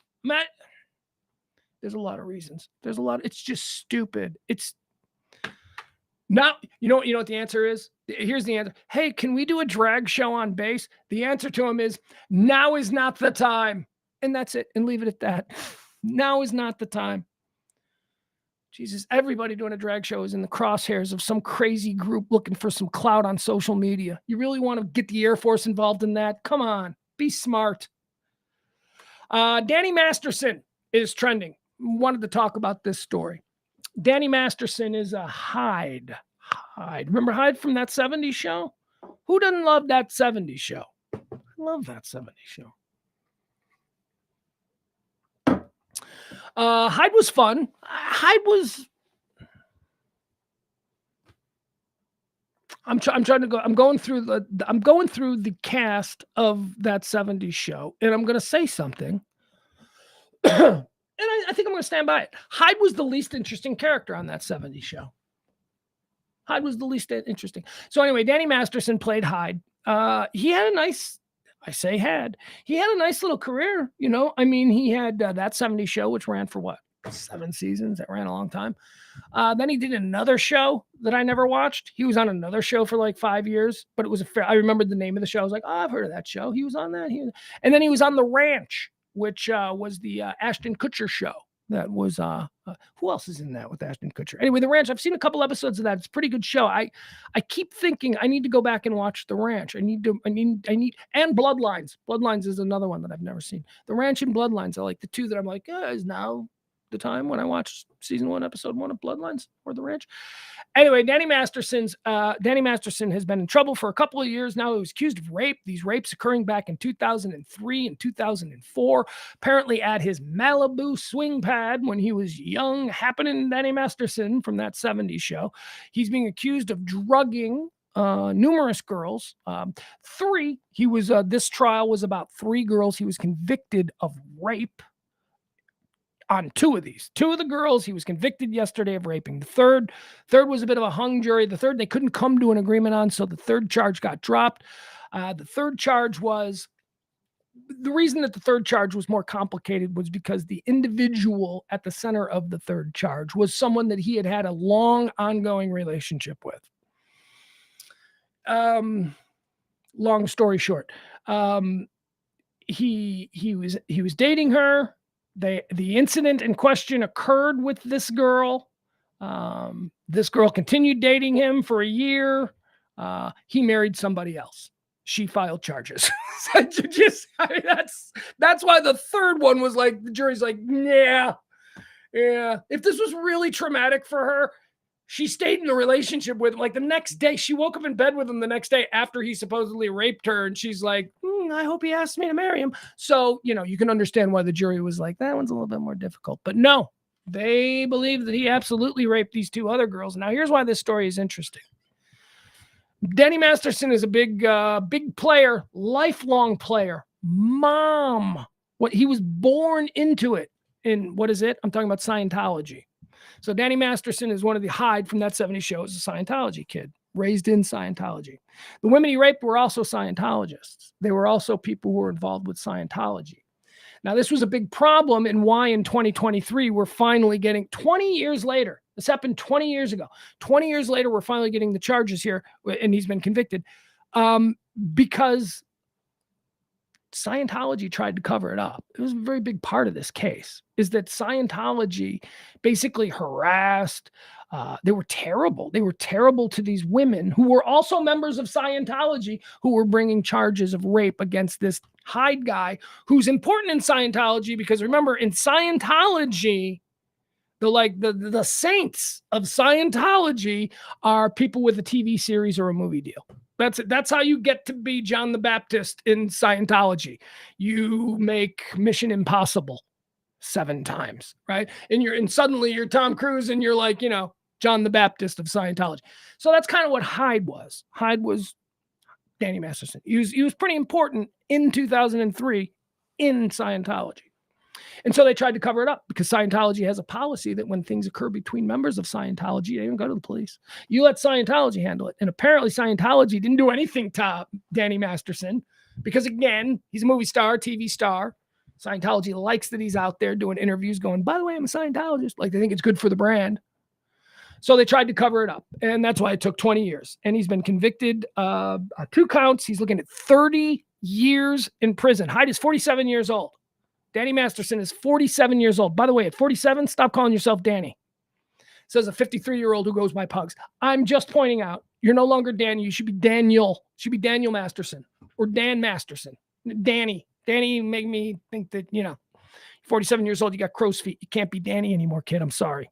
There's a lot of reasons. It's just stupid. It's now, you know what the answer is? Here's the answer. Hey, can we do a drag show on base? The answer to him is, now is not the time. And that's it. And leave it at that. Now is not the time. Jesus, everybody doing a drag show is in the crosshairs of some crazy group looking for some clout on social media. You really want to get the Air Force involved in that? Come on, be smart. Danny Masterson is trending. Wanted to talk about this story. Danny Masterson is a Hyde. Remember Hyde from that 70s show? Who doesn't love that 70s show? I love that 70s show. Hyde was fun. I'm trying to go. I'm going through the cast of that 70s show, and I'm going to say something. And I think I'm going to stand by it. Hyde was the least interesting character on that 70s show. Hyde was the least interesting. So anyway, Danny Masterson played Hyde. He had a nice, he had a nice little career. You know, I mean, he had that 70s show, which ran for what? 7 seasons. That ran a long time. Then he did another show that I never watched. He was on another show for like 5 years, but it was I remembered the name of the show. I was like, oh, I've heard of that show. He was on that. And then he was on The Ranch, which was the Ashton Kutcher show. That was who else is in that with Ashton Kutcher? Anyway, The Ranch. I've seen a couple episodes of that. It's a pretty good show. I keep thinking I need to go back and watch The Ranch. I need and Bloodlines. Bloodlines is another one that I've never seen. The Ranch and Bloodlines are like the two that I'm like, is now the time when I watch season 1, episode 1 of Bloodlines or The Ranch. Anyway, Danny Masterson has been in trouble for a couple of years now. He was accused of rape. These rapes occurring back in 2003 and 2004, apparently at his Malibu swing pad when he was young, happening Danny Masterson from that 70s show. He's being accused of drugging numerous girls. 3. This trial was about 3 girls he was convicted of rape. on two of these. Two of the girls he was convicted yesterday of raping. The third was a bit of a hung jury. The third they couldn't come to an agreement on, so the third charge got dropped. The third charge was, the reason that the third charge was more complicated was because the individual at the center of the third charge was someone that he had had a long ongoing relationship with. Long story short, he was dating her. The incident in question occurred with this girl. This girl continued dating him for a year. He married somebody else. She filed charges. That's why the third one was like, the jury's like, yeah. If this was really traumatic for her, she stayed in the relationship with him. Like the next day, she woke up in bed with him the next day after he supposedly raped her. And she's like, I hope he asked me to marry him. So, you can understand why the jury was like, that one's a little bit more difficult. But no, they believe that he absolutely raped these two other girls. Now, here's why this story is interesting. Danny Masterson is a big player, lifelong player. He was born into it. In what is it? I'm talking about Scientology. So Danny Masterson is one of the Hyde from That 70s Show, is a Scientology kid, raised in Scientology. The women he raped were also Scientologists. They were also people who were involved with Scientology. Now, this was a big problem, and why in 2023 we're finally getting, 20 years later, this happened 20 years ago. 20 years later, we're finally getting the charges here, and he's been convicted because Scientology tried to cover it up. It was a very big part of this case, is that Scientology basically harassed. They were terrible. They were terrible to these women who were also members of Scientology, who were bringing charges of rape against this Hyde guy, who's important in Scientology, because remember, in Scientology, the saints of Scientology are people with a TV series or a movie deal. That's how you get to be John the Baptist in Scientology. You make Mission Impossible 7 times, right? And suddenly you're Tom Cruise, and you're like, John the Baptist of Scientology. So that's kind of what Hyde was. Hyde was Danny Masterson. He was pretty important in 2003 in Scientology. And so they tried to cover it up, because Scientology has a policy that when things occur between members of Scientology, they don't go to the police. You let Scientology handle it. And apparently Scientology didn't do anything to Danny Masterson, because again, he's a movie star, TV star. Scientology likes that he's out there doing interviews going, by the way, I'm a Scientologist. Like, they think it's good for the brand. So they tried to cover it up. And that's why it took 20 years. And he's been convicted of 2 counts. He's looking at 30 years in prison. Hyde is 47 years old. Danny Masterson is 47 years old. By the way, at 47, stop calling yourself Danny. Says a 53-year-old who goes by Pugs. I'm just pointing out, you're no longer Danny. You should be Daniel. You should be Daniel Masterson or Dan Masterson. Danny made me think that, 47 years old, you got crow's feet. You can't be Danny anymore, kid. I'm sorry.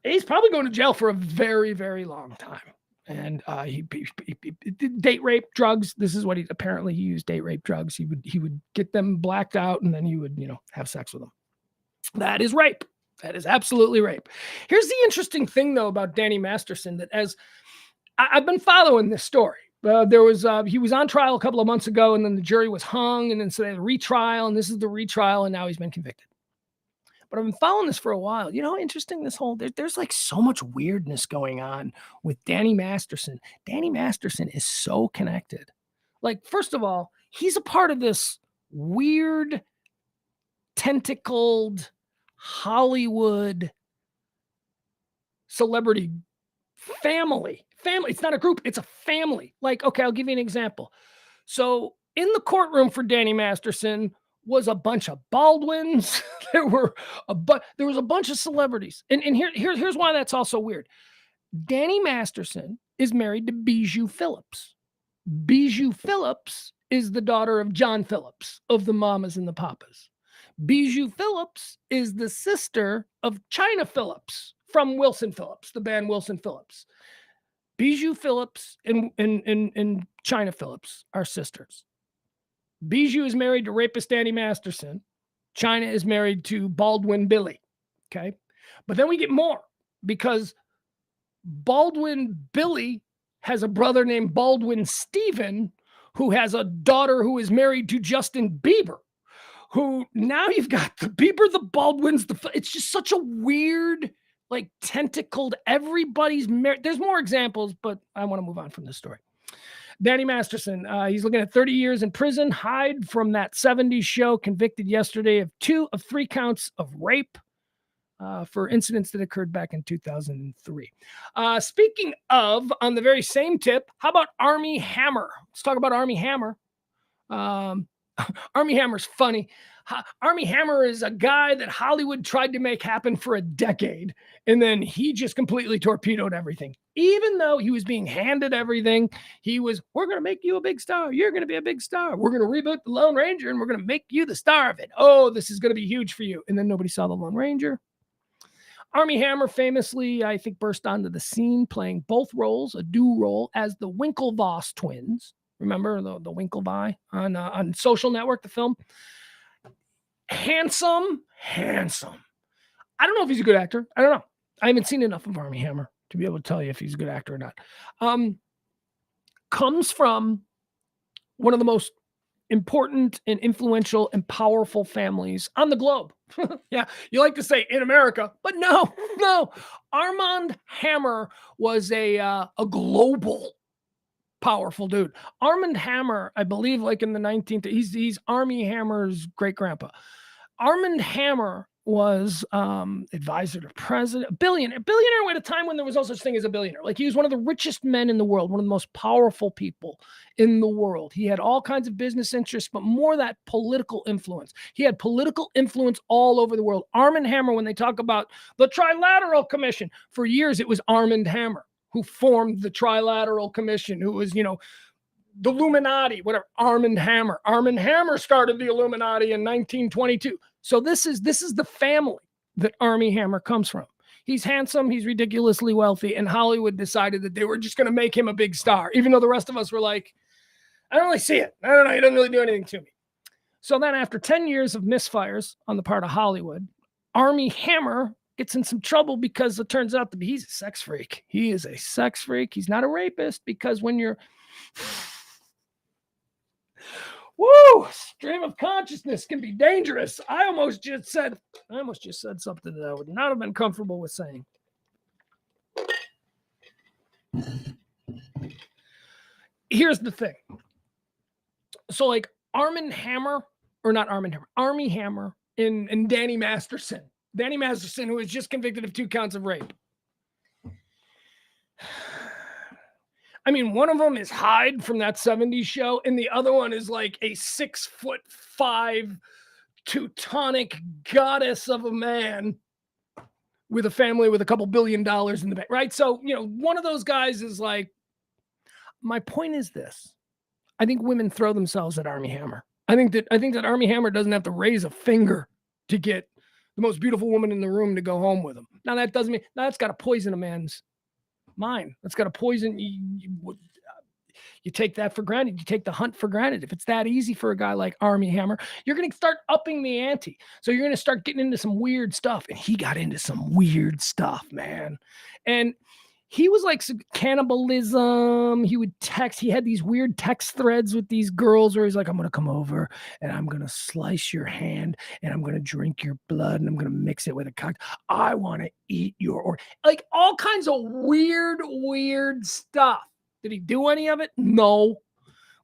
He's probably going to jail for a very, very long time. And he date rape, drugs. This is what he used, date rape, drugs. He would get them blacked out, and then he would, have sex with them. That is rape. That is absolutely rape. Here's the interesting thing, though, about Danny Masterson, that as I've been following this story. He was on trial a couple of months ago, and then the jury was hung, and then so they had a retrial, and this is the retrial, and now he's been convicted. But I've been following this for a while. You know how interesting this there's like so much weirdness going on with Danny Masterson. Danny Masterson is so connected. Like, first of all, he's a part of this weird, tentacled Hollywood celebrity family. It's not a group, it's a family. Like, okay, I'll give you an example. So in the courtroom for Danny Masterson was a bunch of Baldwins. There was a bunch of celebrities. And here's why that's also weird. Danny Masterson is married to Bijou Phillips. Bijou Phillips is the daughter of John Phillips of the Mamas and the Papas. Bijou Phillips is the sister of China Phillips from Wilson Phillips, the band Wilson Phillips. Bijou Phillips and China Phillips are sisters. Bijou is married to rapist Danny Masterson. China is married to Baldwin Billy. Okay. But then we get more, because Baldwin Billy has a brother named Baldwin Stephen, who has a daughter who is married to Justin Bieber. who now you've got the Bieber, the Baldwins, it's just such a weird, like tentacled, everybody's married. There's more examples, but I want to move on from this story. Danny Masterson, he's looking at 30 years in prison, Hyde from that 70s show, convicted yesterday of 2 of 3 counts of rape for incidents that occurred back in 2003. Speaking of, on the very same tip, how about Armie Hammer? Let's talk about Armie Hammer. Armie Hammer's funny. Armie Hammer is a guy that Hollywood tried to make happen for a decade, and then he just completely torpedoed everything. Even though he was being handed everything, we're going to make you a big star. You're going to be a big star. We're going to reboot The Lone Ranger, and we're going to make you the star of it. Oh, this is going to be huge for you. And then nobody saw The Lone Ranger. Armie Hammer famously, I think, burst onto the scene playing both roles, a dual role as the Winklevoss twins. Remember the Winklevi on Social Network, the film? Handsome. I don't know if he's a good actor. I don't know. I haven't seen enough of Armie Hammer to be able to tell you if he's a good actor or not. Comes from one of the most important and influential and powerful families on the globe. Yeah, you like to say in America, but no. Armand Hammer was a global powerful dude. Armand Hammer, I believe, like in the 19th, he's Armie Hammer's great grandpa. Armand Hammer was advisor to president, a billionaire at a time when there was no such thing as a billionaire. Like, he was one of the richest men in the world, one of the most powerful people in the world. He had all kinds of business interests, but more that political influence. He had political influence all over the world. Armand Hammer, when they talk about the Trilateral Commission, for years it was Armand Hammer who formed the Trilateral Commission, who was, the Illuminati, whatever. Armand Hammer. Armand Hammer started the Illuminati in 1922. So this is the family that Armie Hammer comes from. He's handsome, he's ridiculously wealthy, and Hollywood decided that they were just going to make him a big star, even though the rest of us were like, I don't really see it. I don't know, he doesn't really do anything to me. So then after 10 years of misfires on the part of Hollywood, Armie Hammer gets in some trouble because it turns out that he's a sex freak. He is a sex freak. He's not a rapist, because when you're... stream of consciousness can be dangerous. I almost just said something that I would not have been comfortable with saying. Here's the thing. So, like, Armie Hammer and Danny Masterson. Danny Masterson, who was just convicted of 2 counts of rape. I mean, one of them is Hyde from that 70s show, and the other one is like a 6'5" Teutonic goddess of a man with a family with a couple $1 billion in the bank, right? So, one of those guys is like, my point is this. I think women throw themselves at Armie Hammer. I think that Armie Hammer doesn't have to raise a finger to get the most beautiful woman in the room to go home with him. Now, that doesn't mean that's got to poison a man's mind. That's got to poison you take that for granted. You take the hunt for granted. If it's that easy for a guy like Armie Hammer, you're going to start upping the ante. So you're going to start getting into some weird stuff. And he got into some weird stuff, man. And he was like some cannibalism. He would text. He had these weird text threads with these girls where he's like, I'm going to come over and I'm going to slice your hand and I'm going to drink your blood and I'm going to mix it with a cocktail. I want to eat your like all kinds of weird stuff. Did he do any of it? No.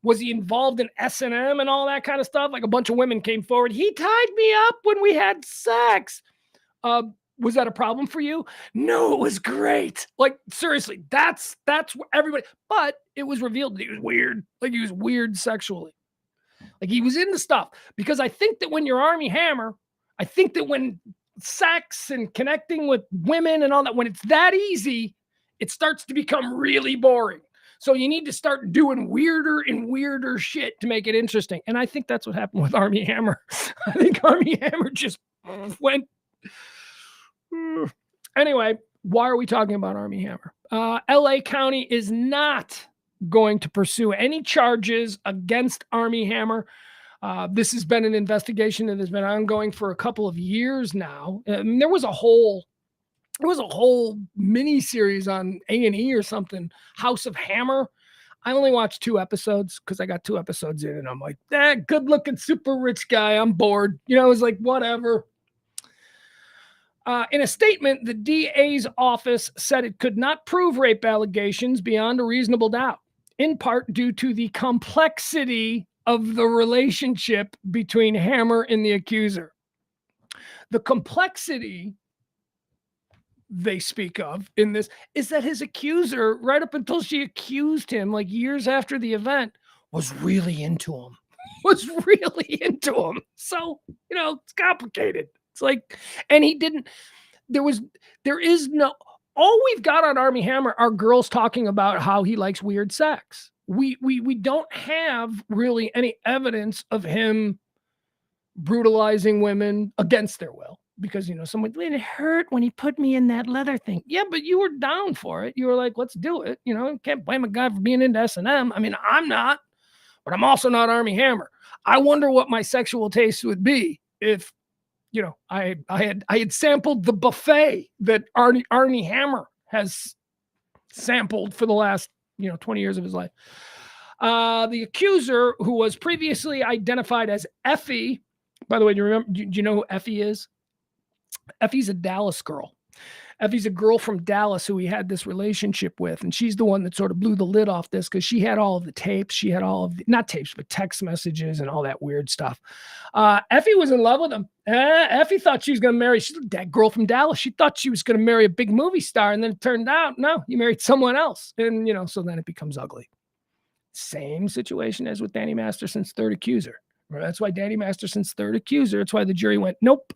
Was he involved in S&M and all that kind of stuff? Like, a bunch of women came forward. He tied me up when we had sex. Was that a problem for you? No, it was great. Like, seriously, that's what everybody, but it was revealed that he was weird. Like, he was weird sexually. Like, he was into stuff. Because I think that when you're Armie Hammer, I think that when sex and connecting with women and all that, when it's that easy, it starts to become really boring. So you need to start doing weirder and weirder shit to make it interesting. And I think that's what happened with Armie Hammer. I think Armie Hammer just went... Anyway, why are we talking about Armie Hammer? LA County is not going to pursue any charges against Armie Hammer. This has been an investigation that has been ongoing for a couple of years now. There was a whole mini series on A&E or something, House of Hammer. I only watched 2 episodes because I got 2 episodes in and I'm like, good looking, super rich guy. I'm bored. You know, it's like, whatever. In a statement, the DA's office said it could not prove rape allegations beyond a reasonable doubt, in part due to the complexity of the relationship between Hammer and the accuser. The complexity they speak of in this is that his accuser, right up until she accused him, like years after the event, was really into him. So, you know, it's complicated. It's like, and he didn't, there is no, all we've got on Armie Hammer are girls talking about how he likes weird sex. We don't have really any evidence of him brutalizing women against their will. Because, you know, someone, it hurt when he put me in that leather thing. Yeah, but you were down for it. You were like, let's do it. You know, can't blame a guy for being into S&M. I mean, I'm not, but I'm also not Armie Hammer. I wonder what my sexual taste would be if, you know, I had sampled the buffet that Armie Hammer has sampled for the last, 20 years of his life. The accuser, who was previously identified as Effie, by the way, do you know who Effie is? Effie's a Dallas girl. Effie's a girl from Dallas who he had this relationship with. And she's the one that sort of blew the lid off this because she had all of the tapes. She had all of the, not tapes, but text messages and all that weird stuff. Effie was in love with him. Effie thought she was going to marry, she's that girl from Dallas. She thought she was going to marry a big movie star. And then it turned out, no, he married someone else. And, so then it becomes ugly. Same situation as with Danny Masterson's third accuser. That's why Danny Masterson's third accuser, it's why the jury went, nope.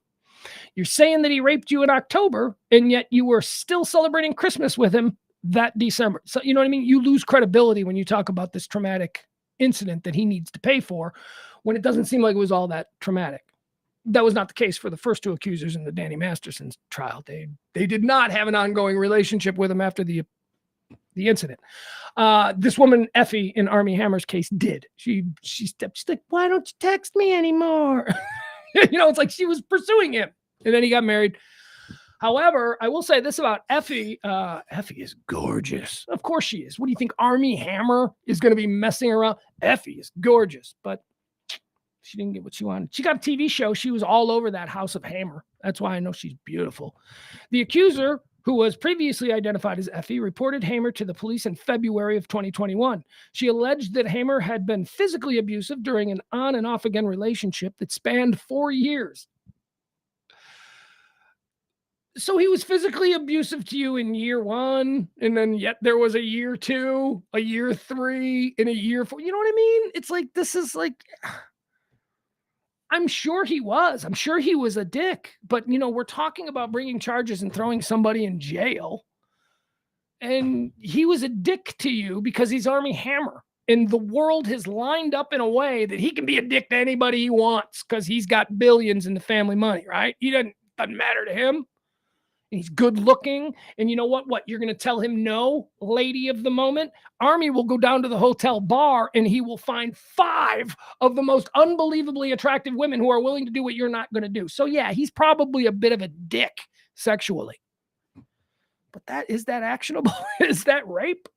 You're saying that he raped you in October, and yet you were still celebrating Christmas with him that December. So, you know what I mean? You lose credibility when you talk about this traumatic incident that he needs to pay for when it doesn't seem like it was all that traumatic. That was not the case for the first two accusers in the Danny Masterson trial. They did not have an ongoing relationship with him after the incident. This woman, Effie, in Armie Hammer's case, did. She's like, why don't you text me anymore? It's like she was pursuing him. And then he got married. However, I will say this about Effie. Effie is gorgeous. Of course she is. What do you think? Armie Hammer is going to be messing around? Effie is gorgeous, but she didn't get what she wanted. She got a TV show. She was all over that House of Hammer. That's why I know she's beautiful. The accuser, who was previously identified as Effie, reported Hamer to the police in February of 2021. She alleged that Hamer had been physically abusive during an on and off again relationship that spanned 4 years. So he was physically abusive to you in year 1, and then yet there was a year 2, a year 3, and a year 4. You know what I mean? It's like, this is like, I'm sure he was. I'm sure he was a dick. But, we're talking about bringing charges and throwing somebody in jail. And he was a dick to you because he's Armie Hammer. And the world has lined up in a way that he can be a dick to anybody he wants because he's got billions in the family money, right? He doesn't matter to him. And he's good looking. And you know what? You're going to tell him no, lady of the moment? Armie will go down to the hotel bar and he will find 5 of the most unbelievably attractive women who are willing to do what you're not going to do. So yeah, he's probably a bit of a dick sexually. But is that actionable? Is that rape?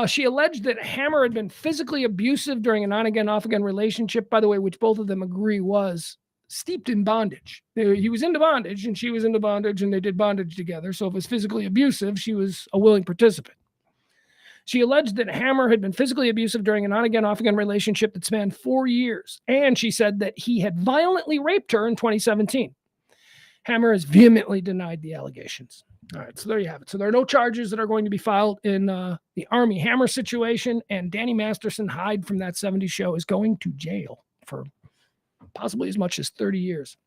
She alleged that Hammer had been physically abusive during an on-again, off-again relationship, by the way, which both of them agree was steeped in bondage. He was into bondage and she was into bondage and they did bondage together. So if it was physically abusive, she was a willing participant. She alleged that Hammer had been physically abusive during an on-again, off-again relationship that spanned 4 years. And she said that he had violently raped her in 2017. Hammer has vehemently denied the allegations. All right, so there you have it. So there are no charges that are going to be filed in the Armie Hammer situation, and Danny Masterson, Hyde from that 70s show, is going to jail for possibly as much as 30 years.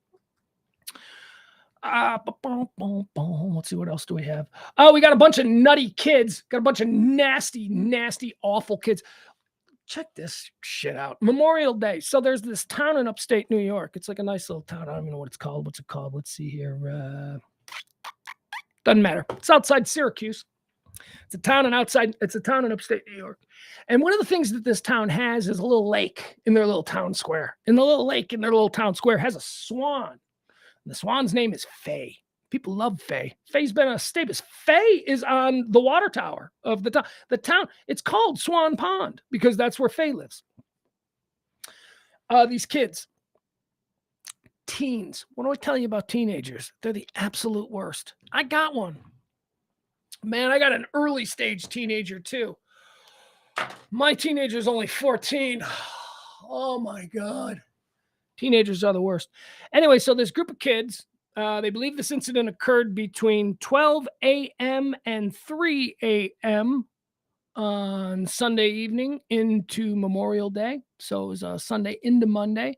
Let's see, what else do we have? Oh, we got a bunch of nutty kids. Got a bunch of nasty, nasty, awful kids. Check this shit out. Memorial Day. So there's this town in upstate New York. It's like a nice little town. I don't even know what it's called. What's it called? Let's see here. Doesn't matter. It's outside Syracuse. It's a town in upstate New York. And one of the things that this town has is a little lake in their little town square. And the little lake in their little town square has a swan. And the swan's name is Faye. People love Faye. Faye's been a staple. Faye is on the water tower of the town. The town, it's called Swan Pond because that's where Faye lives. These kids, teens. What do I tell you about teenagers? They're the absolute worst. I got one. Man, I got an early stage teenager too. My teenager's only 14. Oh my God. Teenagers are the worst. Anyway, so this group of kids, they believe this incident occurred between 12 a.m. and 3 a.m. on Sunday evening into Memorial Day. So it was a Sunday into Monday.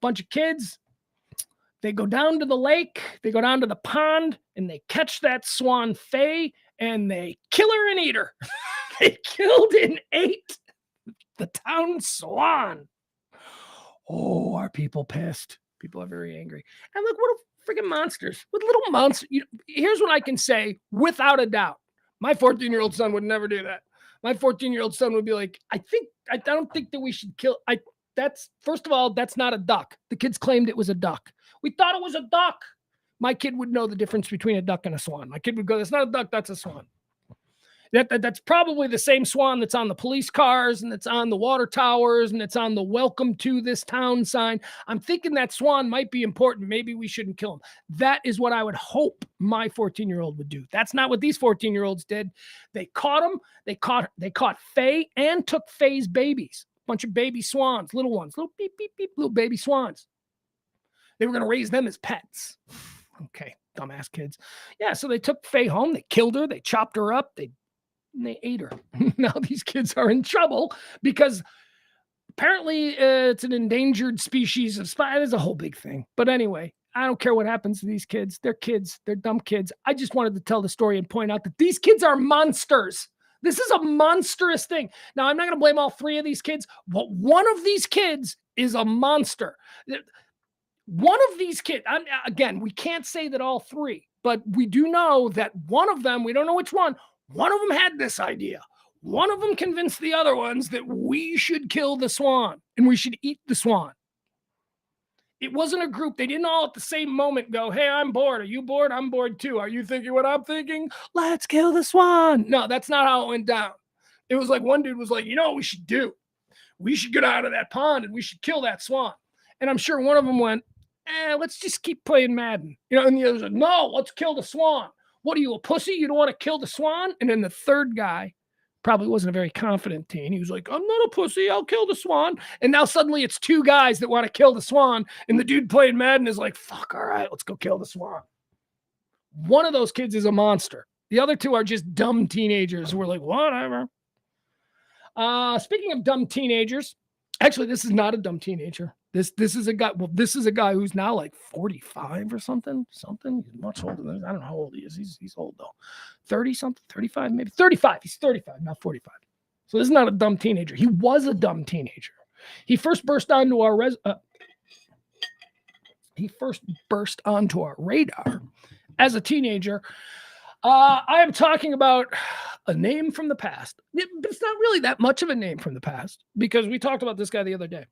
Bunch of kids, they go down to the lake, they go down to the pond, and they catch that swan Faye, and they kill her and eat her. They killed and ate the town swan. Oh, are people pissed? People are very angry. And look, what a freaking monsters. What little monsters. Here's what I can say without a doubt. My 14-year-old son would never do that. My 14-year-old son would be like, I don't think that we should kill. First of all, that's not a duck. The kids claimed it was a duck. We thought it was a duck. My kid would know the difference between a duck and a swan. My kid would go, that's not a duck, that's a swan. That's probably the same swan that's on the police cars and that's on the water towers and it's on the welcome to this town sign. I'm thinking that swan might be important. Maybe we shouldn't kill him. That is what I would hope my 14-year-old would do. That's not what these 14-year-olds did. They caught him. They caught Faye and took Faye's babies. Bunch of baby swans, little ones, little beep, beep, beep, little baby swans. They were going to raise them as pets. Okay, dumbass kids. Yeah, so they took Faye home. They killed her. They chopped her up. They ate her. Now these kids are in trouble because apparently it's an endangered species of spider. It's a whole big thing. But anyway, I don't care what happens to these kids. They're kids. They're dumb kids. I just wanted to tell the story and point out that these kids are monsters. This is a monstrous thing. Now, I'm not going to blame all three of these kids, but one of these kids is a monster. One of these kids, again, we can't say that all three, but we do know that one of them, we don't know which one of them had this idea. One of them convinced the other ones that we should kill the swan and we should eat the swan. It wasn't a group. They didn't all at the same moment go, hey, I'm bored. Are you bored? I'm bored too. Are you thinking what I'm thinking? Let's kill the swan. No, that's not how it went down. It was like one dude was like, you know what we should do? We should get out of that pond and we should kill that swan. And I'm sure one of them went, let's just keep playing Madden. And the other said, no, let's kill the swan. What are you, a pussy? You don't want to kill the swan? And then the third guy probably wasn't a very confident teen. He was like, I'm not a pussy. I'll kill the swan. And now suddenly it's two guys that want to kill the swan. And the dude playing Madden is like, fuck, all right, let's go kill the swan. One of those kids is a monster. The other two are just dumb teenagers who are like, whatever. Speaking of dumb teenagers, actually, this is not a dumb teenager. This is a guy. Well, this is a guy who's now like 45 or something. He's much older than I don't know how old he is. He's old though. 30 something, 35 maybe. 35. He's 35, not 45. So this is not a dumb teenager. He was a dumb teenager. He first burst onto our radar as a teenager. I am talking about a name from the past. But it's not really that much of a name from the past because we talked about this guy the other day.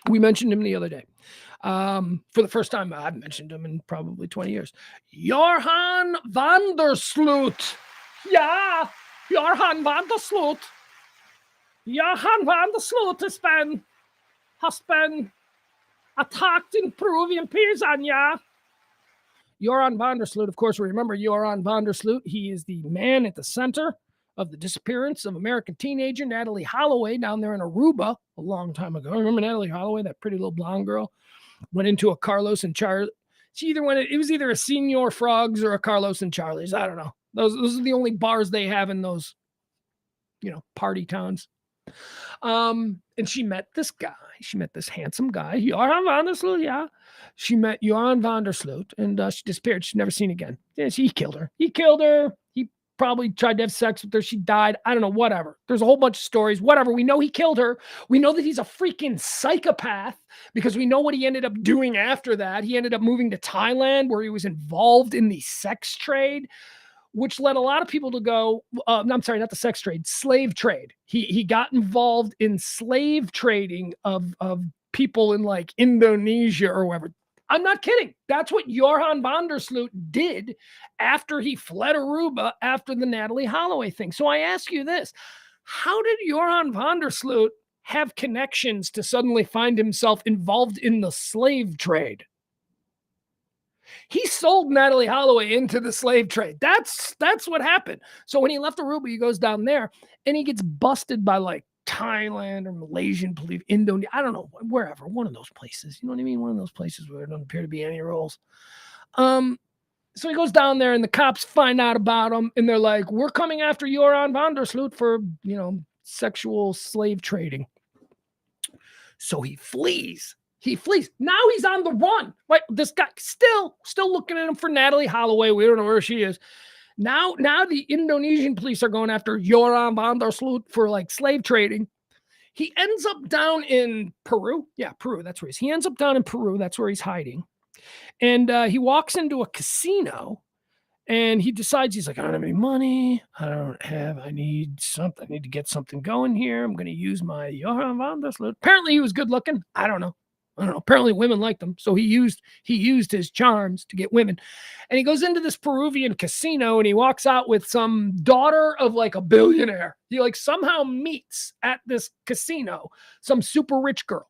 We mentioned him the other day. For the first time, I've mentioned him in probably 20 years. Johan van der Sloot. Yeah, Johan van der Sloot. Johan van der Sloot has been attacked in Peruvian prison, yeah. Joran van der Sloot, of course, we remember Joran van der Sloot. He is the man at the center of the disappearance of American teenager Natalie Holloway down there in Aruba a long time ago. Remember Natalie Holloway, that pretty little blonde girl? Went into a Carlos and Charlie. It was either a Senior Frogs or a Carlos and Charlie's. I don't know. Those are the only bars they have in those, party towns. And she met this guy. She met this handsome guy, Joran van der Sloot, yeah. She met Joran van der Sloot, and she disappeared. She's never seen again. Yeah, he killed her. He probably tried to have sex with her. She died. I don't know, whatever. There's a whole bunch of stories, whatever. We know he killed her. We know that he's a freaking psychopath because we know what he ended up doing after that. He ended up moving to Thailand where he was involved in the sex trade, which led a lot of people to go, I'm sorry, not the sex trade, slave trade. He got involved in slave trading of people in like Indonesia or wherever. I'm not kidding. That's what Johan van der Sloot did after he fled Aruba after the Natalie Holloway thing. So I ask you this. How did Johan van der Sloot have connections to suddenly find himself involved in the slave trade? He sold Natalie Holloway into the slave trade. That's what happened. So when he left Aruba, he goes down there and he gets busted by like Thailand or Malaysian police, Indonesia, I don't know, wherever, one of those places. You know what I mean? One of those places where there don't appear to be any rules. So he goes down there and the cops find out about him and they're like, we're coming after Joran van der Sloot for, sexual slave trading. So he flees. Now he's on the run. Right? This guy still looking at him for Natalie Holloway. We don't know where she is. Now the Indonesian police are going after Joran van der Sloot for like slave trading. He ends up down in Peru. Yeah, Peru. That's where he ends up down in Peru. That's where he's hiding. And he walks into a casino and he decides, he's like, I don't have any money. I need something. I need to get something going here. I'm going to use my Joran van der Sloot. Apparently he was good looking. I don't know. Apparently women liked him. So he used his charms to get women. And he goes into this Peruvian casino and he walks out with some daughter of like a billionaire. He like somehow meets at this casino some super rich girl.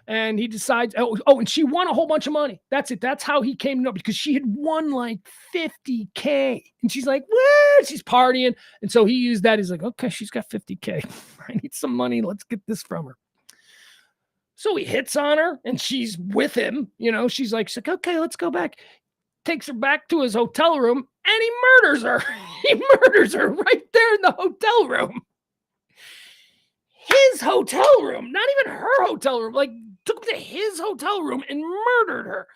And he decides, and she won a whole bunch of money. That's it. That's how he came to know, because she had won like $50K. And she's like, what? She's partying. And so he used that. He's like, okay, she's got $50K. I need some money. Let's get this from her. So he hits on her and she's with him. She's like, okay, let's go back. Takes her back to his hotel room and he murders her. He murders her right there in the hotel room. His hotel room, not even her hotel room, like took him to his hotel room and murdered her.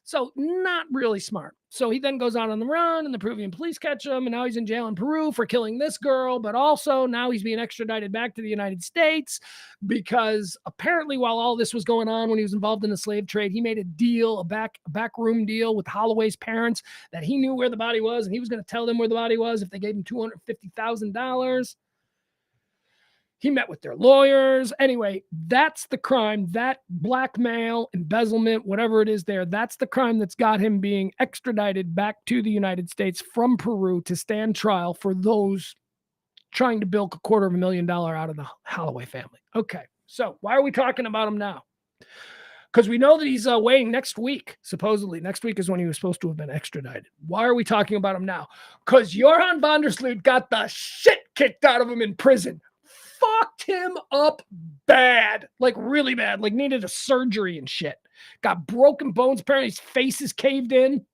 So not really smart. So he then goes out on the run and the Peruvian police catch him. And now he's in jail in Peru for killing this girl. But also now he's being extradited back to the United States because apparently while all this was going on, when he was involved in the slave trade, he made a deal, a backroom deal with Holloway's parents that he knew where the body was. And he was going to tell them where the body was if they gave him $250,000. He met with their lawyers. Anyway, that's the crime, that blackmail, embezzlement, whatever it is there, that's the crime that's got him being extradited back to the United States from Peru to stand trial for those trying to bilk $250,000 out of the Holloway family. Okay, so why are we talking about him now? Because we know that he's weighing next week. Supposedly, next week is when he was supposed to have been extradited. Why are we talking about him now? Because Joran van der Sloot got the shit kicked out of him in prison. Fucked him up bad, like really bad, like needed a surgery and shit. Got broken bones. Apparently his face is caved in.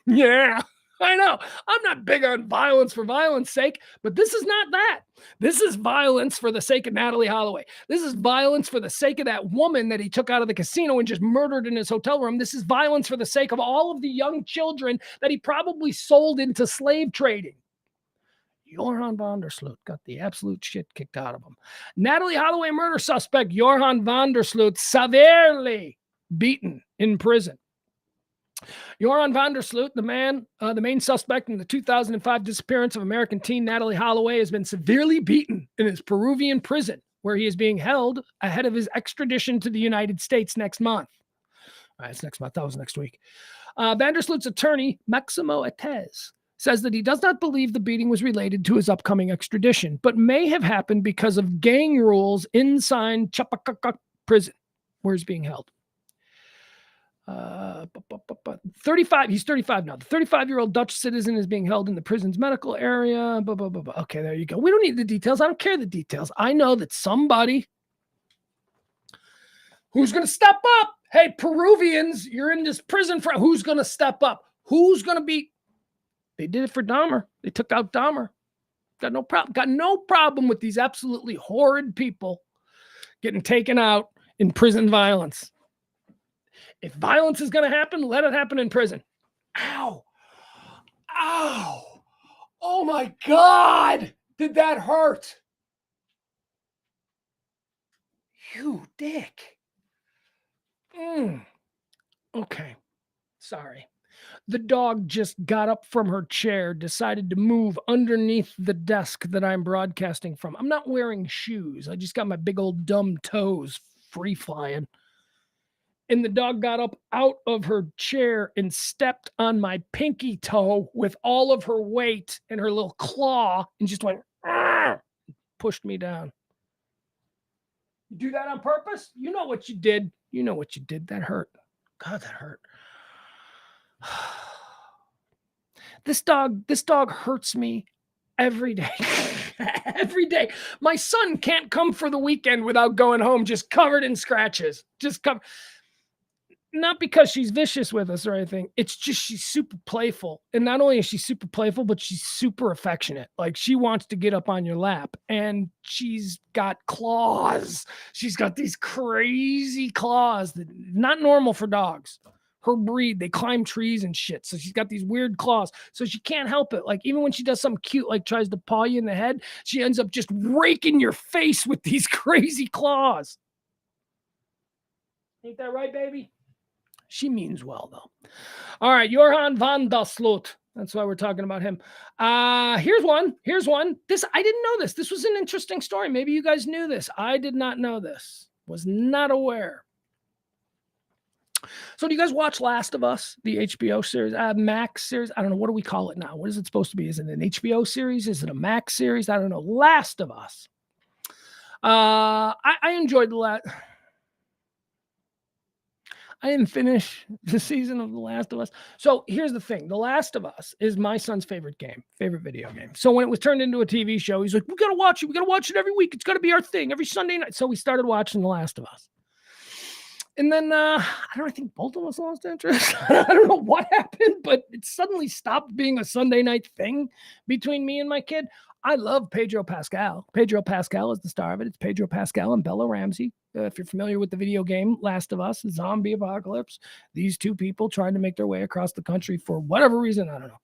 Yeah, I know. I'm not big on violence for violence sake, but this is not that. This is violence for the sake of Natalie Holloway. This is violence for the sake of that woman that he took out of the casino and just murdered in his hotel room. This is violence for the sake of all of the young children that he probably sold into slave trading. Joran van der Sloot got the absolute shit kicked out of him. Natalie Holloway murder suspect Joran van der Sloot severely beaten in prison. Joran van der Sloot, the main suspect in the 2005 disappearance of American teen Natalie Holloway, has been severely beaten in his Peruvian prison, where he is being held ahead of his extradition to the United States next month. All right, it's next month. That was next week. Van der Sloot's attorney, Maximo Etez, says that he does not believe the beating was related to his upcoming extradition, but may have happened because of gang rules inside Chapacaca prison, where he's being held. 35. He's 35 now. The 35-year-old Dutch citizen is being held in the prison's medical area. Okay, there you go. We don't need the details. I don't care the details. I know that somebody who's going to step up. Hey, Peruvians, you're in this prison for who's going to step up? Who's going to be? They did it for Dahmer. They took out Dahmer. Got no problem with these absolutely horrid people getting taken out in prison violence. If violence is going to happen, let it happen in prison. Ow. Ow. Oh my God. Did that hurt? You dick. Okay. Sorry. The dog just got up from her chair, decided to move underneath the desk that I'm broadcasting from. I'm not wearing shoes. I just got my big old dumb toes free flying. and the dog got up out of her chair and stepped on my pinky toe with all of her weight and her little claw and just went, "Arr!" Pushed me down. You do that on purpose? You know what you did. You know what you did. That hurt. God, that hurt. This dog hurts me every day. Every day. My son can't come for the weekend without going home just covered in scratches. Just covered. Not because she's vicious with us or anything. It's just she's super playful. And not only is she super playful, but she's super affectionate. Like she wants to get up on your lap and she's got claws. She's got these crazy claws that not normal for dogs. Her breed, they climb trees and shit. So she's got these weird claws. So she can't help it. Like even when she does something cute, like tries to paw you in the head, she ends up just raking your face with these crazy claws. Ain't that right, baby? She means well, though. All right, Johan van der Sloot. That's why we're talking about him. Here's one. This I didn't know this. This was an interesting story. Maybe you guys knew this. I did not know this. Was not aware. So do you guys watch Last of Us, the HBO series, Max series? I don't know. What do we call it now? What is it supposed to be? Is it an HBO series? Is it a Max series? I don't know. Last of Us. I enjoyed the last. I didn't finish the season of The Last of Us. So here's the thing. The Last of Us is my son's favorite video game. So when it was turned into a TV show, he's like, we got to watch it. We got to watch it every week. It's got to be our thing every Sunday night. So we started watching The Last of Us. And then, I think both of us lost interest. I don't know what happened, but it suddenly stopped being a Sunday night thing between me and my kid. I love Pedro Pascal. Pedro Pascal is the star of it. It's Pedro Pascal and Bella Ramsey. If you're familiar with the video game Last of Us, zombie apocalypse, these two people trying to make their way across the country for whatever reason, I don't know.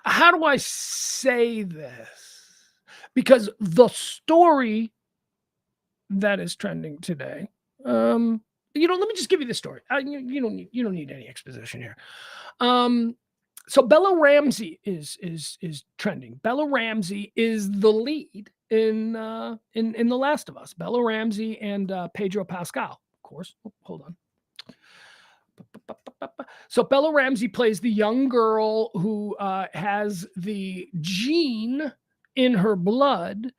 How do I say this? Because the story that is trending today, let me just give you the story. You don't need any exposition here. So Bella Ramsey is trending. Bella Ramsey is the lead in The Last of Us. Bella Ramsey and Pedro Pascal, of course. Oh, hold on. So Bella Ramsey plays the young girl who has the gene in her blood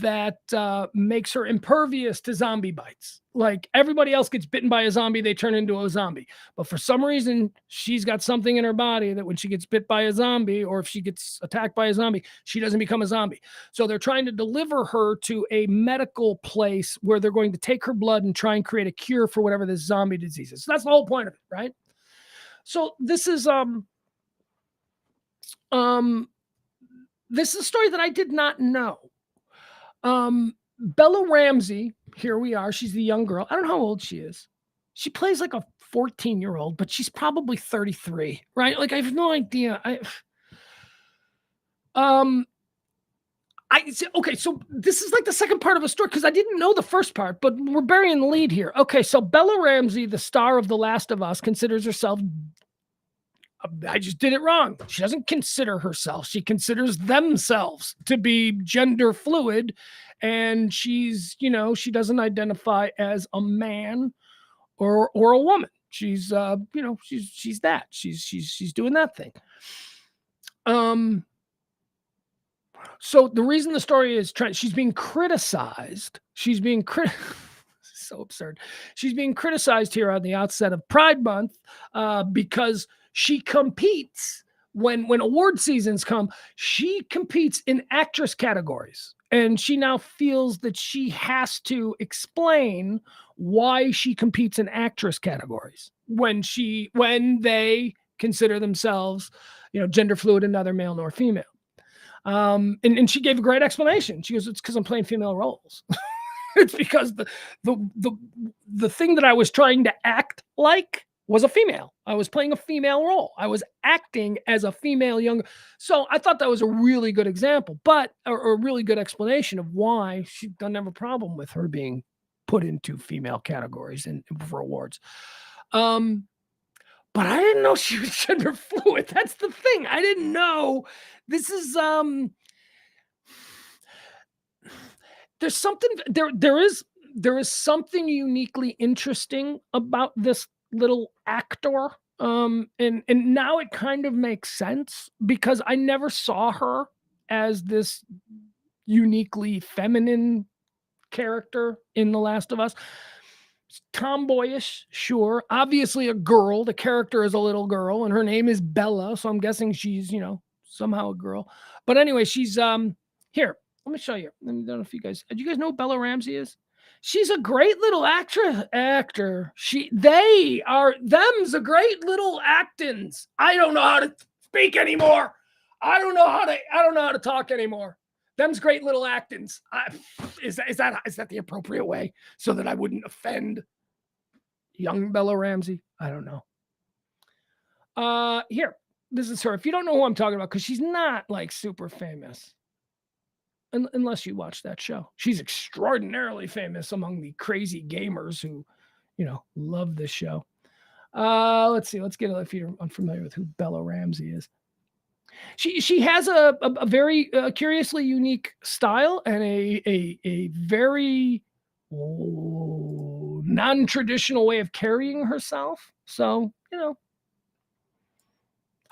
that makes her impervious to zombie bites. Like everybody else gets bitten by a zombie, they turn into a zombie. But for some reason, she's got something in her body that when she gets bit by a zombie, or if she gets attacked by a zombie, she doesn't become a zombie. So they're trying to deliver her to a medical place where they're going to take her blood and try and create a cure for whatever this zombie disease is. So that's the whole point of it, right? So this is a story that I did not know. Bella Ramsey, here we are. She's the young girl. I don't know how old she is. She plays like a 14-year-old, but she's probably 33, right? Like I have no idea. Okay, so this is like the second part of the story because I didn't know the first part, but we're burying the lead here. Okay, so Bella Ramsey, the star of The Last of Us, considers herself. I just did it wrong. She doesn't consider herself. She considers themselves to be gender fluid. And she's, she doesn't identify as a man or a woman. She's, she's that. She's doing that thing. So the reason the story is she's being criticized. So absurd. She's being criticized here on the outset of Pride Month because she competes when award seasons come. She competes in actress categories, and she now feels that she has to explain why she competes in actress categories when they consider themselves, gender fluid and neither male nor female. And she gave a great explanation. She goes, "It's because I'm playing female roles." It's because the thing that I was trying to act like was a female. I was playing a female role. I was acting as a female young. So I thought that was a really good example, but a really good explanation of why she doesn't have a problem with her being put into female categories and for awards. But I didn't know she was gender fluid. That's the thing. I didn't know. This is there's something there is something uniquely interesting about this little actor. And now it kind of makes sense because I never saw her as this uniquely feminine character in The Last of Us. Tomboyish, sure. Obviously a girl. The character is a little girl, and her name is Bella, so I'm guessing she's, somehow a girl. But anyway, she's here. Let me show you. I don't know if you guys do you guys know who Bella Ramsey is? She's a great little actor. Them's a great little actins. I don't know how to speak anymore. I don't know how to talk anymore. Them's great little actins. Is that the appropriate way so that I wouldn't offend young Bella Ramsey? I don't know. Here, this is her. If you don't know who I'm talking about, because she's not like super famous, unless you watch that show. She's extraordinarily famous among the crazy gamers who, love this show. Let's see. Let's get if you're unfamiliar with who Bella Ramsey is. She has a very curiously unique style and a very non-traditional way of carrying herself. So,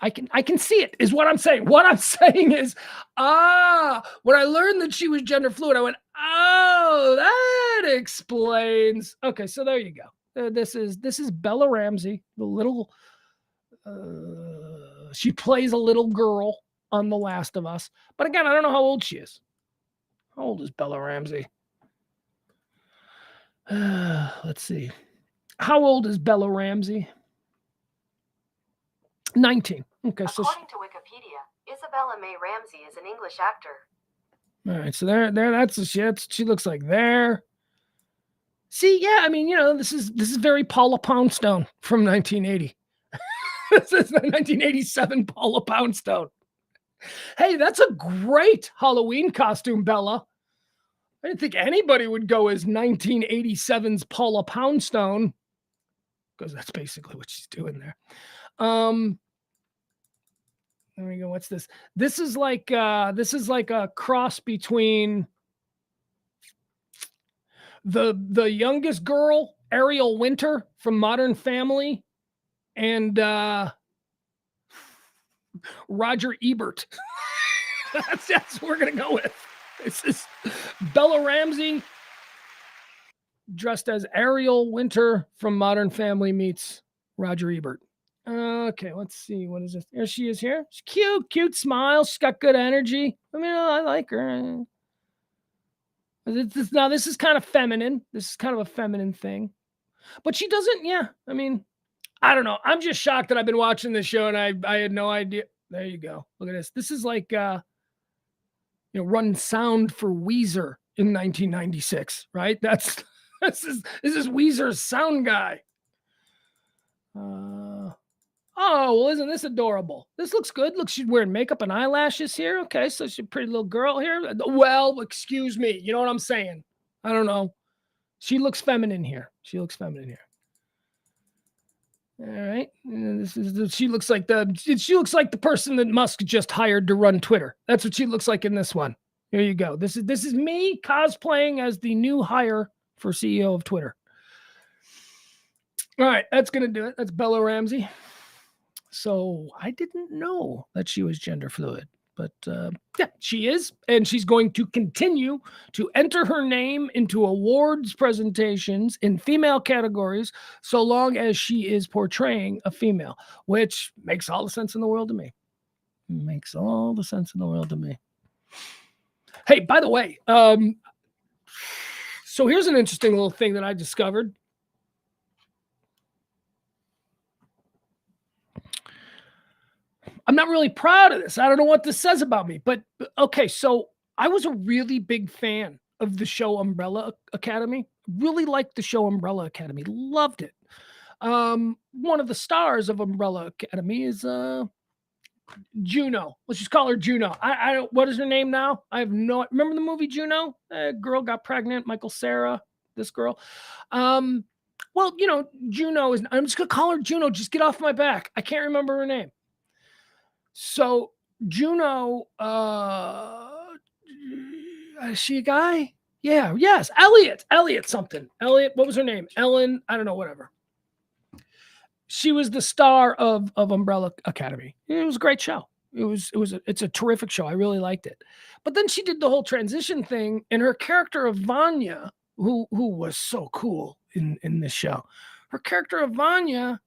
I can see it is what I'm saying. What I'm saying is, when I learned that she was gender fluid, I went, oh, that explains. Okay, so there you go. This is Bella Ramsey, the little. She plays a little girl on The Last of Us. But again, I don't know how old she is. How old is Bella Ramsey? Let's see. How old is Bella Ramsey? 19. Okay. According to Wikipedia, Isabella May Ramsey is an English actor. All right. So that's she looks like there. See, yeah, I mean, this is very Paula Poundstone from 1980. This is the 1987 Paula Poundstone. Hey, that's a great Halloween costume, Bella. I didn't think anybody would go as 1987's Paula Poundstone, because that's basically what she's doing there. There we go. What's this? This is like a cross between the youngest girl, Ariel Winter from Modern Family, and Roger Ebert. That's what we're gonna go with. This is Bella Ramsey dressed as Ariel Winter from Modern Family meets Roger Ebert. Okay, let's see. What is this? There she is here. She's cute smile. She's got good energy. I mean, I like her. Now, this is kind of feminine. This is kind of a feminine thing. But she doesn't, I mean, I don't know. I'm just shocked that I've been watching this show and I had no idea. There you go. Look at this. This is like, run sound for Weezer in 1996, right? This is Weezer's sound guy. Oh, well, isn't this adorable? This looks good. Look, she's wearing makeup and eyelashes here. Okay, so she's a pretty little girl here. Well, excuse me. You know what I'm saying? I don't know. She looks feminine here. All right. She looks like the person that Musk just hired to run Twitter. That's what she looks like in this one. Here you go. This is me cosplaying as the new hire for CEO of Twitter. All right, that's gonna do it. That's Bella Ramsey. So I didn't know that she was gender fluid, but yeah, she is, and she's going to continue to enter her name into awards presentations in female categories so long as she is portraying a female, which makes all the sense in the world to me. Makes all the sense in the world to me. Hey, by the way, so here's an interesting little thing that I discovered. I'm not really proud of this. I don't know what this says about me, but okay. So I was a really big fan of the show Umbrella Academy. Really liked the show Umbrella Academy. Loved it. One of the stars of Umbrella Academy is Juno. Let's just call her Juno. I don't. What is her name now? I have no. Remember the movie Juno? A girl got pregnant. Michael Cera. This girl. Well, Juno is. I'm just gonna call her Juno. Just get off my back. I can't remember her name. So Juno, is she a guy? Yeah, yes, Elliot something. Elliot, what was her name? Ellen, I don't know, whatever. She was the star of Umbrella Academy. It was a great show. It's a terrific show. I really liked it. But then she did the whole transition thing, and her character of Vanya, who was so cool in this show, her character of Vanya.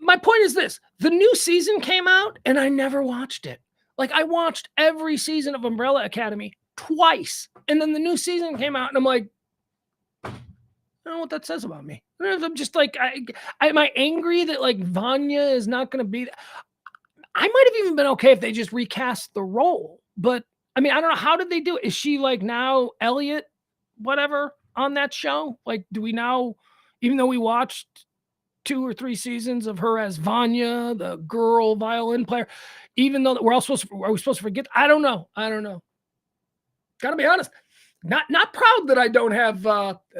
My point is this: the new season came out, and I never watched it. Like, I watched every season of Umbrella Academy twice, and then the new season came out, and I'm like, I don't know what that says about me. I'm just like, am I angry that like Vanya is not going to be? I might have even been okay if they just recast the role, but I mean, I don't know, how did they do it? Is she like now Elliot, whatever, on that show? Like, do we now, even though we watched 2 or 3 seasons of her as Vanya, the girl violin player, even though are we supposed to forget? I don't know. Gotta be honest. Not proud that I don't have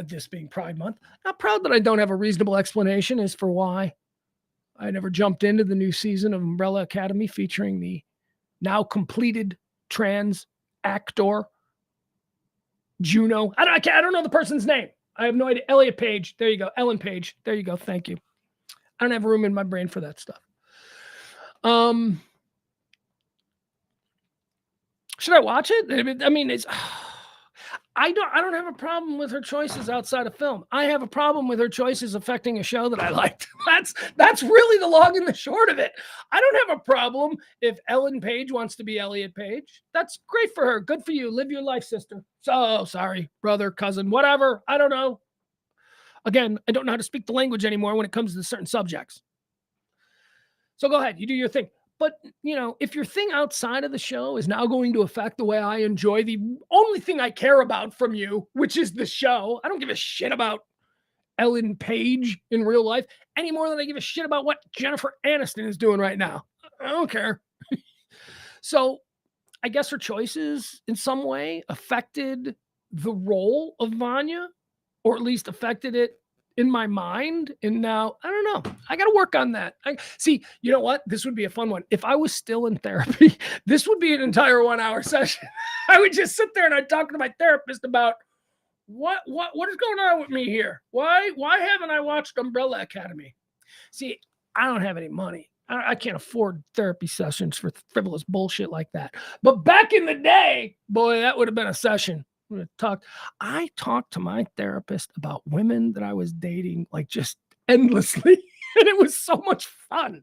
this being Pride Month. Not proud that I don't have a reasonable explanation as for why I never jumped into the new season of Umbrella Academy featuring the now completed trans actor Juno. I don't know the person's name. I have no idea. Elliot Page. There you go. Ellen Page. There you go. Thank you. I don't have room in my brain for that stuff. Should I watch it? I mean, I don't have a problem with her choices outside of film. I have a problem with her choices affecting a show that I liked. That's really the long and the short of it. I don't have a problem if Ellen Page wants to be Elliot Page. That's great for her. Good for you. Live your life, sister. So sorry, brother, cousin, whatever. I don't know. Again, I don't know how to speak the language anymore when it comes to certain subjects. So go ahead, you do your thing. But, if your thing outside of the show is now going to affect the way I enjoy the only thing I care about from you, which is the show, I don't give a shit about Ellen Page in real life any more than I give a shit about what Jennifer Aniston is doing right now. I don't care. So I guess her choices in some way affected the role of Vanya, or at least affected it in my mind. And now, I don't know. I got to work on that. See, you know what? This would be a fun one. If I was still in therapy, this would be an entire 1-hour session. I would just sit there and I'd talk to my therapist about what is going on with me here? Why haven't I watched Umbrella Academy? See, I don't have any money. I can't afford therapy sessions for frivolous bullshit like that. But back in the day, boy, that would have been a session. I talked to my therapist about women that I was dating, like, just endlessly. And it was so much fun.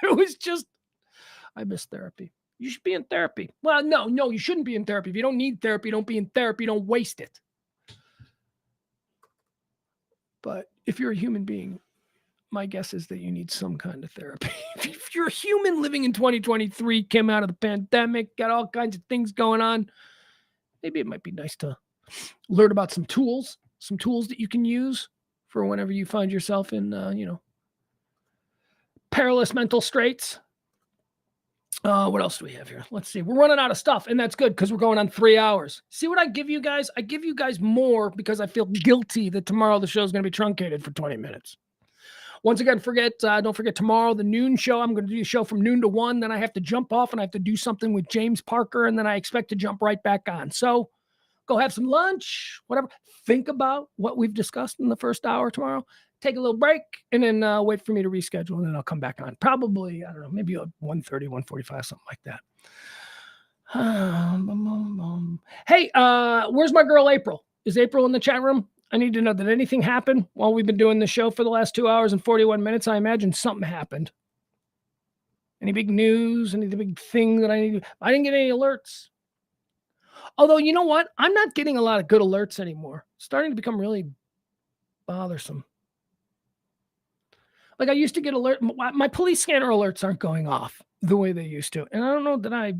It was just, I miss therapy. You should be in therapy. Well, no, you shouldn't be in therapy. If you don't need therapy, don't be in therapy. Don't waste it. But if you're a human being, my guess is that you need some kind of therapy. If you're a human living in 2023, came out of the pandemic, got all kinds of things going on, maybe it might be nice to learn about some tools that you can use for whenever you find yourself in, perilous mental straits. What else do we have here? Let's see. We're running out of stuff, and that's good because we're going on 3 hours. See what I give you guys? I give you guys more because I feel guilty that tomorrow the show is going to be truncated for 20 minutes. Once again, don't forget tomorrow, the noon show. I'm going to do a show from noon to 1. Then I have to jump off and I have to do something with James Parker. And then I expect to jump right back on. So go have some lunch, whatever. Think about what we've discussed in the first hour tomorrow. Take a little break and then wait for me to reschedule. And then I'll come back on. Probably, I don't know, maybe 1:30, 1:45, something like that. Hey, where's my girl April? Is April in the chat room? I need to know, did anything happen while we've been doing the show for the last 2 hours and 41 minutes? I imagine something happened. Any big news? Any big thing that I didn't get any alerts. Although, you know what? I'm not getting a lot of good alerts anymore. It's starting to become really bothersome. Like, I used to get my police scanner alerts aren't going off the way they used to. And I don't know that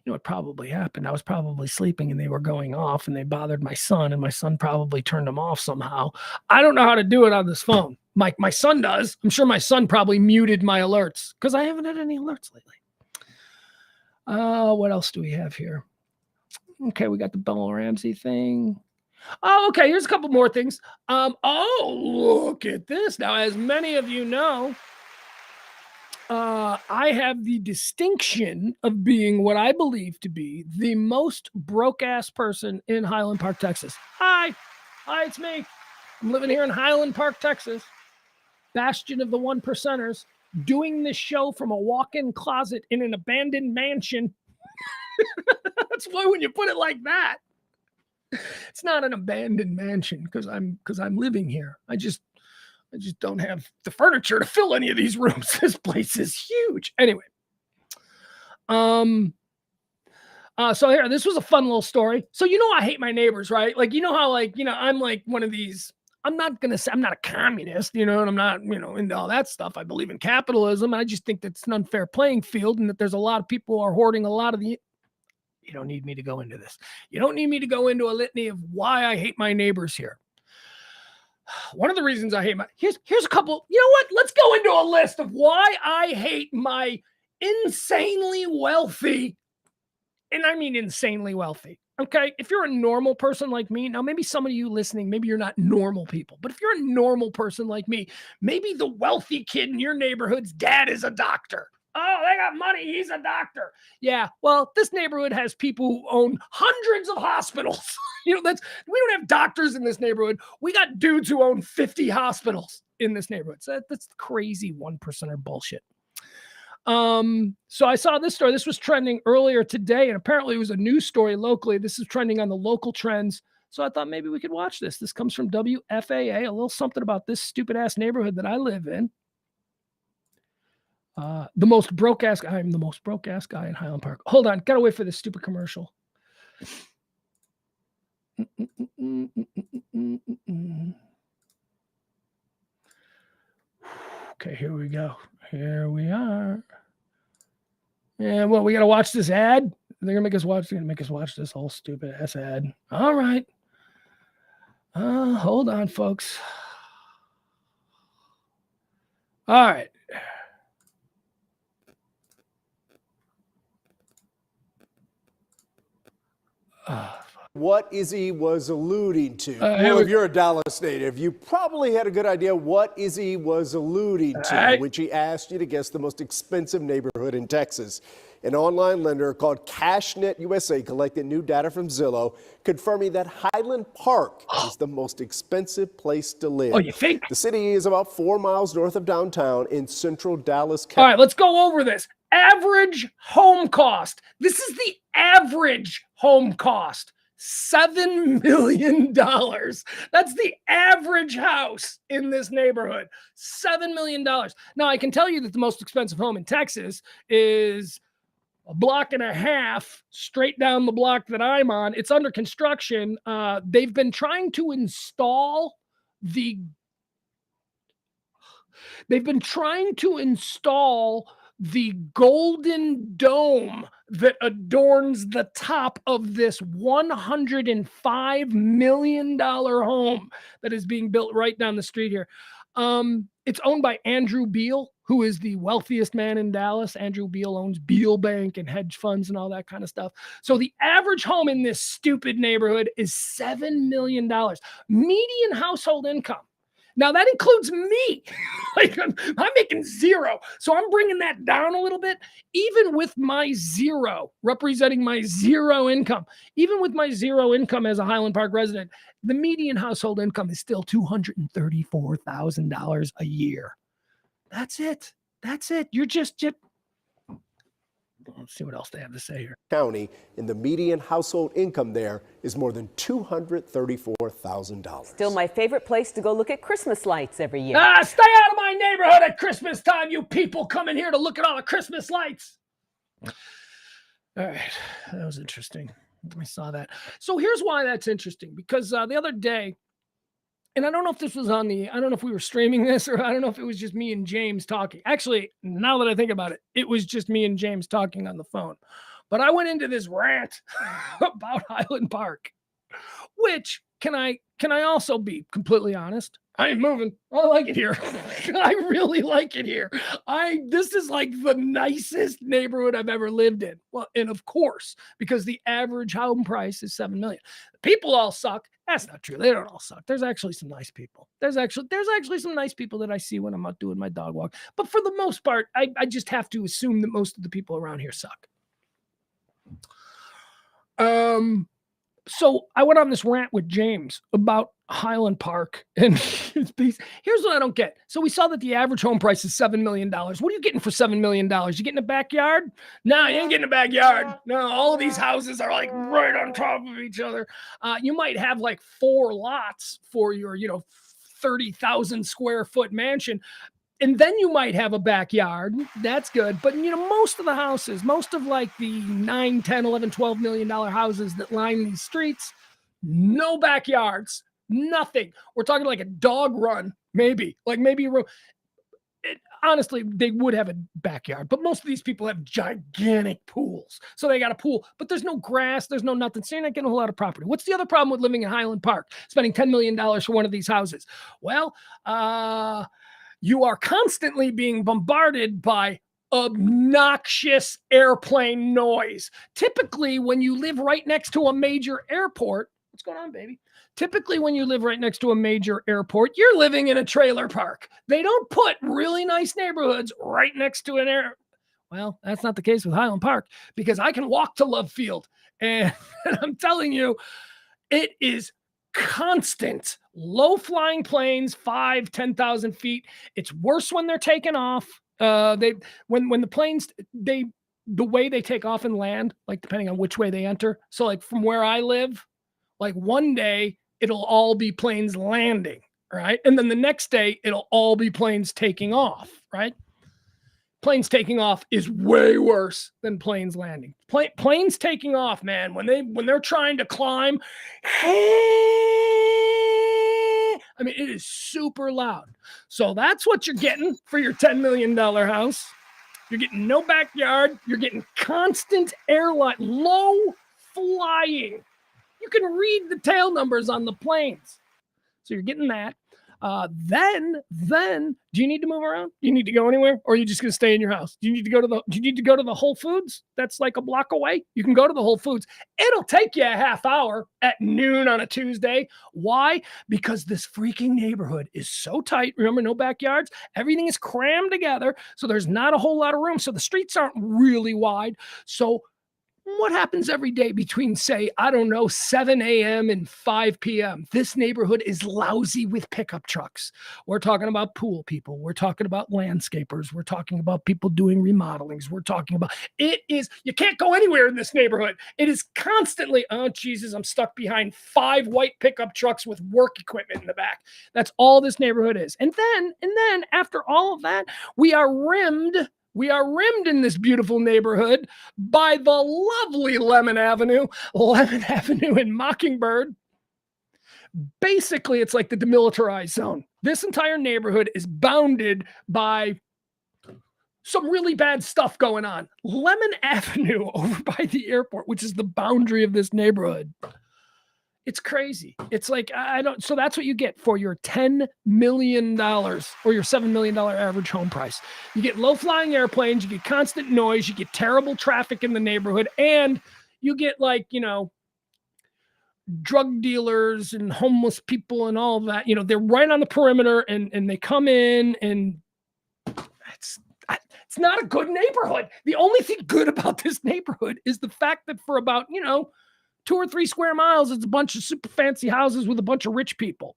what probably happened. I was probably sleeping and they were going off and they bothered my son, and my son probably turned them off somehow. I don't know how to do it on this phone. My son does. I'm sure my son probably muted my alerts because I haven't had any alerts lately. What else do we have here? Okay, we got the Bella Ramsey thing. Oh, okay, here's a couple more things. Oh, look at this. Now, as many of you know, I have the distinction of being what I believe to be the most broke-ass person in Highland Park, Texas. Hi, it's me. I'm living here in Highland Park, Texas, bastion of the one percenters, doing this show from a walk-in closet in an abandoned mansion. That's why when you put it like that, it's not an abandoned mansion because I'm living here. I just don't have the furniture to fill any of these rooms. This place is huge. Anyway. So here, this was a fun little story. So, I hate my neighbors, right? Like, how, I'm like one of these, I'm not going to say I'm not a communist, and I'm not, into all that stuff. I believe in capitalism. I just think that's an unfair playing field and that there's a lot of people who are hoarding a lot of the, you don't need me to go into this. You don't need me to go into a litany of why I hate my neighbors here. One of the reasons I hate here's a couple, you know what? Let's go into a list of why I hate my insanely wealthy, and I mean insanely wealthy. Okay. If you're a normal person like me, now maybe some of you listening, maybe you're not normal people, but if you're a normal person like me, maybe the wealthy kid in your neighborhood's dad is a doctor. Oh, they got money. He's a doctor. Yeah. Well, this neighborhood has people who own hundreds of hospitals. We don't have doctors in this neighborhood. We got dudes who own 50 hospitals in this neighborhood. So that's crazy 1%er bullshit. So I saw this story. This was trending earlier today, and apparently it was a news story locally. This is trending on the local trends. So I thought maybe we could watch this. This comes from WFAA, a little something about this stupid ass neighborhood that I live in. I'm the most broke ass guy in Highland Park. Hold on. Gotta wait for this stupid commercial. Okay, here we go. Here we are. Yeah, well, we gotta watch this ad. They're gonna make us watch this whole stupid ass ad. All right. Hold on, folks. All right. What Izzy was alluding to. Well, if you're a Dallas native, you probably had a good idea what Izzy was alluding to, which he asked you to guess the most expensive neighborhood in Texas. An online lender called CashNet USA collected new data from Zillow, confirming that Highland Park is the most expensive place to live. Oh, you think? The city is about 4 miles north of downtown in central Dallas County. All right, let's go over this. Average home cost. This is the average home cost. $7 million. That's the average house in this neighborhood. $7 million. Now, I can tell you that the most expensive home in Texas is a block and a half straight down the block that I'm on. It's under construction. They've been trying to install the golden dome that adorns the top of this $105 million home that is being built right down the street here. It's owned by Andrew Beal, who is the wealthiest man in Dallas. Andrew Beal owns Beal Bank and hedge funds and all that kind of stuff. So the average home in this stupid neighborhood is $7 million. Median household income. Now that includes me. Like I'm making zero. So I'm bringing that down a little bit, even with my zero, representing my zero income. Even with my zero income as a Highland Park resident, the median household income is still $234,000 a year. That's it. You're just let's see what else they have to say here. County, and the median household income there is more than $234,000. Still my favorite place to go look at Christmas lights every year. Stay out of my neighborhood at Christmas time, you people coming here to look at all the Christmas lights. All right, that was interesting. I saw that. So here's why that's interesting, because the other day, and I don't know if this was I don't know if we were streaming this, or I don't know if it was just me and James talking. Actually, now that I think about it, it was just me and James talking on the phone. But I went into this rant about Highland Park, which can I also be completely honest? I ain't moving. I like it here. I really like it here. This is like the nicest neighborhood I've ever lived in. Well, and of course, because the average home price is $7 million. People all suck. That's not true. They don't all suck. There's actually some nice people. There's actually some nice people that I see when I'm out doing my dog walk. But for the most part, I just have to assume that most of the people around here suck. So I went on this rant with James about Highland Park, and here's what I don't get. So we saw that the average home price is $7 million. What are you getting for $7 million? You getting a backyard? No, you ain't getting a backyard. No, all of these houses are like right on top of each other. You might have like 4 lots for your, 30,000 square foot mansion. And then you might have a backyard. That's good. But, most of the houses, most of like the 9, 10, 11, $12 million houses that line these streets, no backyards, nothing. We're talking like a dog run, maybe a room. Honestly, they would have a backyard, but most of these people have gigantic pools. So they got a pool, but there's no grass, there's no nothing. So you're not getting a whole lot of property. What's the other problem with living in Highland Park, spending $10 million for one of these houses? Well, you are constantly being bombarded by obnoxious airplane noise. Typically, when you live right next to a major airport, what's going on, baby? Typically, when you live right next to a major airport, you're living in a trailer park. They don't put really nice neighborhoods right next to an air. Well, that's not the case with Highland Park, because I can walk to Love Field, and I'm telling you, it is constant low flying planes, 5,000, 10,000 feet. It's worse when they're taking off. When the planes, the way they take off and land, like depending on which way they enter. So like from where I live, like one day it'll all be planes landing, right? And then the next day it'll all be planes taking off, right? Planes taking off is way worse than planes landing. Planes taking off, man, when they're trying to climb, I mean, it is super loud. So that's what you're getting for your $10 million house. You're getting no backyard. You're getting constant airline, low flying. You can read the tail numbers on the planes. So you're getting that. Then do you need to move around? Do you need to go anywhere? Or are you just going to stay in your house? Do you need to go to the Whole Foods? That's like a block away. You can go to the Whole Foods. It'll take you a half hour at noon on a Tuesday. Why? Because this freaking neighborhood is so tight. Remember, no backyards. Everything is crammed together. So there's not a whole lot of room. So the streets aren't really wide. So what happens every day between, say, 7 a.m. and 5 p.m.? This neighborhood is lousy with pickup trucks. We're talking about pool people. We're talking about landscapers. We're talking about people doing remodelings. We're talking about, you can't go anywhere in this neighborhood. It is constantly, oh, Jesus, I'm stuck behind 5 white pickup trucks with work equipment in the back. That's all this neighborhood is. And then after all of that, we are rimmed in this beautiful neighborhood by the lovely Lemon Avenue and Mockingbird. Basically, it's like the demilitarized zone. This entire neighborhood is bounded by some really bad stuff going on. Lemon Avenue over by the airport, which is the boundary of this neighborhood. It's crazy. It's like, so that's what you get for your $10 million or your $7 million average home price. You get low flying airplanes, you get constant noise, you get terrible traffic in the neighborhood, and you get drug dealers and homeless people and all of that. They're right on the perimeter and they come in, and it's not a good neighborhood. The only thing good about this neighborhood is the fact that for about, 2 or 3 square miles, it's a bunch of super fancy houses with a bunch of rich people.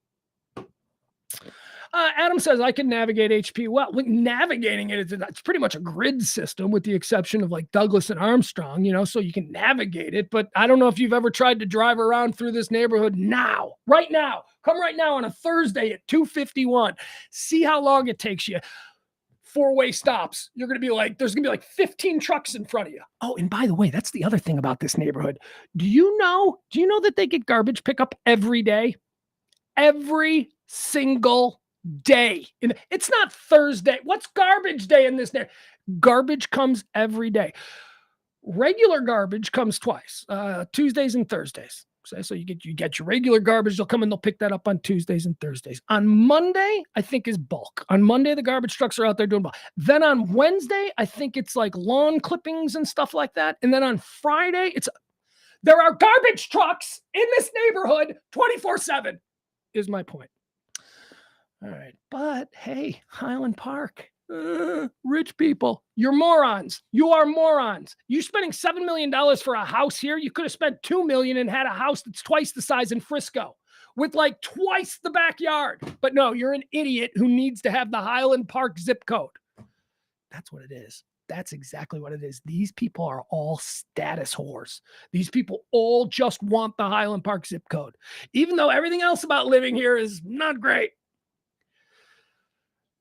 Adam says, I can navigate HP well. Navigating it's pretty much a grid system with the exception of like Douglas and Armstrong, so you can navigate it. But I don't know if you've ever tried to drive around through this neighborhood right now. Come right now on a Thursday at 2:51. See how long it takes you. 4-way stops. You're going to be like, there's going to be like 15 trucks in front of you. Oh, and by the way, that's the other thing about this neighborhood. Do you know that they get garbage pickup every day? Every single day. It's not Thursday. What's garbage day in this neighborhood? Garbage comes every day. Regular garbage comes twice, Tuesdays and Thursdays. So you get your regular garbage. They'll come and they'll pick that up on Tuesdays and Thursdays. On Monday, I think is bulk. On Monday, the garbage trucks are out there doing bulk. Then on Wednesday, I think it's like lawn clippings and stuff like that. And then on Friday, there are garbage trucks in this neighborhood 24/7 is my point. All right. But hey, Highland Park, rich people, you're morons. You are morons. You're spending $7 million for a house here. You could have spent $2 million and had a house that's twice the size in Frisco with like twice the backyard. But no, you're an idiot who needs to have the Highland Park zip code. That's what it is. That's exactly what it is. These people are all status whores. These people all just want the Highland Park zip code, even though everything else about living here is not great.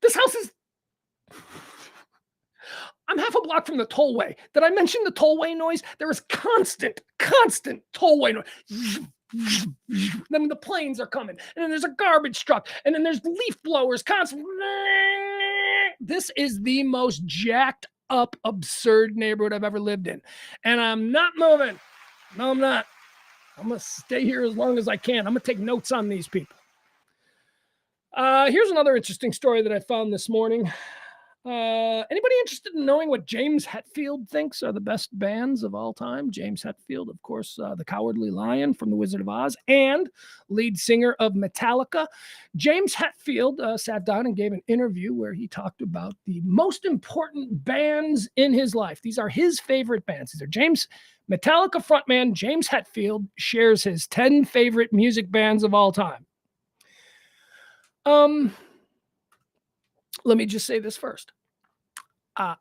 This house is... I'm half a block from the tollway. Did I mention the tollway noise? There is constant tollway noise. Then the planes are coming, and then there's a garbage truck, and then there's leaf blowers constantly. This is the most jacked up, absurd neighborhood I've ever lived in. And I'm not moving. No, I'm not. I'm going to stay here as long as I can. I'm going to take notes on these people. Here's another interesting story that I found this morning. Anybody interested in knowing what James Hetfield thinks are the best bands of all time? James Hetfield, of course, the Cowardly Lion from The Wizard of Oz and lead singer of Metallica. James Hetfield sat down and gave an interview where he talked about the most important bands in his life. These are his favorite bands. These are Metallica frontman James Hetfield shares his 10 favorite music bands of all time. Let me just say this first. I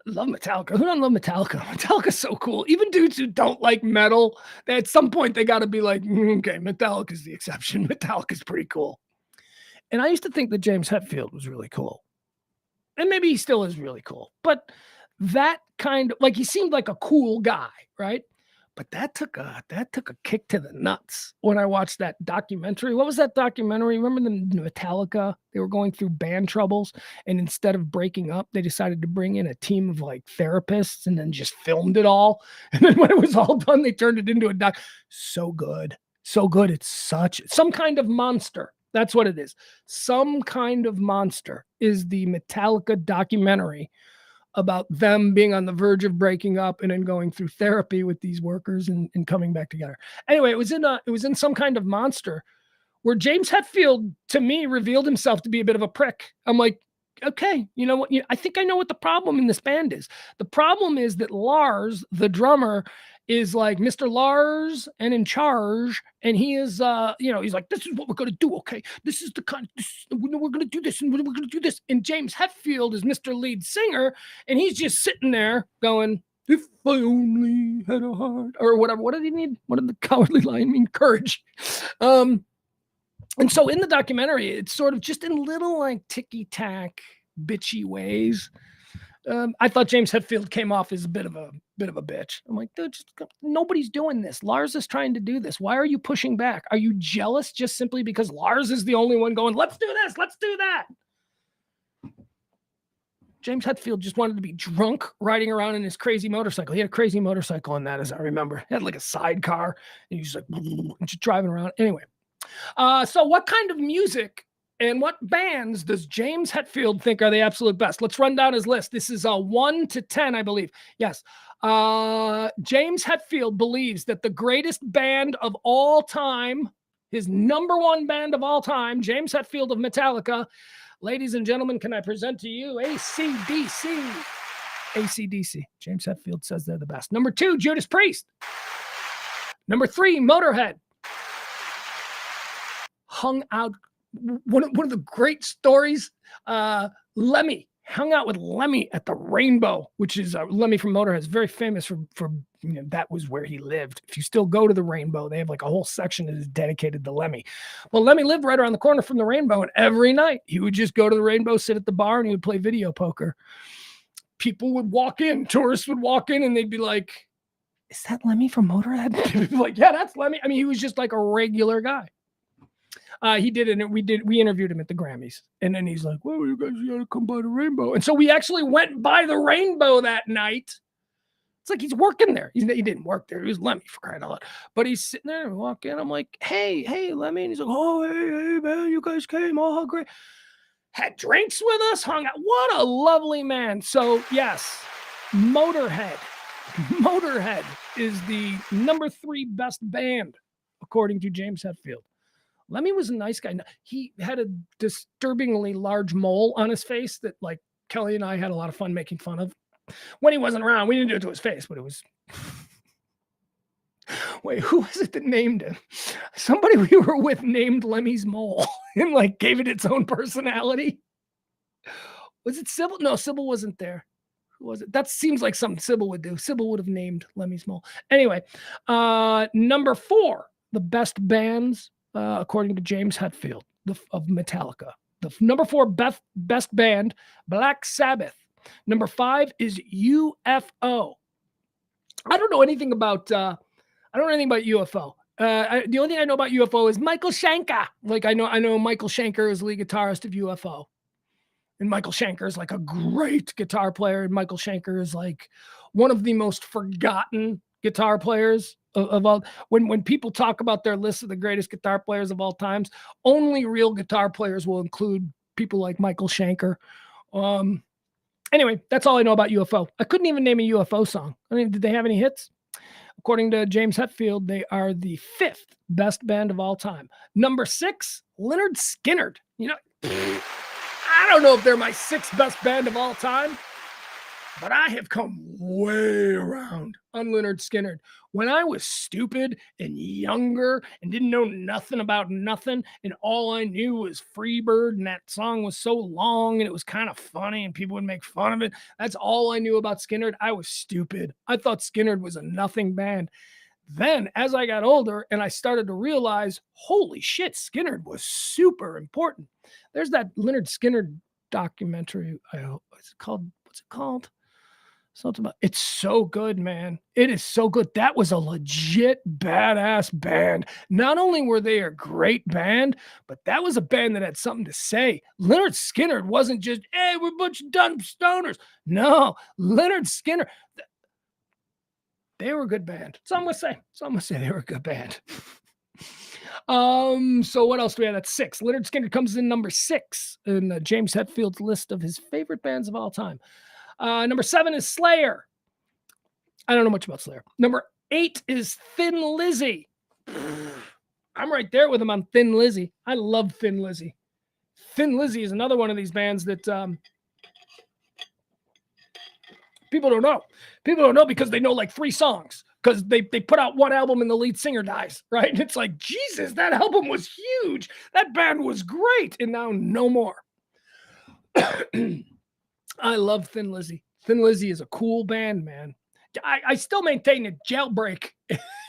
love Metallica. Who doesn't love Metallica? Metallica's so cool. Even dudes who don't like metal, at some point they got to be like, okay, Metallica's the exception. Metallica's pretty cool. And I used to think that James Hetfield was really cool. And maybe he still is really cool. But that kind of, like, he seemed like a cool guy, right? But that took a kick to the nuts when I watched that documentary. What was that documentary? Remember the Metallica? They were going through band troubles, and instead of breaking up, they decided to bring in a team of like therapists and then just filmed it all. And then when it was all done, they turned it into a doc. So good. So good. It's some kind of monster. That's what it is. Some kind of monster is the Metallica documentary about them being on the verge of breaking up and then going through therapy with these workers and coming back together. Anyway, it was in Some Kind of Monster where James Hetfield, to me, revealed himself to be a bit of a prick. I'm like, okay, you know what? I think I know what the problem in this band is. The problem is that Lars, the drummer, is like Mr. Lars and in charge. And he is, he's like, this is what we're going to do. Okay. This is the kind, we're going to do this and we're going to do this. And James Hetfield is Mr. Lead Singer. And he's just sitting there going, if I only had a heart or whatever. What did he need? What did the Cowardly Lion mean? Courage. And so in the documentary, it's sort of just in little like ticky-tack, bitchy ways. I thought James Hetfield came off as a bit of a bitch. I'm like, dude, nobody's doing this. Lars is trying to do this. Why are you pushing back? Are you jealous just simply because Lars is the only one going, let's do this, let's do that? James Hetfield just wanted to be drunk riding around in his crazy motorcycle. He had a crazy motorcycle in that, as I remember. He had like a sidecar, and he was like just driving around. Anyway, so what kind of music and what bands does James Hetfield think are the absolute best? Let's run down his list. This is 1 to 10, I believe. Yes. James Hetfield believes that the greatest band of all time, his number one band of all time, James Hetfield of Metallica. Ladies and gentlemen, can I present to you AC/DC? AC/DC. James Hetfield says they're the best. Number 2, Judas Priest. Number 3, Motorhead. Hung out. One of the great stories, Lemmy hung out with Lemmy at the Rainbow, which is Lemmy from Motorhead is very famous for that was where he lived. If you still go to the Rainbow, they have like a whole section that is dedicated to Lemmy. Well, Lemmy lived right around the corner from the Rainbow, and every night he would just go to the Rainbow, sit at the bar, and he would play video poker. People would walk in, tourists would walk in, and they'd be like, "Is that Lemmy from Motorhead?" They'd be like, "Yeah, that's Lemmy." I mean, he was just like a regular guy. He did it, and we interviewed him at the Grammys, and then he's like, "Well, you guys gotta come by the Rainbow," and so we actually went by the Rainbow that night It's like he's working there. He didn't work there. He was Lemmy, for crying out loud. But he's sitting there and walk in. I'm like, hey, Lemmy. And he's like, oh, hey, man, you guys came. Oh, how great. Had drinks with us, hung out. What a lovely man. So, yes, Motorhead. Motorhead is the number 3 best band, according to James Hetfield. Lemmy was a nice guy. He had a disturbingly large mole on his face that, like, Kelly and I had a lot of fun making fun of. When he wasn't around, we didn't do it to his face, but it was... Wait, who was it that named him? Somebody we were with named Lemmy's mole and like gave it its own personality. Was it Sybil? No, Sybil wasn't there. Who was it? That seems like something Sybil would do. Sybil would have named Lemmy's mole. Anyway, number 4, the best bands, according to James Hetfield of Metallica. The number 4 best band, Black Sabbath. Number 5 is UFO. I don't know anything about UFO. The only thing I know about UFO is Michael Schenker. Like I know Michael Schenker is lead guitarist of UFO. And Michael Schenker is like a great guitar player. And Michael Schenker is like one of the most forgotten guitar players of all. When people talk about their list of the greatest guitar players of all times, only real guitar players will include people like Michael Schenker. Anyway, that's all I know about UFO. I couldn't even name a UFO song. I mean, did they have any hits? According to James Hetfield, they are the 5th best band of all time. Number 6, Lynyrd Skynyrd. You know, I don't know if they're my 6th best band of all time, but I have come way around on Lynyrd Skynyrd. When I was stupid and younger and didn't know nothing about nothing, and all I knew was Freebird, and that song was so long and it was kind of funny and people would make fun of it. That's all I knew about Skynyrd. I was stupid. I thought Skynyrd was a nothing band. Then as I got older and I started to realize, holy shit, Skynyrd was super important. There's that Lynyrd Skynyrd documentary. What's it called? Something about it's so good, man. It is so good. That was a legit badass band. Not only were they a great band, but that was a band that had something to say. Lynyrd Skynyrd wasn't just, hey, we're a bunch of dumb stoners. No, Lynyrd Skynyrd, they were a good band. So I'm gonna say they were a good band. So what else do we have? That's 6. Lynyrd Skynyrd comes in number 6 in James Hetfield's list of his favorite bands of all time. Number 7 is Slayer. I don't know much about Slayer. Number 8 is Thin Lizzy. I'm right there with him on Thin Lizzy. I love Thin Lizzy. Thin Lizzy is another one of these bands that people don't know. People don't know because they know like 3 songs. Because they put out one album and the lead singer dies, right? And it's like, Jesus, that album was huge. That band was great. And now no more. I love Thin Lizzy. Thin Lizzy is a cool band, man. I still maintain that Jailbreak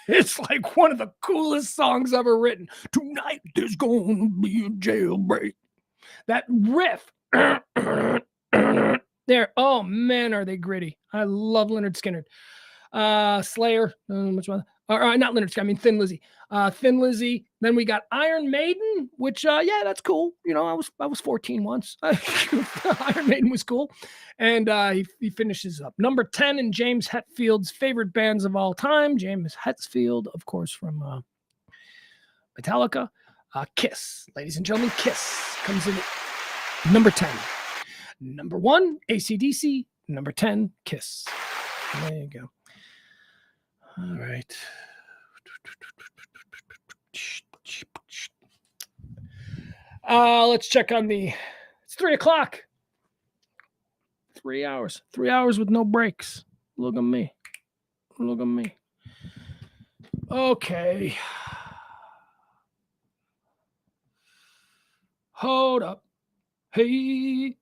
is like one of the coolest songs ever written. Tonight there's gonna be a jailbreak. That riff. There. Oh, man, are they gritty. I love Lynyrd Skynyrd. Slayer. Not Lynyrd Skynyrd. I mean, Thin Lizzy. Thin Lizzy. Then we got Iron Maiden, which, yeah, that's cool. You know, I was 14 once. Iron Maiden was cool. And he finishes up. Number 10 in James Hetfield's favorite bands of all time. James Hetfield, of course, from Metallica. Kiss. Ladies and gentlemen, Kiss comes in at number 10. Number 1, AC/DC. Number 10, Kiss. There you go. All right. Let's check on it's 3:00. 3 hours. 3 hours with no breaks. Look at me. Look at me. Okay. Hold up. Hey.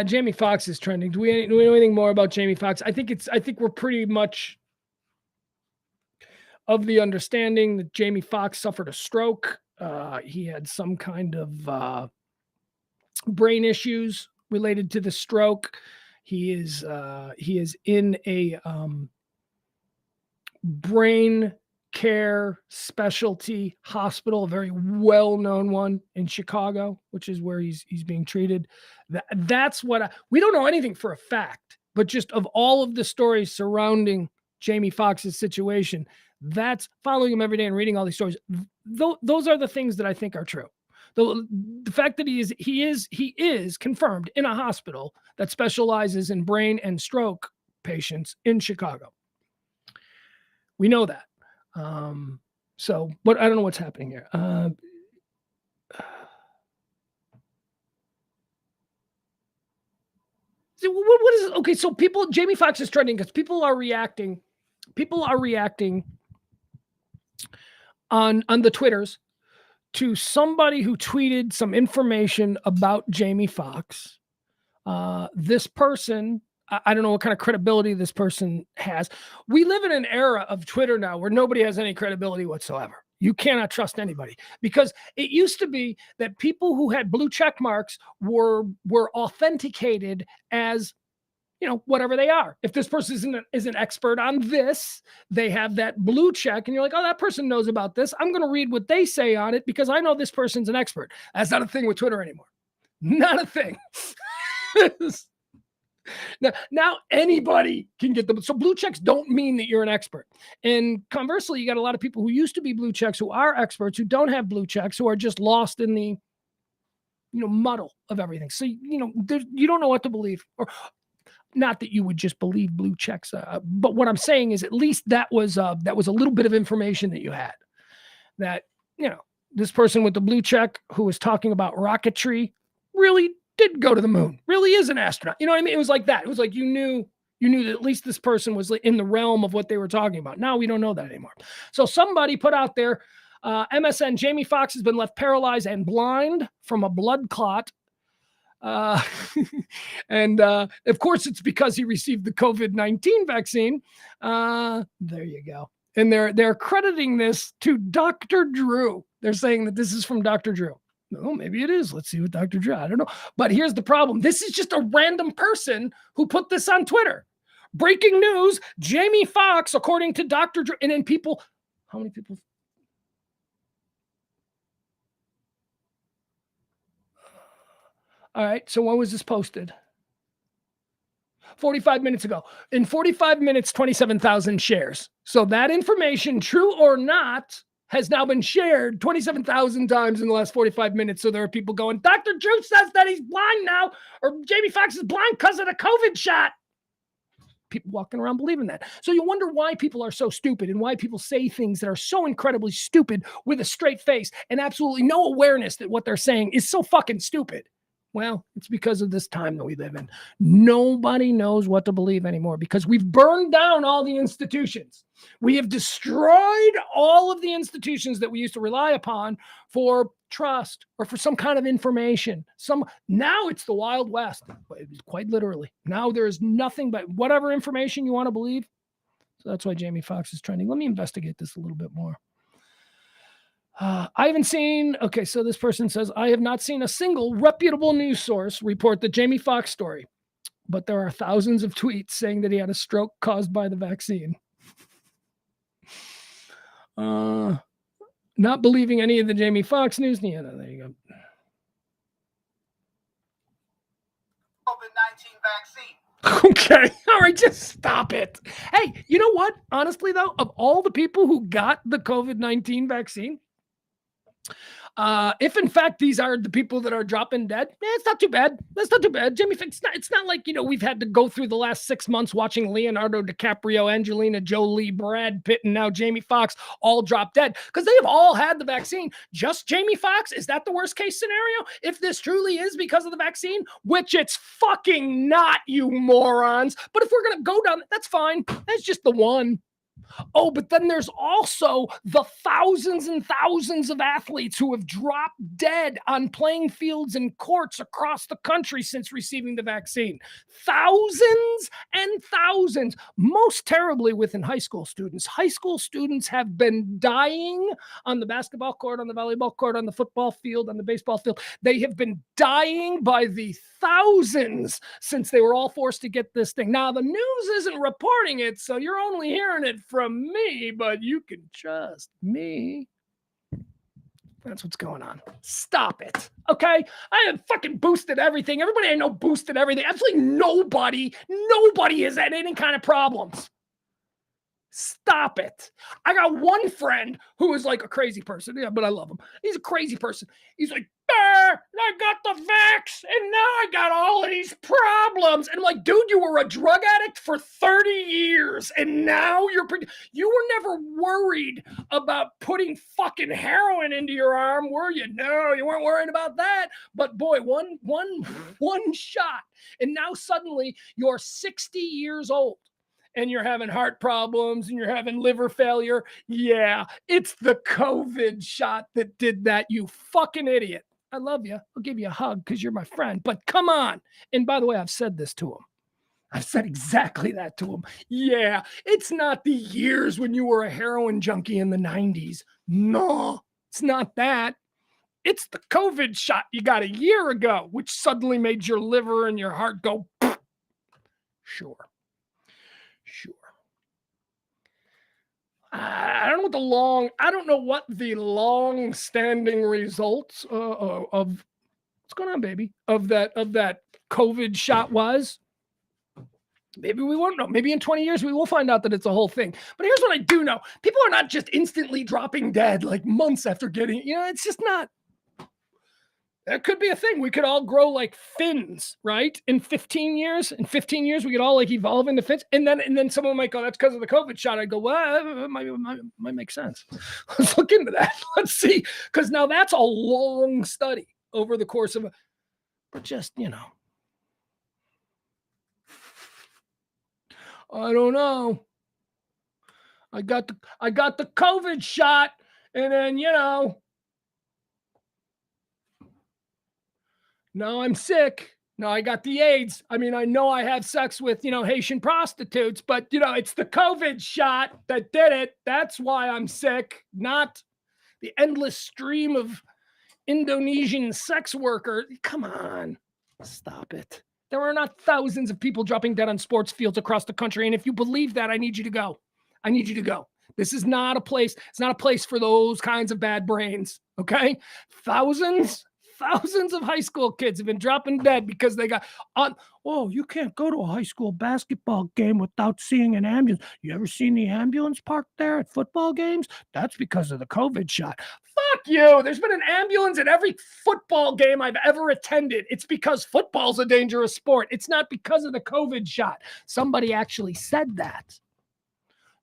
Jamie Foxx is trending. Do we know anything more about Jamie Foxx? I think we're pretty much of the understanding that Jamie Foxx suffered a stroke. He had some kind of brain issues related to the stroke. He is in a brain care specialty hospital, a very well-known one in Chicago, which is where he's being treated. That's what we don't know anything for a fact, but just of all of the stories surrounding Jamie Foxx's situation, that's following him every day and reading all these stories. Those are the things that I think are true. The fact that he is confirmed in a hospital that specializes in brain and stroke patients in Chicago. We know that. So, but I don't know what's happening here. What is it? Okay, so Jamie Foxx is trending because people are reacting on the Twitters to somebody who tweeted some information about Jamie Foxx. This person, I don't know what kind of credibility this person has. We live in an era of Twitter now where nobody has any credibility whatsoever. You cannot trust anybody, because it used to be that people who had blue check marks were authenticated as, whatever they are. If this person is an expert on this, they have that blue check and you're like, oh, that person knows about this. I'm going to read what they say on it because I know this person's an expert. That's not a thing with Twitter anymore. Not a thing. Now anybody can get them. So blue checks don't mean that you're an expert. And conversely, you got a lot of people who used to be blue checks who are experts who don't have blue checks, who are just lost in the, muddle of everything. So, you don't know what to believe, or not that you would just believe blue checks. But what I'm saying is at least that was a little bit of information that you had, that, this person with the blue check who was talking about rocketry really did go to the moon, really is an astronaut. You know what I mean? It was like that. It was like you knew that at least this person was in the realm of what they were talking about. Now we don't know that anymore. So somebody put out there, MSN, Jamie Foxx has been left paralyzed and blind from a blood clot. And of course, it's because he received the COVID-19 vaccine. There you go. And they're crediting this to Dr. Drew. They're saying that this is from Dr. Drew. No, maybe it is. Let's see what Dr. Drew. I don't know. But here's the problem. This is just a random person who put this on Twitter. Breaking news, Jamie Foxx, according to Dr. Drew. And then people, how many people? All right. So when was this posted? 45 minutes ago. In 45 minutes, 27,000 shares. So that information, true or not, has now been shared 27,000 times in the last 45 minutes. So there are people going, Dr. Drew says that he's blind now, or Jamie Foxx is blind because of the COVID shot. People walking around believing that. So you wonder why people are so stupid and why people say things that are so incredibly stupid with a straight face and absolutely no awareness that what they're saying is so fucking stupid. Well, it's because of this time that we live in. Nobody knows what to believe anymore because we've burned down all the institutions. We have destroyed all of the institutions that we used to rely upon for trust or for some kind of information. Now it's the Wild West, quite literally. Now there is nothing but whatever information you want to believe. So that's why Jamie Foxx is trending. Let me investigate this a little bit more. I haven't seen, okay, so this person says, I have not seen a single reputable news source report the Jamie Foxx story, but there are thousands of tweets saying that he had a stroke caused by the vaccine. Not believing any of the Jamie Foxx news. Yeah, there you go. COVID-19 vaccine. Okay. All right. Just stop it. Hey, you know what? Honestly, though, of all the people who got the COVID-19 vaccine, if in fact these are the people that are dropping dead, it's not too bad. That's not too bad. Jamie, it's not like, we've had to go through the last 6 months watching Leonardo DiCaprio, Angelina Jolie, Brad Pitt, and now Jamie Foxx all drop dead because they have all had the vaccine. Just Jamie Foxx? Is that the worst case scenario? If this truly is because of the vaccine, which it's fucking not, you morons. But if we're going to go down, that's fine. That's just the one. Oh, but then there's also the thousands and thousands of athletes who have dropped dead on playing fields and courts across the country since receiving the vaccine. Thousands and thousands, most terribly within high school students. High school students have been dying on the basketball court, on the volleyball court, on the football field, on the baseball field. They have been dying by the thousands since they were all forced to get this thing. Now, the news isn't reporting it, so you're only hearing it from from me, but you can trust me. That's what's going on. Stop it. Okay. I have fucking boosted everything. Everybody I know boosted everything. Absolutely nobody has had any kind of problems. Stop it. I got one friend who is like a crazy person. Yeah, but I love him. He's a crazy person. He's like, I got the vax and now I got all of these problems. And I'm like, dude, you were a drug addict for 30 years and now you were never worried about putting fucking heroin into your arm, were you? No, you weren't worried about that. But boy, one shot. And now suddenly you're 60 years old. And you're having heart problems and you're having liver failure. Yeah, it's the COVID shot that did that, you fucking idiot. I love you. I'll give you a hug because you're my friend. But come on. And by the way, I've said this to him. I've said exactly that to him. Yeah, it's not the years when you were a heroin junkie in the 90s. No, it's not that. It's the COVID shot you got a year ago, which suddenly made your liver and your heart go, sure. I don't know what the long-standing results of what's going on, baby, of that COVID shot was. Maybe we won't know. Maybe in 20 years we will find out that it's a whole thing. But here's what I do know: people are not just instantly dropping dead like months after getting. It's just not. That could be a thing. We could all grow like fins, right? In 15 years, we could all like evolve into fins. And then someone might go, that's because of the COVID shot. I go, well, it might make sense. Let's look into that. Let's see. Because now that's a long study over the course of but just, I don't know. I got the COVID shot and then, now I'm sick. Now I got the AIDS. I mean, I know I have sex with, Haitian prostitutes, but, it's the COVID shot that did it. That's why I'm sick, not the endless stream of Indonesian sex workers. Come on, stop it. There are not thousands of people dropping dead on sports fields across the country. And if you believe that, I need you to go. This is not a place. It's not a place for those kinds of bad brains. Okay. Thousands of high school kids have been dropping dead because they got on. Oh, you can't go to a high school basketball game without seeing an ambulance. You ever seen the ambulance parked there at football games? That's because of the COVID shot. Fuck you. There's been an ambulance at every football game I've ever attended. It's because football's a dangerous sport. It's not because of the COVID shot. Somebody actually said that.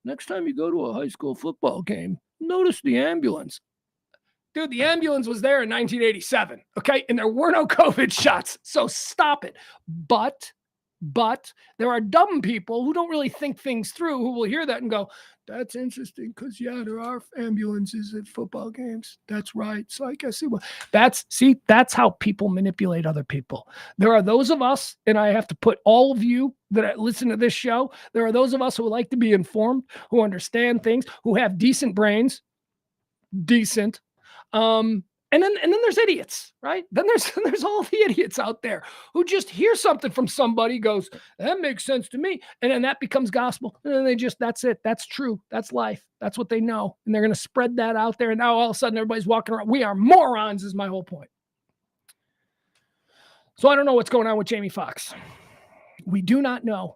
Next time you go to a high school football game, notice the ambulance. Dude, the ambulance was there in 1987, okay? And there were no COVID shots, so stop it. But there are dumb people who don't really think things through who will hear that and go, that's interesting because, yeah, there are ambulances at football games. That's right. So I guess it was. That's how people manipulate other people. There are those of us, and I have to put all of you that listen to this show, there are those of us who like to be informed, who understand things, who have decent brains, and then there's idiots, right? Then there's all the idiots out there who just hear something from somebody, goes, that makes sense to me. And then that becomes gospel. And then that's it. That's true. That's life. That's what they know. And they're going to spread that out there. And now all of a sudden everybody's walking around. We are morons is my whole point. So I don't know what's going on with Jamie Foxx. We do not know.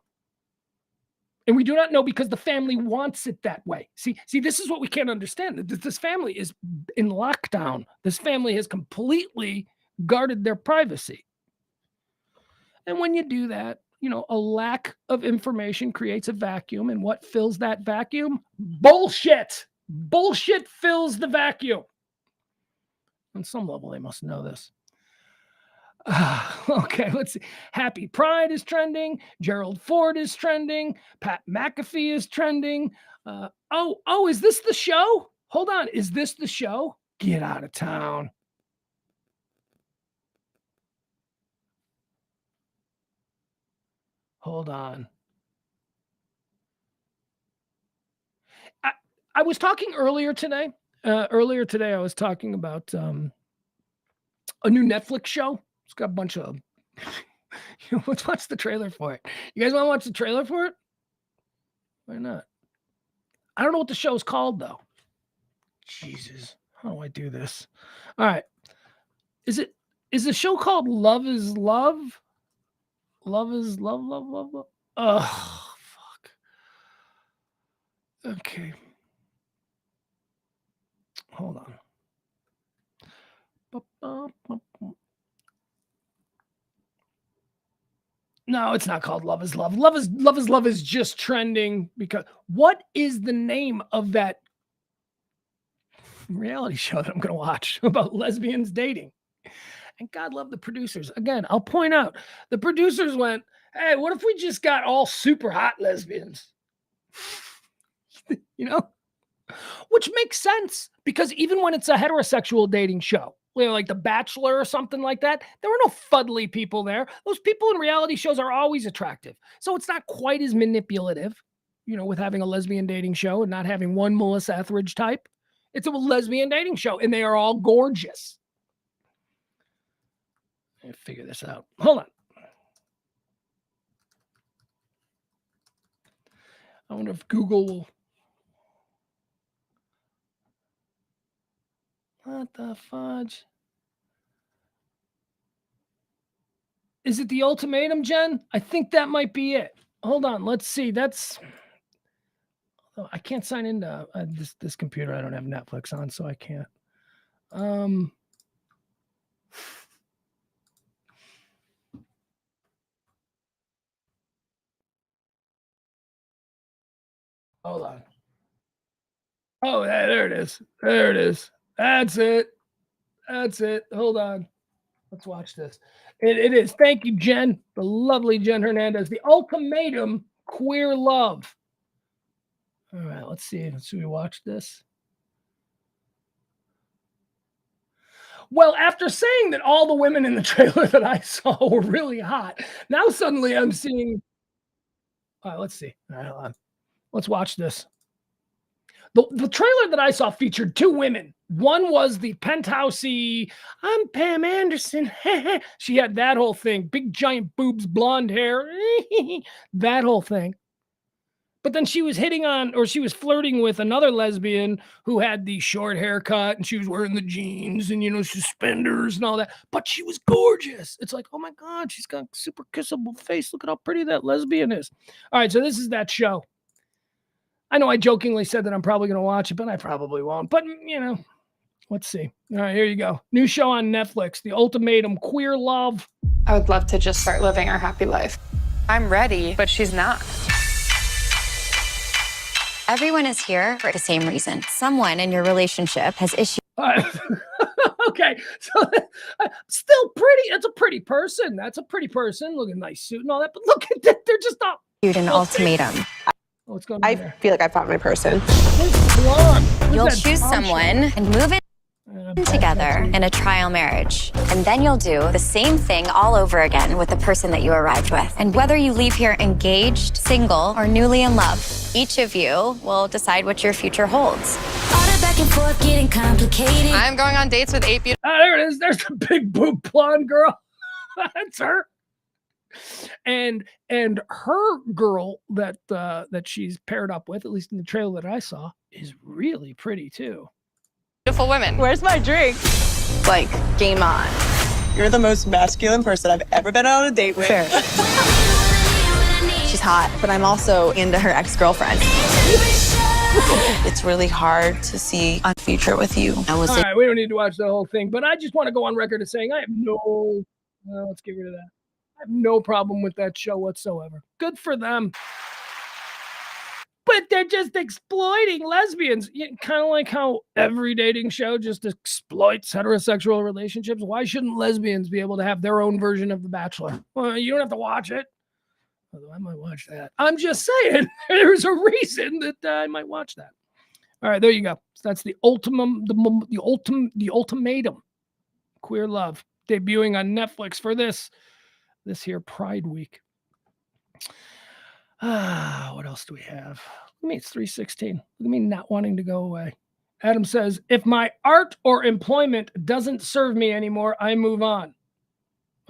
And we do not know because the family wants it that way. See, this is what we can't understand. This family is in lockdown. This family has completely guarded their privacy. And when you do that, a lack of information creates a vacuum. And what fills that vacuum? Bullshit. Bullshit fills the vacuum. On some level, they must know this. Okay, let's see. Happy Pride is trending. Gerald Ford is trending. Pat McAfee is trending. Is this the show? Hold on. Is this the show? Get out of town. Hold on. I was talking earlier today. I was talking about a new Netflix show. It's got a bunch of. Let's watch the trailer for it. You guys want to watch the trailer for it? Why not? I don't know what the show's called, though. Jesus. How do I do this? All right. Is the show called Love is Love? Love is love, love, love, love. Oh, fuck. Okay. Hold on. No, it's not called Love is Love. Love is Love is just trending because what is the name of that reality show that I'm going to watch about lesbians dating? And God love the producers. Again, I'll point out the producers went, hey, what if we just got all super hot lesbians? You know, which makes sense because even when it's a heterosexual dating show, like The Bachelor or something like that, there were no fuddly people there. Those people in reality shows are always attractive. So it's not quite as manipulative, with having a lesbian dating show and not having one Melissa Etheridge type. It's a lesbian dating show and they are all gorgeous. Let me figure this out. Hold on. I wonder if Google will. What the fudge? Is it The Ultimatum, Jen? I think that might be it. Hold on. Let's see. I can't sign into this computer. I don't have Netflix on, so I can't. Hold on. Oh, there it is. There it is. That's it. Hold on. Let's watch this. It is. Thank you, Jen. The lovely Jen Hernandez. The Ultimatum Queer Love. All right, let's see. Should we watch this? Well, after saying that all the women in the trailer that I saw were really hot, now suddenly I'm seeing. All right, let's see. All right, hold on. Let's watch this. The trailer that I saw featured two women. One was the penthousey, I'm Pam Anderson. She had that whole thing, big giant boobs, blonde hair, that whole thing. But then she was she was flirting with another lesbian who had the short haircut and she was wearing the jeans and, suspenders and all that. But she was gorgeous. It's like, oh my God, she's got a super kissable face. Look at how pretty that lesbian is. All right, so this is that show. I know I jokingly said that I'm probably going to watch it, but I probably won't. But, let's see. All right, here you go. New show on Netflix, The Ultimatum Queer Love. I would love to just start living our happy life. I'm ready, but she's not. Everyone is here for the same reason. Someone in your relationship has issues. Okay, so still pretty. That's a pretty person. Looking nice suit and all that. But look at that. They're just not. An ultimatum. What's going on there? Feel like I found my person. You'll choose someone and move in together in a trial marriage. And then you'll do the same thing all over again with the person that you arrived with. And whether you leave here engaged, single, or newly in love, each of you will decide what your future holds. Back and forth, getting complicated. I'm going on dates with 8 beautiful. There it is. There's the big boob blonde girl. That's her. And her girl that she's paired up with, at least in the trailer that I saw, is really pretty too. Beautiful women. Where's my drink? Like, game on. You're the most masculine person I've ever been on a date with. Fair. She's hot, but I'm also into her ex-girlfriend. It's really hard to see a future with you. All right, we don't need to watch the whole thing, but I just want to go on record as saying I have let's get rid of that. I have no problem with that show whatsoever. Good for them. But they're just exploiting lesbians. Kind of like how every dating show just exploits heterosexual relationships. Why shouldn't lesbians be able to have their own version of The Bachelor? Well, you don't have to watch it. Although I might watch that. I'm just saying there's a reason that I might watch that. All right, there you go. So that's the ultimatum. Queer Love. Debuting on Netflix for this here Pride Week. What else do we have? Look at me, it's 3:16. Look at me not wanting to go away. Adam says, if my art or employment doesn't serve me anymore, I move on.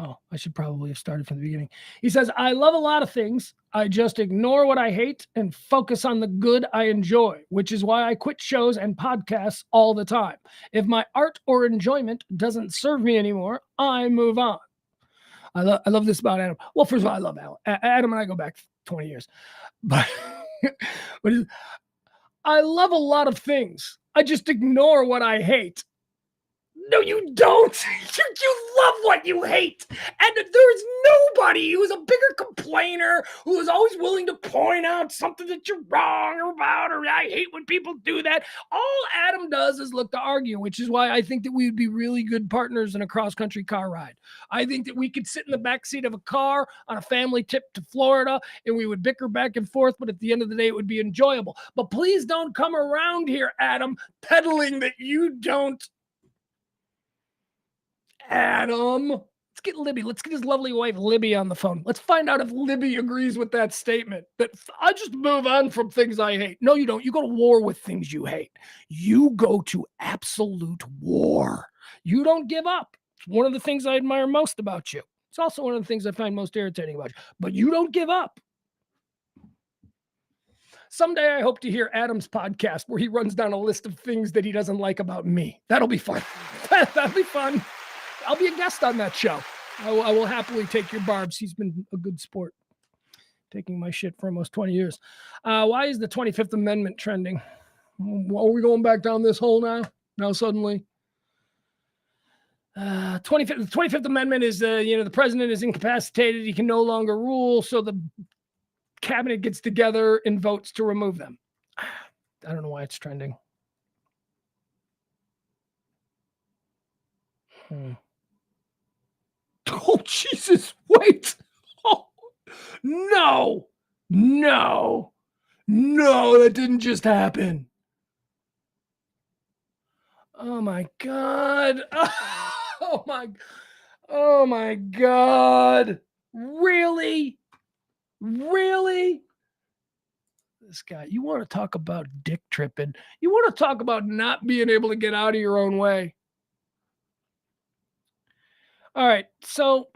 Oh, I should probably have started from the beginning. He says, I love a lot of things. I just ignore what I hate and focus on the good I enjoy, which is why I quit shows and podcasts all the time. If my art or enjoyment doesn't serve me anymore, I move on. I love this about Adam. Well, first of all, I love Adam and I go back 20 years. But I love a lot of things. I just ignore what I hate. No, you don't. You love what you hate. And there's nobody who's a bigger complainer, who is always willing to point out something that you're wrong about, or I hate when people do that. All Adam does is look to argue, which is why I think that we would be really good partners in a cross-country car ride. I think that we could sit in the backseat of a car on a family trip to Florida, and we would bicker back and forth, but at the end of the day, it would be enjoyable. But please don't come around here, Adam, peddling that you don't. Adam, let's get Libby. Let's get his lovely wife, Libby, on the phone. Let's find out if Libby agrees with that statement, that I just move on from things I hate. No, you don't. You go to war with things you hate. You go to absolute war. You don't give up. It's one of the things I admire most about you. It's also one of the things I find most irritating about you. But you don't give up. Someday I hope to hear Adam's podcast where he runs down a list of things that he doesn't like about me. That'll be fun. That'll be fun. I'll be a guest on that show. I will happily take your barbs. He's been a good sport, taking my shit for almost 20 years. Why is the 25th Amendment trending? Are we going back down this hole now? Now suddenly? 25th Amendment is, the president is incapacitated. He can no longer rule. So the cabinet gets together and votes to remove them. I don't know why it's trending. Oh, Jesus, wait. Oh, no, that didn't just happen. Oh, my God. Oh, my God. Really? This guy, you want to talk about dick tripping. You want to talk about not being able to get out of your own way. All right, so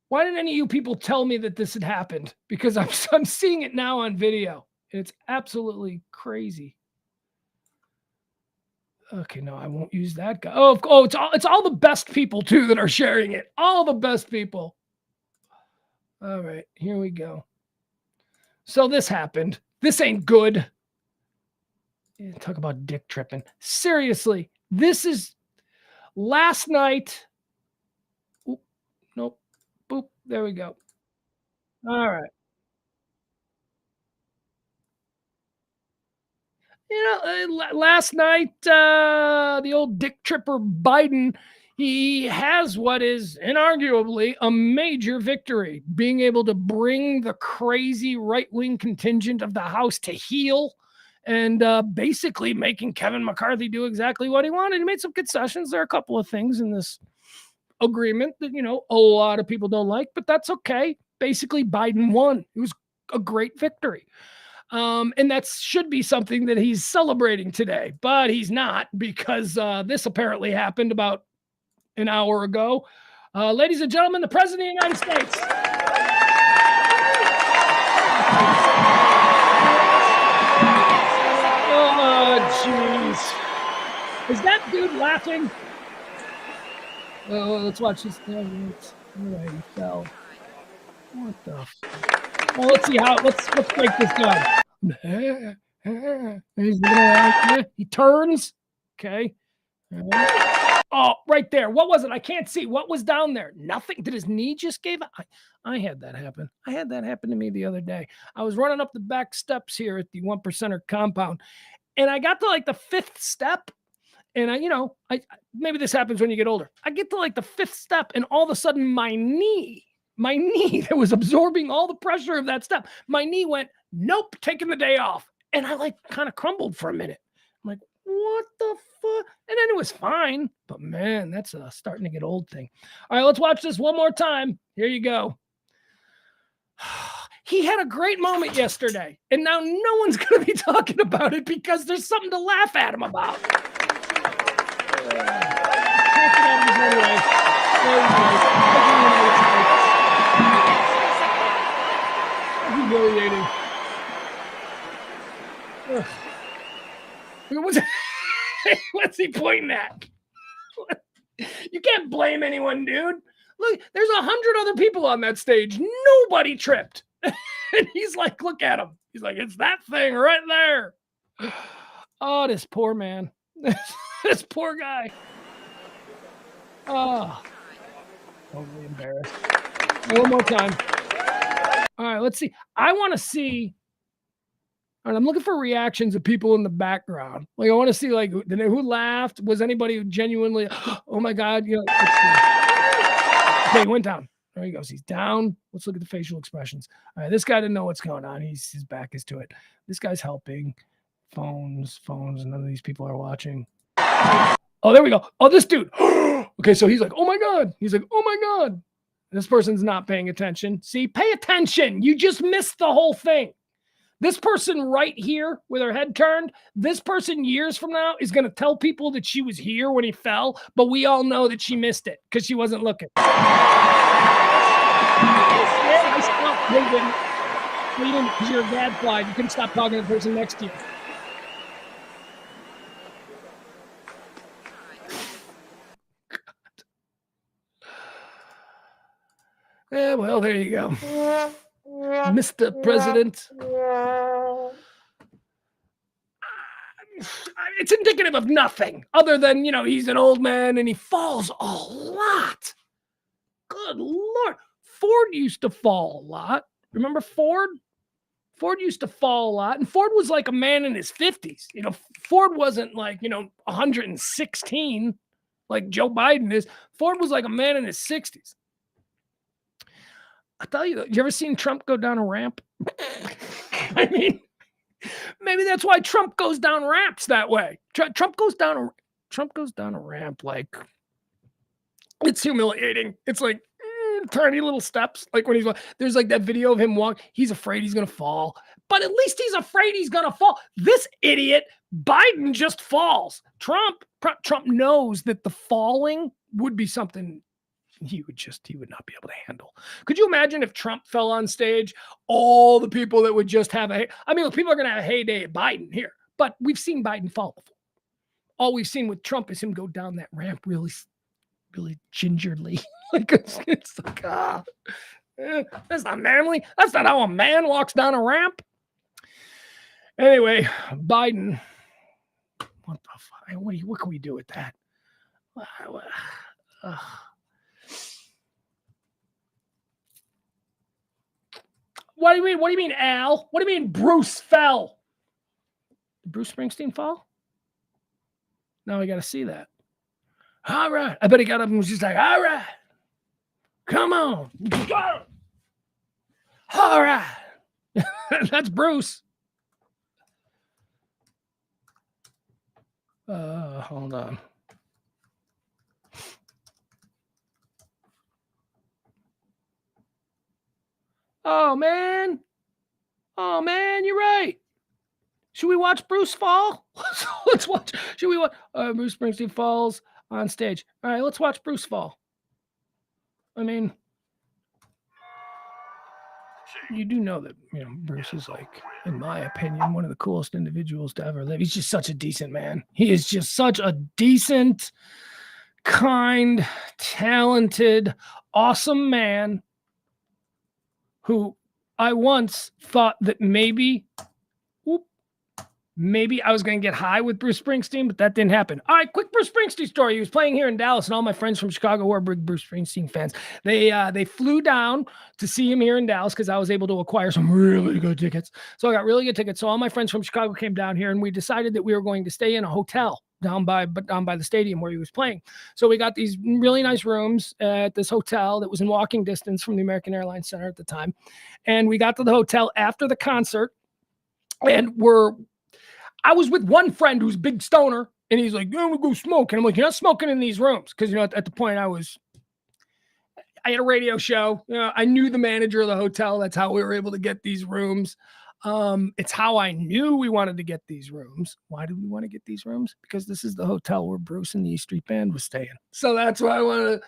why didn't any of you people tell me that this had happened? Because I'm seeing it now on video, and it's absolutely crazy. Okay, no, I won't use that guy. Oh, it's all the best people too that are sharing it. All the best people. All right, here we go. So this happened. This ain't good. Yeah, talk about dick tripping. Seriously, this is. Last night, nope, boop, there we go. All right. Last night, the old dick tripper Biden, he has what is inarguably a major victory, being able to bring the crazy right-wing contingent of the House to heel. And basically making Kevin McCarthy do exactly what he wanted. He made some concessions. There are a couple of things in this agreement that, a lot of people don't like, but that's okay. Basically, Biden won. It was a great victory. And that should be something that he's celebrating today, but he's not, because this apparently happened about an hour ago. Ladies and gentlemen, the President of the United States. Jeez. Is that dude laughing? Oh, let's watch this. All right, he fell. What the? Well, let's see how. Let's break this down. He's looking around. He turns. Okay. Oh, right there. What was it? I can't see. What was down there? Nothing. Did his knee just give up? I had that happen. I had that happen to me the other day. I was running up the back steps here at the 1%er compound, and I got to like the 5th step. And I maybe this happens when you get older. I get to like the 5th step, and all of a sudden my knee that was absorbing all the pressure of that step, my knee went, nope, taking the day off. And I like kind of crumbled for a minute. I'm like, what the fuck? And then it was fine. But man, that's a starting to get old thing. All right, let's watch this one more time. Here you go. He had a great moment yesterday, and now no one's going to be talking about it because there's something to laugh at him about. Humiliating. What's he pointing at? You can't blame anyone, dude. Look, there's 100 other people on that stage. Nobody tripped. And he's like, look at him. He's like, it's that thing right there. Oh, this poor man. This poor guy. Oh, totally embarrassed. One more time. All right, let's see. I want to see. All right, I'm looking for reactions of people in the background. Like, I want to see, like, who laughed? Was anybody who genuinely, oh my God, you know? Okay, he went down. There he goes. He's down. Let's look at the facial expressions. All right, this guy didn't know what's going on. His back is to it. This guy's helping. Phones. None of these people are watching. Oh, there we go. Oh, this dude. Okay, so he's like, oh my God. He's like, oh my God. This person's not paying attention. See, pay attention. You just missed the whole thing. This person right here with her head turned, this person years from now is going to tell people that she was here when he fell, but we all know that she missed it because she wasn't looking. Yeah, I stopped. They didn't. You didn't because you're a gadfly. You couldn't stop talking to the person next to you. Yeah, well, there you go. Mr. President. It's indicative of nothing other than, you know, he's an old man and he falls a lot. Good Lord. Ford used to fall a lot. Remember Ford? Ford used to fall a lot. And Ford was like a man in his 50s. You know, Ford wasn't like, 116 like Joe Biden is. Ford was like a man in his 60s. I tell you, you ever seen Trump go down a ramp? I mean, maybe that's why Trump goes down ramps that way. Trump goes down a ramp like it's humiliating. It's like tiny little steps. Like when there's like that video of him walk. He's afraid he's gonna fall, but at least he's afraid he's gonna fall. This idiot Biden just falls. Trump knows that the falling would be something he would not be able to handle. Could you imagine if Trump fell on stage? All the people that would just have people are going to have a heyday at Biden here, but we've seen Biden fall before. All we've seen with Trump is him go down that ramp really, really gingerly. Like it's like, that's not manly. That's not how a man walks down a ramp. Anyway, Biden, what the fuck? What can we do with that? What do you mean? What do you mean, Al? What do you mean Bruce fell? Did Bruce Springsteen fall? Now I got to see that. All right. I bet he got up and was just like, all right. Come on. Go. All right. That's Bruce. Hold on. Oh, man, you're right. Should we watch Bruce fall? Let's watch. Should we watch Bruce Springsteen falls on stage? All right, let's watch Bruce fall. I mean, you do know that, Bruce is like, in my opinion, one of the coolest individuals to ever live. He's just such a decent man. He is just such a decent, kind, talented, awesome man who I once thought that maybe I was going to get high with Bruce Springsteen, but that didn't happen. All right, quick Bruce Springsteen story. He was playing here in Dallas, and all my friends from Chicago who are big Bruce Springsteen fans, they flew down to see him here in Dallas because I was able to acquire some really good tickets. So I got really good tickets. So all my friends from Chicago came down here, and we decided that we were going to stay in a hotel down by the stadium where he was playing. So we got these really nice rooms at this hotel that was in walking distance from the American Airlines Center at the time. And we got to the hotel after the concert, and I was with one friend who's a big stoner, and he's like, "I'm gonna go smoke." And I'm like, "You're not smoking in these rooms." Because, at the point I had a radio show. I knew the manager of the hotel. That's how we were able to get these rooms. It's how I knew we wanted to get these rooms. Why did we want to get these rooms? Because this is the hotel where Bruce and the E Street Band was staying. So that's why I wanted to.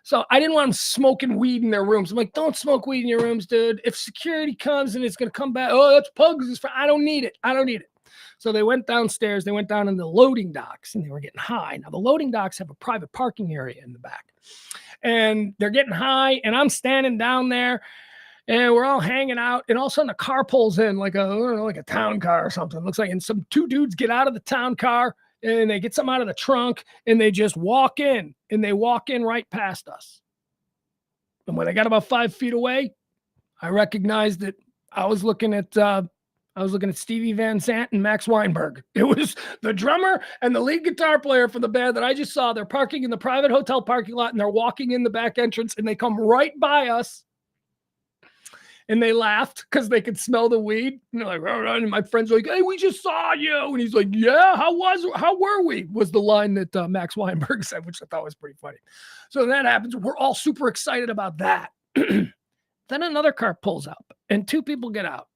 So I didn't want them smoking weed in their rooms. I'm like, don't smoke weed in your rooms, dude. If security comes and it's going to come back, oh, that's Pugs. I don't need it. I don't need it. So they went downstairs. They went down in the loading docks and they were getting high. Now, the loading docks have a private parking area in the back. And they're getting high. And I'm standing down there. And we're all hanging out. And all of a sudden, a car pulls in like a town car or something. It looks like, and some two dudes get out of the town car. And they get something out of the trunk and they just walk in and they walk in right past us. And when they got about 5 feet away, I recognized that I was looking at Stevie Van Sant and Max Weinberg. It was the drummer and the lead guitar player for the band that I just saw. They're parking in the private hotel parking lot and they're walking in the back entrance and they come right by us. And they laughed because they could smell the weed. And they're like, oh, and my friend's like, hey, we just saw you. And he's like, yeah, how were we? Was the line that Max Weinberg said, which I thought was pretty funny. So that happens. We're all super excited about that. Then another car pulls up and two people get out.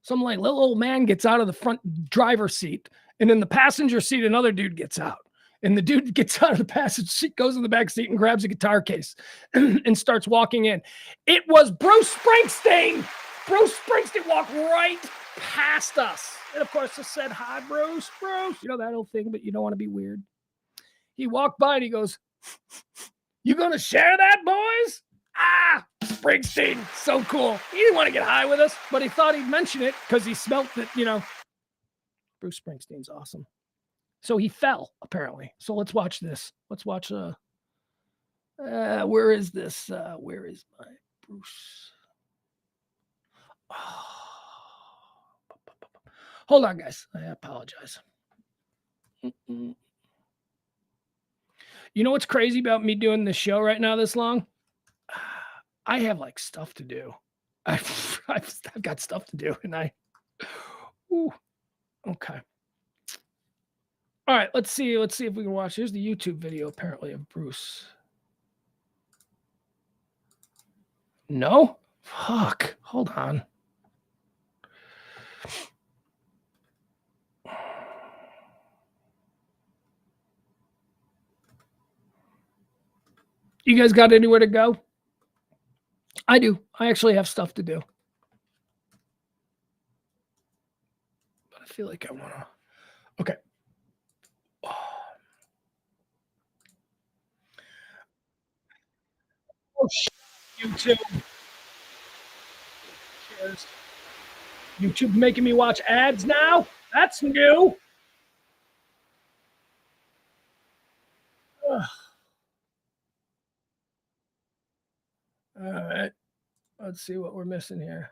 Some like little old man gets out of the front driver's seat. And in the passenger seat, another dude gets out. And the dude gets out of the passenger seat, goes in the back seat and grabs a guitar case and starts walking in. It was Bruce Springsteen. Bruce Springsteen walked right past us. And of course, I said, hi, Bruce. You know that old thing, but you don't want to be weird. He walked by and he goes, you going to share that, boys? Ah, Springsteen. So cool. He didn't want to get high with us, but he thought he'd mention it because he smelt that, Bruce Springsteen's awesome. So he fell, apparently. So let's watch this. Let's watch, where is this? Where is my Bruce? Oh. Hold on, guys. I apologize. You know what's crazy about me doing this show right now this long? I have like stuff to do. I've got stuff to do, and okay. All right, let's see if we can watch. Here's the YouTube video, apparently, of Bruce. No? Fuck. Hold on. You guys got anywhere to go? I do. I actually have stuff to do. But I feel like I want to. Okay. Oh, YouTube. Cheers. YouTube making me watch ads now? That's new. Ugh. All right. Let's see what we're missing here.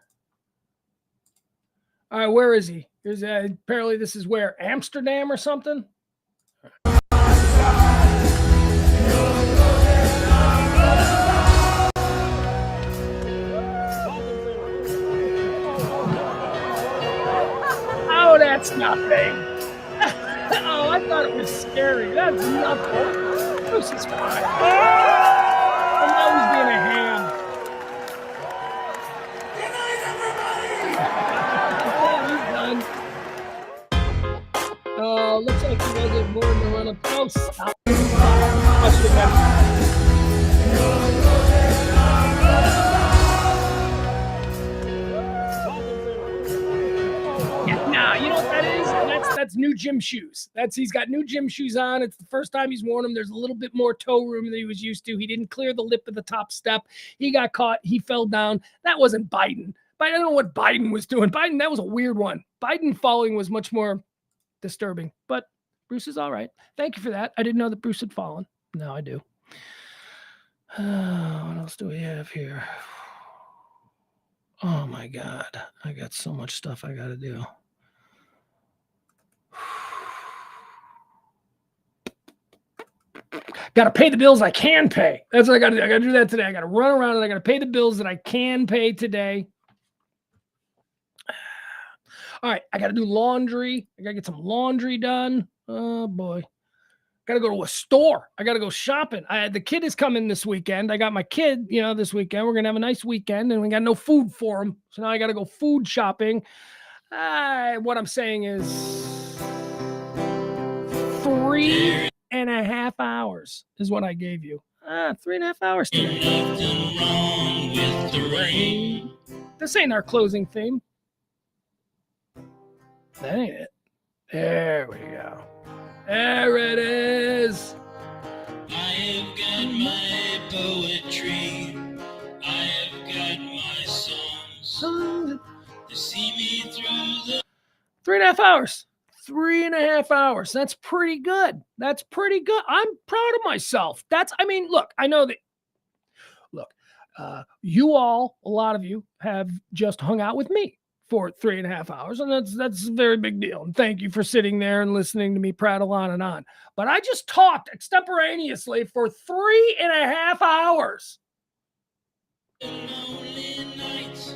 All right, where is he? Here's apparently this is where? Amsterdam or something? Oh, that's nothing. Oh, I thought it was scary. That's nothing. Bruce is fine. And now he's being a ham. Looks like he wasn't born to run a pound. Stop. Watch it again. Yeah, nah, you know what that is? That's new gym shoes. He's got new gym shoes on. It's the first time he's worn them. There's a little bit more toe room than he was used to. He didn't clear the lip of the top step. He got caught. He fell down. That wasn't Biden. I don't know what Biden was doing. Biden, that was a weird one. Biden falling was much more disturbing, but Bruce is all right. Thank you for that. I didn't know that Bruce had fallen. Now I do. What else do we have here? Oh my God. I got so much stuff I got to do. Got to pay the bills I can pay. That's what I got to do. I got to do that today. I got to run around and I got to pay the bills that I can pay today. All right, I got to do laundry. I got to get some laundry done. Oh, boy. Got to go to a store. I got to go shopping. The kid is coming this weekend. I got my kid, this weekend. We're going to have a nice weekend, and we got no food for him. So now I got to go food shopping. What I'm saying is 3.5 hours is what I gave you. 3.5 hours today. This ain't our closing theme. That ain't it. There we go. There it is. I have got my poetry. I have got my songs. To see me through the 3.5 hours. 3.5 hours. That's pretty good. That's pretty good. I'm proud of myself. Look, I know that. Look, you all, a lot of you have just hung out with me for 3.5 hours, and that's a very big deal. And thank you for sitting there and listening to me prattle on and on. But I just talked extemporaneously for 3.5 hours. lonely nights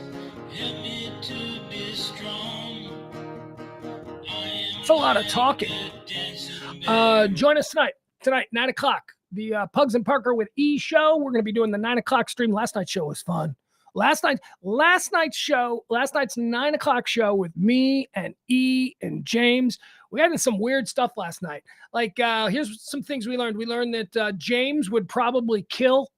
help me to be strong. It's a lot of talking. Join us tonight, 9 o'clock. The Pugs and Parker with E show. We're going to be doing the 9 o'clock stream. Last night's show was fun. Last night's 9 o'clock show with me and E and James. We had some weird stuff last night. Like, here's some things we learned. We learned that James would probably kill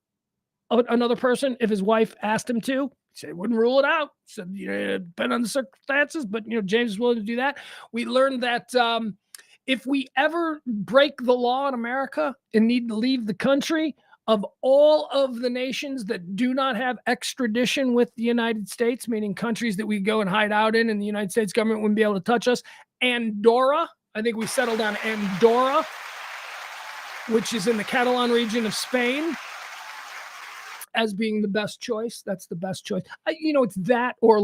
another person if his wife asked him to. He said he wouldn't rule it out. He said, depend on the circumstances, but James is willing to do that. We learned that if we ever break the law in America and need to leave the country, of all of the nations that do not have extradition with the United States, meaning countries that we go and hide out in and the United States government wouldn't be able to touch us, Andorra, I think we settled on Andorra, which is in the Catalan region of Spain, as being the best choice. That's the best choice. It's that or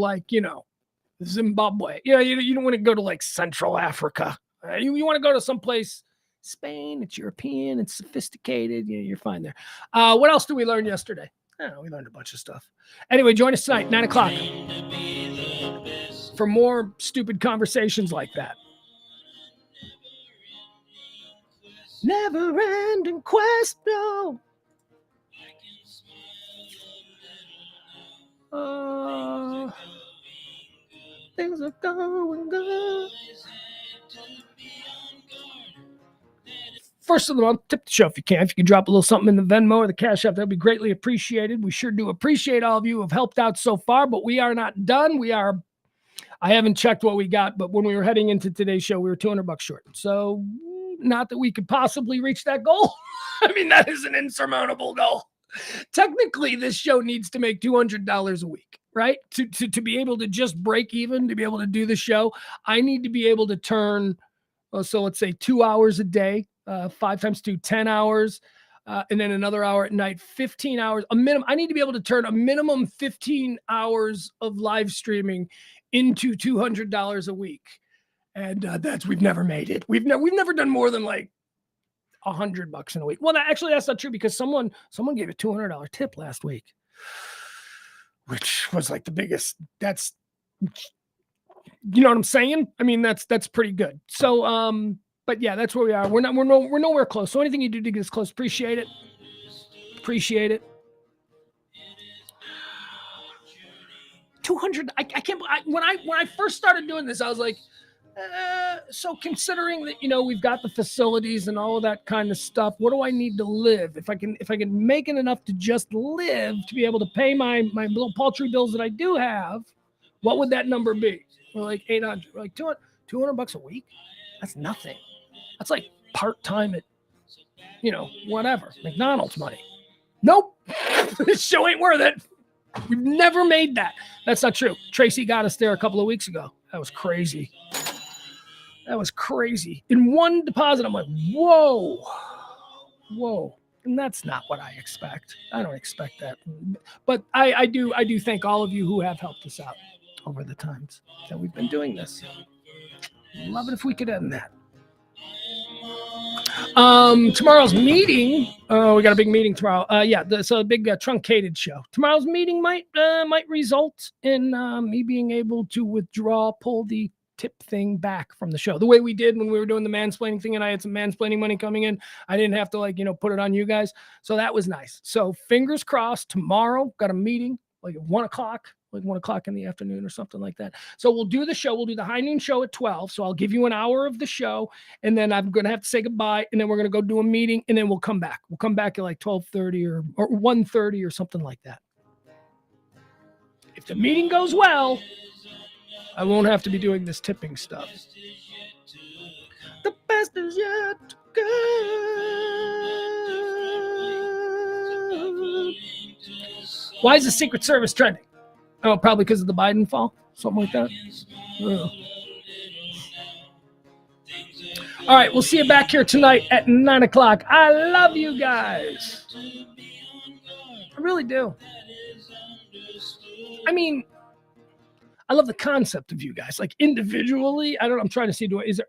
Zimbabwe. You don't want to go to Central Africa. You want to go to someplace, Spain, it's European, it's sophisticated. You're fine there. What else did we learn yesterday? We learned a bunch of stuff. Anyway, join us tonight, 9 o'clock, for more stupid conversations like that. Never-ending quest, no. Things are going good. First of the month, tip the show if you can. If you can drop a little something in the Venmo or the Cash App, that'd be greatly appreciated. We sure do appreciate all of you who have helped out so far, but we are not done. I haven't checked what we got, but when we were heading into today's show, we were $200 short. So not that we could possibly reach that goal. That is an insurmountable goal. Technically, this show needs to make $200 a week, right? To be able to just break even, to be able to do the show, I need to be able to turn, so let's say 2 hours a day, 5 times 2, 10 hours, and then another hour at night, 15 hours, a minimum. I need to be able to turn a minimum 15 hours of live streaming into $200 a week. And we've never made it. We've never done more than $100 in a week. Well, that's not true, because someone gave a $200 tip last week, which was the biggest. That's, you know what I'm saying? That's pretty good. So, but yeah, that's where we are. We're nowhere close. So anything you do to get us close, appreciate it. Appreciate it. 200. I can't. When I first started doing this, I was like, so considering that we've got the facilities and all of that kind of stuff, what do I need to live? If I can make it enough to just live, to be able to pay my little paltry bills that I do have, what would that number be? We're 800, $200 a week. That's nothing. That's part-time at, whatever, McDonald's money. Nope. This show ain't worth it. We've never made that. That's not true. Tracy got us there a couple of weeks ago. That was crazy. In one deposit, I'm like, whoa. And that's not what I expect. I don't expect that. But I do thank all of you who have helped us out over the times that we've been doing this. Love it if we could end that. Tomorrow's meeting. Oh, we got a big meeting tomorrow. So a big truncated show. Tomorrow's meeting might result in me being able to pull the tip thing back from the show, the way we did when we were doing the mansplaining thing, and I had some mansplaining money coming in. I didn't have to put it on you guys, so that was nice. So fingers crossed. Tomorrow got a meeting at 1 o'clock. like 1 o'clock in the afternoon or something like that. So we'll do the show. We'll do the high noon show at 12. So I'll give you an hour of the show, and then I'm going to have to say goodbye, and then we're going to go do a meeting, and then we'll come back. We'll come back at like 12:30 or 1:30 or something like that. If the meeting goes well, I won't have to be doing this tipping stuff. The best is yet to come. Why is the Secret Service trending? Oh, probably because of the Biden fall, something like that. Oh. All right, we'll see you back here tonight at 9 o'clock. I love you guys. I really do. I mean, I love the concept of you guys. Like individually, I'm trying to see, is there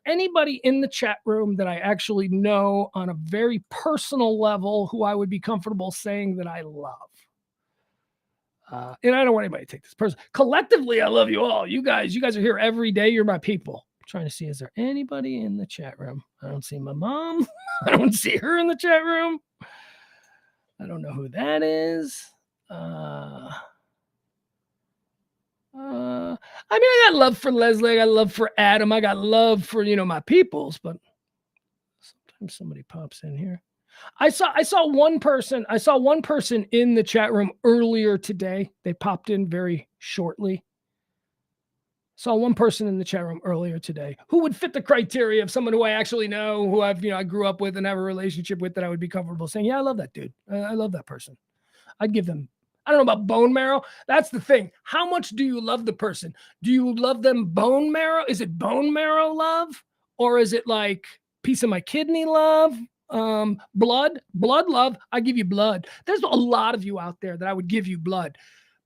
anybody in the chat room that I actually know on a very personal level who I would be comfortable saying that I love? And I don't want anybody to take this person. Collectively, I love you all. You guys are here every day. You're my people. I'm trying to see, is there anybody in the chat room? I don't see my mom. I don't see her in the chat room. I don't know who that is. I mean, I got love for Leslie. I got love for Adam. I got love for, my peoples, but sometimes somebody pops in here. I saw one person in the chat room earlier today. They popped in very shortly. Saw one person in the chat room earlier today who would fit the criteria of someone who I actually know, who I grew up with and have a relationship with, that I would be comfortable saying, yeah, I love that dude. I love that person. I'd give them, I don't know about bone marrow. That's the thing. How much do you love the person? Do you love them bone marrow? Is it bone marrow love? Or is it like piece of my kidney love? Blood love. I give you blood. There's a lot of you out there that I would give you blood,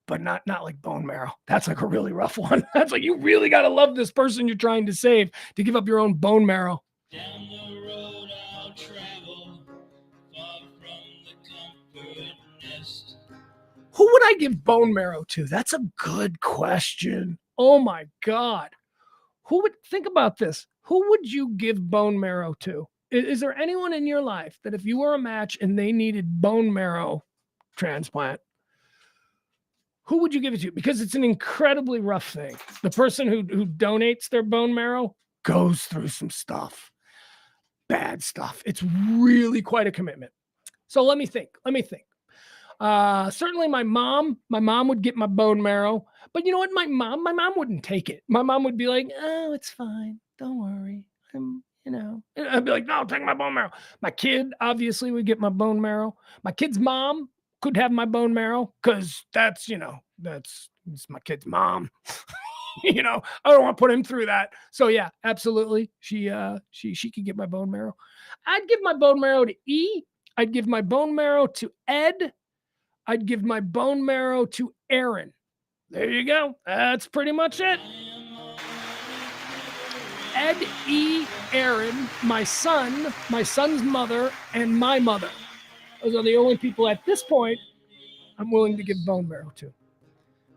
but not like bone marrow. That's like a really rough one. That's like, you really got to love this person you're trying to save to give up your own bone marrow. Down the road I'll travel, far from the comfort nest. Who would I give bone marrow to? That's a good question. Oh my God. Think about this. Who would you give bone marrow to? Is there anyone in your life that if you were a match and they needed bone marrow transplant, who would you give it to? Because it's an incredibly rough thing. The person who donates their bone marrow goes through some stuff, bad stuff. It's really quite a commitment. So let me think. Certainly my mom would get my bone marrow, but you know what? My mom wouldn't take it. My mom would be like, oh, it's fine. Don't worry. I'd be like, no, take my bone marrow. My kid obviously would get my bone marrow. My kid's mom could have my bone marrow because it's my kid's mom. I don't want to put him through that. So yeah, absolutely. She could get my bone marrow. I'd give my bone marrow to E. I'd give my bone marrow to Ed. I'd give my bone marrow to Aaron. There you go. That's pretty much it. Ed, E, Aaron, my son's mother, and my mother. Those are the only people at this point I'm willing to give bone marrow to.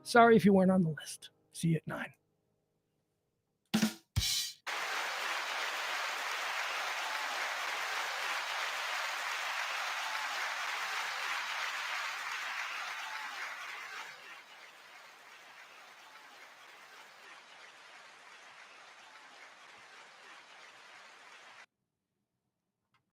Sorry if you weren't on the list. See you at 9.